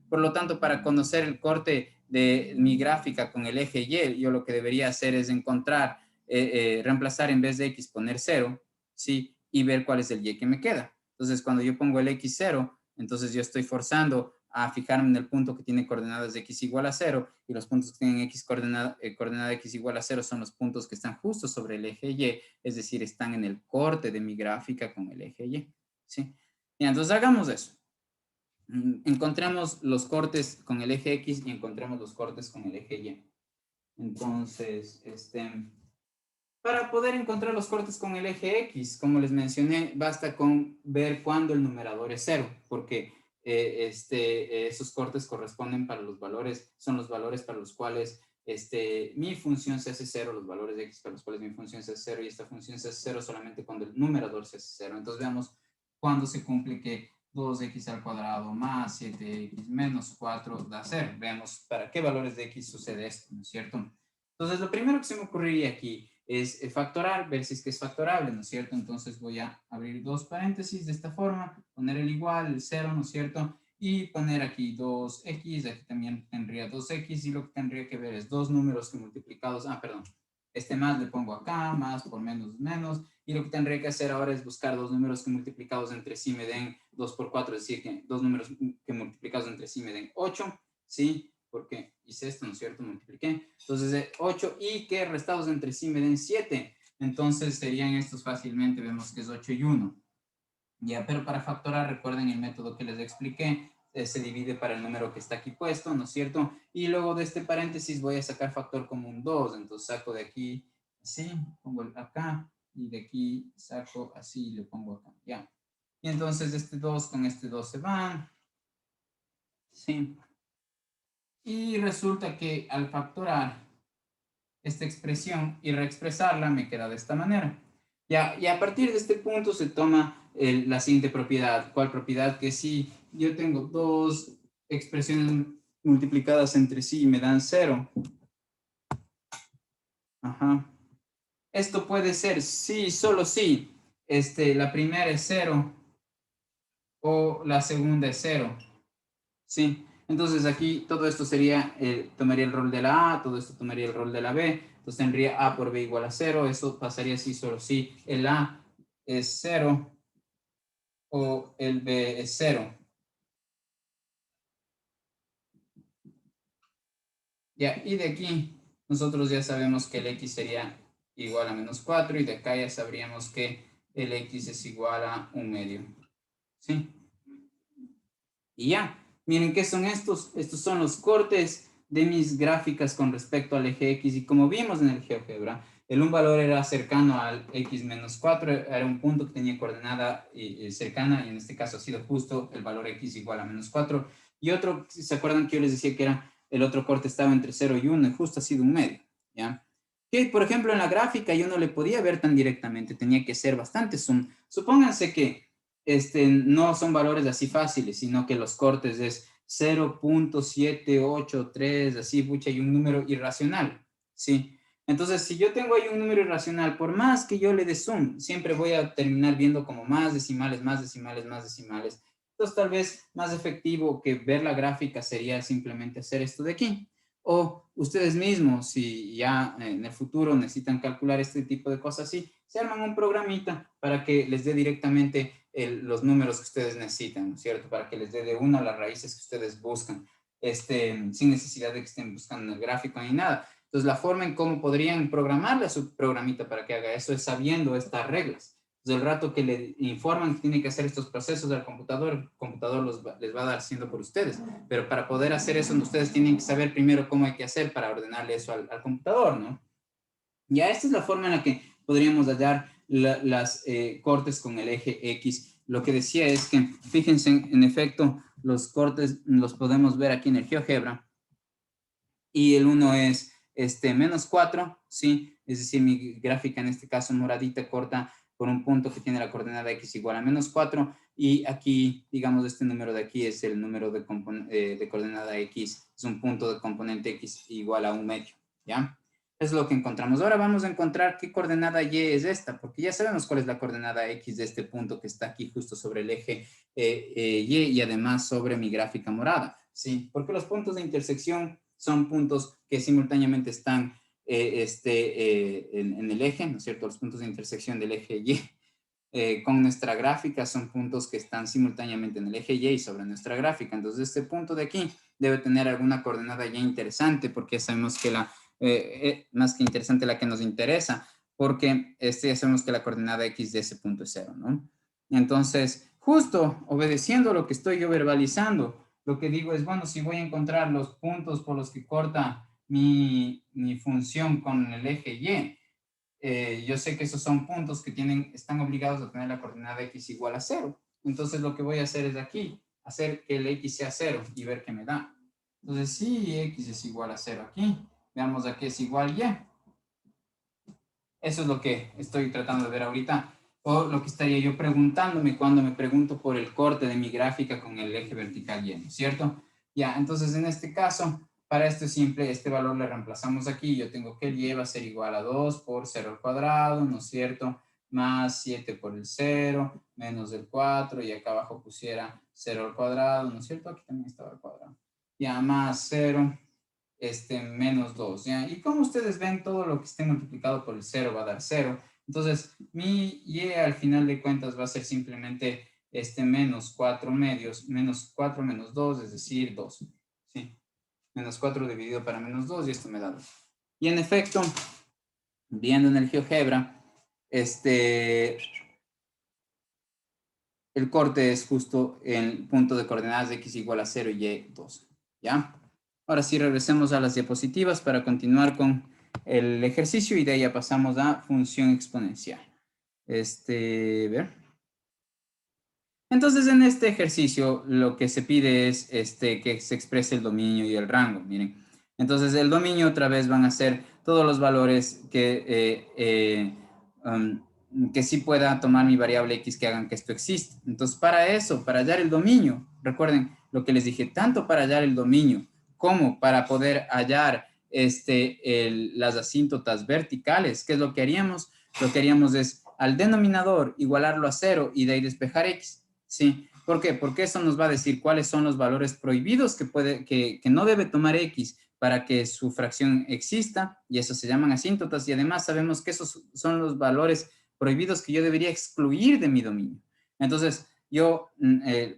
Por lo tanto, para conocer el corte de mi gráfica con el eje y, yo lo que debería hacer es encontrar, reemplazar en vez de x, poner 0, ¿sí? Y ver cuál es el y que me queda. Entonces, cuando yo pongo el x 0, entonces yo estoy forzando a fijarme en el punto que tiene coordenadas de x igual a 0, y los puntos que tienen x coordenada x igual a 0 son los puntos que están justo sobre el eje y, es decir, están en el corte de mi gráfica con el eje y, ¿sí? Y entonces hagamos eso. Encontremos los cortes con el eje x y encontremos los cortes con el eje y. Entonces, para poder encontrar los cortes con el eje X, como les mencioné, basta con ver cuándo el numerador es 0, porque esos cortes corresponden para los valores, son los valores para los cuales mi función se hace 0, los valores de X para los cuales mi función se hace 0, y esta función se hace 0 solamente cuando el numerador se hace 0. Entonces veamos cuándo se cumple que 2x al cuadrado más 7x menos 4 da 0. Veamos para qué valores de X sucede esto, ¿no es cierto? Entonces, lo primero que se me ocurriría aquí es factorar, ver si es que es factorable, ¿no es cierto? Entonces voy a abrir dos paréntesis de esta forma, poner el igual, el 0, ¿no es cierto? Y poner aquí 2x, aquí también tendría 2x, y lo que tendría que ver es dos números que multiplicados, perdón, este más le pongo acá, más por menos, menos, y lo que tendría que hacer ahora es buscar dos números que multiplicados entre sí me den 2 por 4, es decir, que dos números que multiplicados entre sí me den 8, ¿sí? Porque hice esto, ¿no es cierto? Multipliqué. Entonces, 8 y que restados entre sí me den 7. Entonces, serían estos fácilmente, vemos que es 8 y 1. Ya, pero para factorar, recuerden el método que les expliqué, se divide para el número que está aquí puesto, ¿no es cierto? Y luego de este paréntesis voy a sacar factor común 2, entonces saco de aquí así, pongo acá, y de aquí saco así y le pongo acá, ya. Y entonces este 2 con este 2 se van, ¿sí? Y resulta que al factorar esta expresión y reexpresarla me queda de esta manera. Ya, y a partir de este punto se toma la siguiente propiedad. ¿Cuál propiedad? Que si yo tengo dos expresiones multiplicadas entre sí y me dan 0. Ajá. Esto puede ser sí, solo sí. La primera es 0 o la segunda es 0. Sí, entonces aquí todo esto sería, tomaría el rol de la A, todo esto tomaría el rol de la B, entonces tendría A por B igual a 0, eso pasaría así solo si el A es 0 o el B es 0. Ya, y de aquí nosotros ya sabemos que el X sería igual a menos 4 y de acá ya sabríamos que el X es igual a 1/2. ¿Sí? Y ya, miren qué son estos. Estos son los cortes de mis gráficas con respecto al eje X. Y como vimos en el GeoGebra, el un valor era cercano al X menos 4, era un punto que tenía coordenada cercana, y en este caso ha sido justo el valor X igual a menos 4. Y otro, ¿se acuerdan que yo les decía que era el otro corte estaba entre 0 y 1? Y justo ha sido un medio, ¿ya? Que, por ejemplo, en la gráfica yo no le podía ver tan directamente, tenía que ser bastante zoom. Supónganse que no son valores así fáciles, sino que los cortes es 0.783, así, pucha, y un número irracional, ¿sí? Entonces, si yo tengo ahí un número irracional, por más que yo le dé zoom, siempre voy a terminar viendo como más decimales, más decimales, más decimales. Entonces, tal vez más efectivo que ver la gráfica sería simplemente hacer esto de aquí. O ustedes mismos, si ya en el futuro necesitan calcular este tipo de cosas así, se arman un programita para que les dé directamente los números que ustedes necesitan, ¿no es cierto? Para que les dé de una las raíces que ustedes buscan, sin necesidad de que estén buscando en el gráfico ni nada. Entonces, la forma en cómo podrían programarle a su programita para que haga eso es sabiendo estas reglas. Entonces, el rato que le informan que tiene que hacer estos procesos al computador, el computador les va a dar haciendo por ustedes. Pero para poder hacer eso, ustedes tienen que saber primero cómo hay que hacer para ordenarle eso al computador, ¿no? Ya esta es la forma en la que podríamos hallar las cortes con el eje X. Lo que decía es que, fíjense, en efecto, los cortes los podemos ver aquí en el GeoGebra. Y el 1 es menos 4, ¿sí? Es decir, mi gráfica en este caso moradita corta por un punto que tiene la coordenada x igual a menos 4, y aquí, digamos, este número de aquí es el número de coordenada x, es un punto de componente x igual a 1/2, ¿ya? Es lo que encontramos. Ahora vamos a encontrar qué coordenada y es esta, porque ya sabemos cuál es la coordenada x de este punto que está aquí justo sobre el eje y además sobre mi gráfica morada, ¿sí? Porque los puntos de intersección son puntos que simultáneamente están en el eje, ¿no es cierto? Los puntos de intersección del eje Y con nuestra gráfica son puntos que están simultáneamente en el eje Y sobre nuestra gráfica. Entonces, este punto de aquí debe tener alguna coordenada Y interesante, porque ya sabemos que más que interesante, la que nos interesa, porque ya sabemos que la coordenada X de ese punto es 0, ¿no? Entonces, justo obedeciendo lo que estoy yo verbalizando, lo que digo es, bueno, si voy a encontrar los puntos por los que corta mi función con el eje Y, yo sé que esos son puntos que están obligados a tener la coordenada x igual a 0. Entonces lo que voy a hacer es aquí, hacer que el x sea 0 y ver qué me da. Entonces si x es igual a 0 aquí, veamos a qué es igual y. Eso es lo que estoy tratando de ver ahorita, o lo que estaría yo preguntándome cuando me pregunto por el corte de mi gráfica con el eje vertical Y, ¿no es cierto? Ya, entonces en este caso, para esto es simple, este valor le reemplazamos aquí, yo tengo que el Y va a ser igual a 2 por 0 al cuadrado, ¿no es cierto? Más 7 por el 0, menos el 4, y acá abajo pusiera 0 al cuadrado, ¿no es cierto? Aquí también estaba al cuadrado. Ya, más 0, menos 2, ¿ya? Y como ustedes ven, todo lo que esté multiplicado por el 0 va a dar 0. Entonces, mi y al final de cuentas va a ser simplemente menos 4 medios, menos 4 menos 2, es decir, 2. ¿Sí? Menos 4 dividido para menos 2, y esto me da 2. Y en efecto, viendo en el GeoGebra, el corte es justo el punto de coordenadas de x igual a 0 y y 2. ¿Ya? Ahora sí, regresemos a las diapositivas para continuar con el ejercicio, y de ahí ya pasamos a función exponencial. Ver. Entonces, en este ejercicio, lo que se pide es que se exprese el dominio y el rango. Miren. Entonces, el dominio otra vez van a ser todos los valores que sí pueda tomar mi variable x que hagan que esto exista. Entonces, para eso, para hallar el dominio, recuerden lo que les dije, tanto para hallar el dominio como para poder hallar las asíntotas verticales, ¿qué es lo que haríamos? Lo que haríamos es al denominador igualarlo a 0 y de ahí despejar x. ¿Sí? ¿Por qué? Porque eso nos va a decir cuáles son los valores prohibidos que no debe tomar x para que su fracción exista, y eso se llaman asíntotas, y además sabemos que esos son los valores prohibidos que yo debería excluir de mi dominio. Entonces, yo,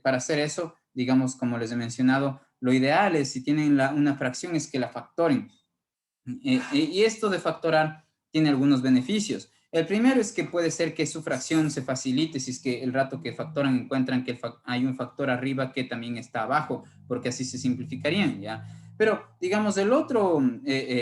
para hacer eso, digamos, como les he mencionado, lo ideal es, si tienen una fracción, es que la factoren. Y esto de factorar tiene algunos beneficios. El primero es que puede ser que su fracción se facilite si es que el rato que factoran encuentran que hay un factor arriba que también está abajo, porque así se simplificarían, ¿ya? Pero, digamos, el otro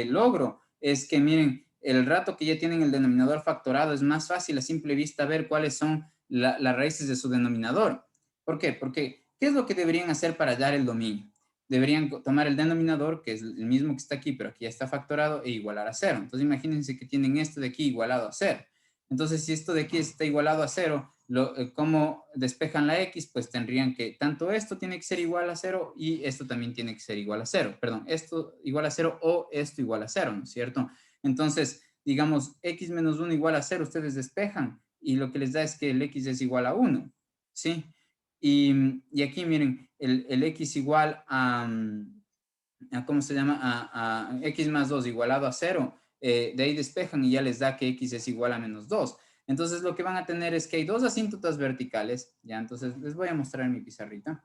logro es que, miren, el rato que ya tienen el denominador factorado, es más fácil a simple vista ver cuáles son las raíces de su denominador. ¿Por qué? Porque, ¿qué es lo que deberían hacer para hallar el dominio? Deberían tomar el denominador, que es el mismo que está aquí, pero aquí ya está factorado, e igualar a 0. Entonces, imagínense que tienen esto de aquí igualado a 0. Entonces, si esto de aquí está igualado a 0, ¿cómo despejan la x? Pues tendrían que, tanto esto tiene que ser igual a 0 y esto también tiene que ser igual a 0. Perdón, esto igual a 0 o esto igual a 0, ¿no es cierto? Entonces, digamos, x menos 1 igual a 0, ustedes despejan y lo que les da es que el x es igual a 1, ¿sí? Y aquí miren, el x igual a ¿cómo se llama? A x más 2 igualado a 0, de ahí despejan y ya les da que x es igual a menos 2. Entonces lo que van a tener es que hay dos asíntotas verticales, ya, entonces les voy a mostrar en mi pizarrita.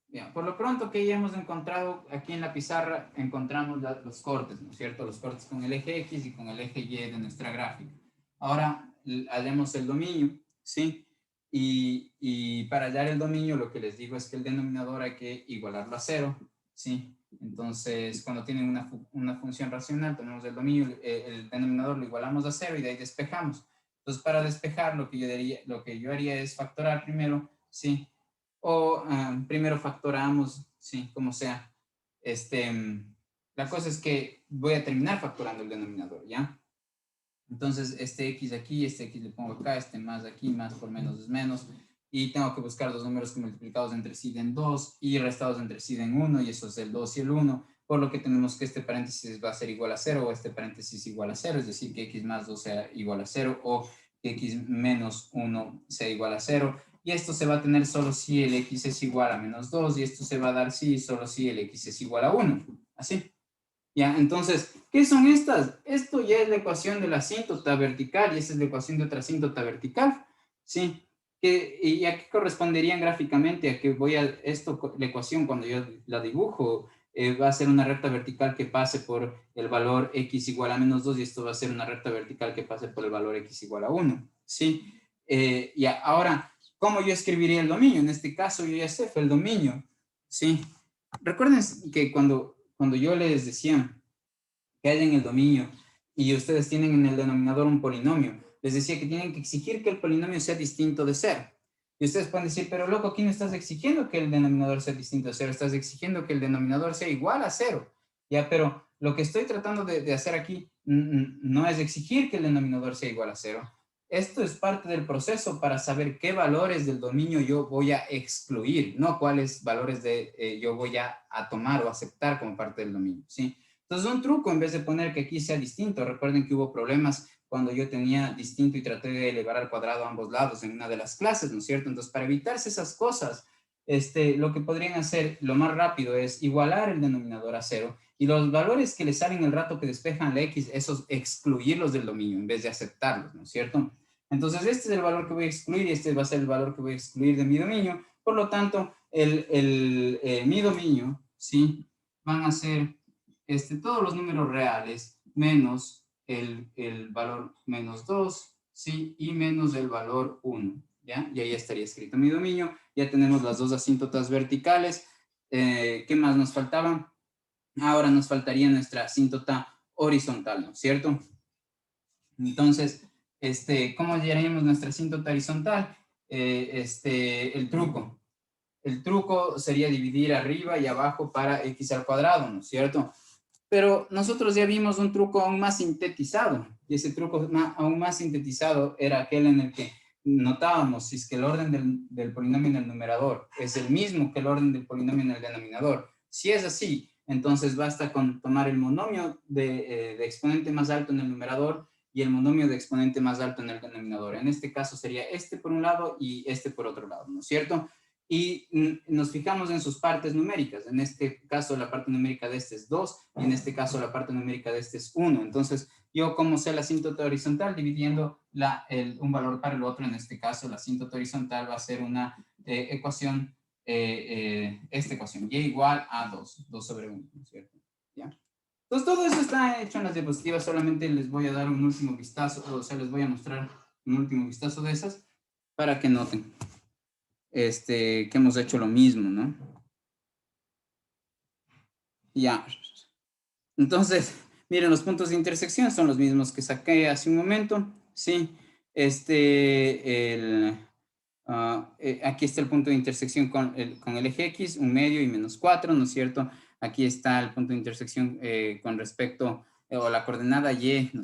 Bien, por lo pronto que ya hemos encontrado aquí en la pizarra, encontramos los cortes, ¿no es cierto? Los cortes con el eje X y con el eje Y de nuestra gráfica. Ahora haremos el dominio, ¿sí? Y para hallar el dominio, lo que les digo es que el denominador hay que igualarlo a 0, ¿sí? Entonces, cuando tienen una función racional, tenemos el dominio, el denominador lo igualamos a 0 y de ahí despejamos. Entonces, para despejar, lo que yo haría es factorar primero ¿sí? O primero factoramos, sí, como sea. La cosa es que voy a terminar factorando el denominador, ¿ya? Entonces, este x aquí, este x le pongo acá, este más aquí, más por menos es menos. Y tengo que buscar dos números que multiplicados entre sí den 2 y restados entre sí den 1, y eso es el 2 y el 1, por lo que tenemos que este paréntesis va a ser igual a 0, o este paréntesis igual a 0, es decir, que x más 2 sea igual a 0, o que x menos 1 sea igual a 0. Y esto se va a tener solo si el x es igual a menos 2, y esto se va a dar sí solo si el x es igual a 1. Así. ¿Ya? Entonces, ¿qué son estas? Esto ya es la ecuación de la asíntota vertical y esta es la ecuación de otra asíntota vertical, ¿sí? ¿Y a qué corresponderían gráficamente? A que voy a, esto, la ecuación cuando yo la dibujo, va a ser una recta vertical que pase por el valor x igual a menos 2 y esto va a ser una recta vertical que pase por el valor x igual a 1, ¿sí? Y ahora, ¿cómo yo escribiría el dominio? En este caso yo ya sé, fue el dominio, ¿sí? Recuerden que cuando yo les decía que hay en el dominio y ustedes tienen en el denominador un polinomio, les decía que tienen que exigir que el polinomio sea distinto de cero. Y ustedes pueden decir, pero loco, aquí no estás exigiendo que el denominador sea distinto de cero, estás exigiendo que el denominador sea igual a cero. Ya, pero lo que estoy tratando de hacer aquí no es exigir que el denominador sea igual a cero. Esto es parte del proceso para saber qué valores del dominio yo voy a excluir, no cuáles valores yo voy a tomar o aceptar como parte del dominio, ¿sí? Entonces, un truco, en vez de poner que aquí sea distinto, recuerden que hubo problemas cuando yo tenía distinto y traté de elevar al cuadrado a ambos lados en una de las clases, ¿no es cierto? Entonces, para evitarse esas cosas, lo que podrían hacer lo más rápido es igualar el denominador a cero y los valores que le salen el rato que despejan la x, esos excluirlos del dominio en vez de aceptarlos, ¿no es cierto? Entonces, este es el valor que voy a excluir y este va a ser el valor que voy a excluir de mi dominio. Por lo tanto, mi dominio, ¿sí? Van a ser todos los números reales menos el valor menos 2, ¿sí? Y menos el valor 1, ¿ya? Y ahí estaría escrito mi dominio. Ya tenemos las dos asíntotas verticales. ¿Qué más nos faltaban? Ahora nos faltaría nuestra asíntota horizontal, ¿no es cierto? Entonces, ¿cómo hallaríamos nuestra asíntota horizontal? El truco. El truco sería dividir arriba y abajo para x al cuadrado, ¿no es cierto? Pero nosotros ya vimos un truco aún más sintetizado, y ese truco aún más sintetizado era aquel en el que notábamos si es que el orden del polinomio en el numerador es el mismo que el orden del polinomio en el denominador. Si es así, entonces basta con tomar el monomio de exponente más alto en el numerador y el monomio de exponente más alto en el denominador. En este caso sería este por un lado y este por otro lado, ¿no es cierto? Y nos fijamos en sus partes numéricas. En este caso la parte numérica de este es 2 y en este caso la parte numérica de este es 1. Entonces yo como sé la asíntota horizontal dividiendo un valor para el otro, en este caso la asíntota horizontal va a ser una ecuación, esta ecuación, y igual a 2 sobre 1, ¿no es cierto? ¿Ya? Entonces todo eso está hecho en las diapositivas, solamente les voy a dar un último vistazo, o sea, les voy a mostrar un último vistazo de esas para que noten que hemos hecho lo mismo, ¿no? Ya. Entonces, miren, los puntos de intersección son los mismos que saqué hace un momento, ¿sí? Aquí está el punto de intersección con el eje X, un medio y menos 4, ¿no es cierto? Aquí está el punto de intersección con respecto, o la coordenada Y, ¿no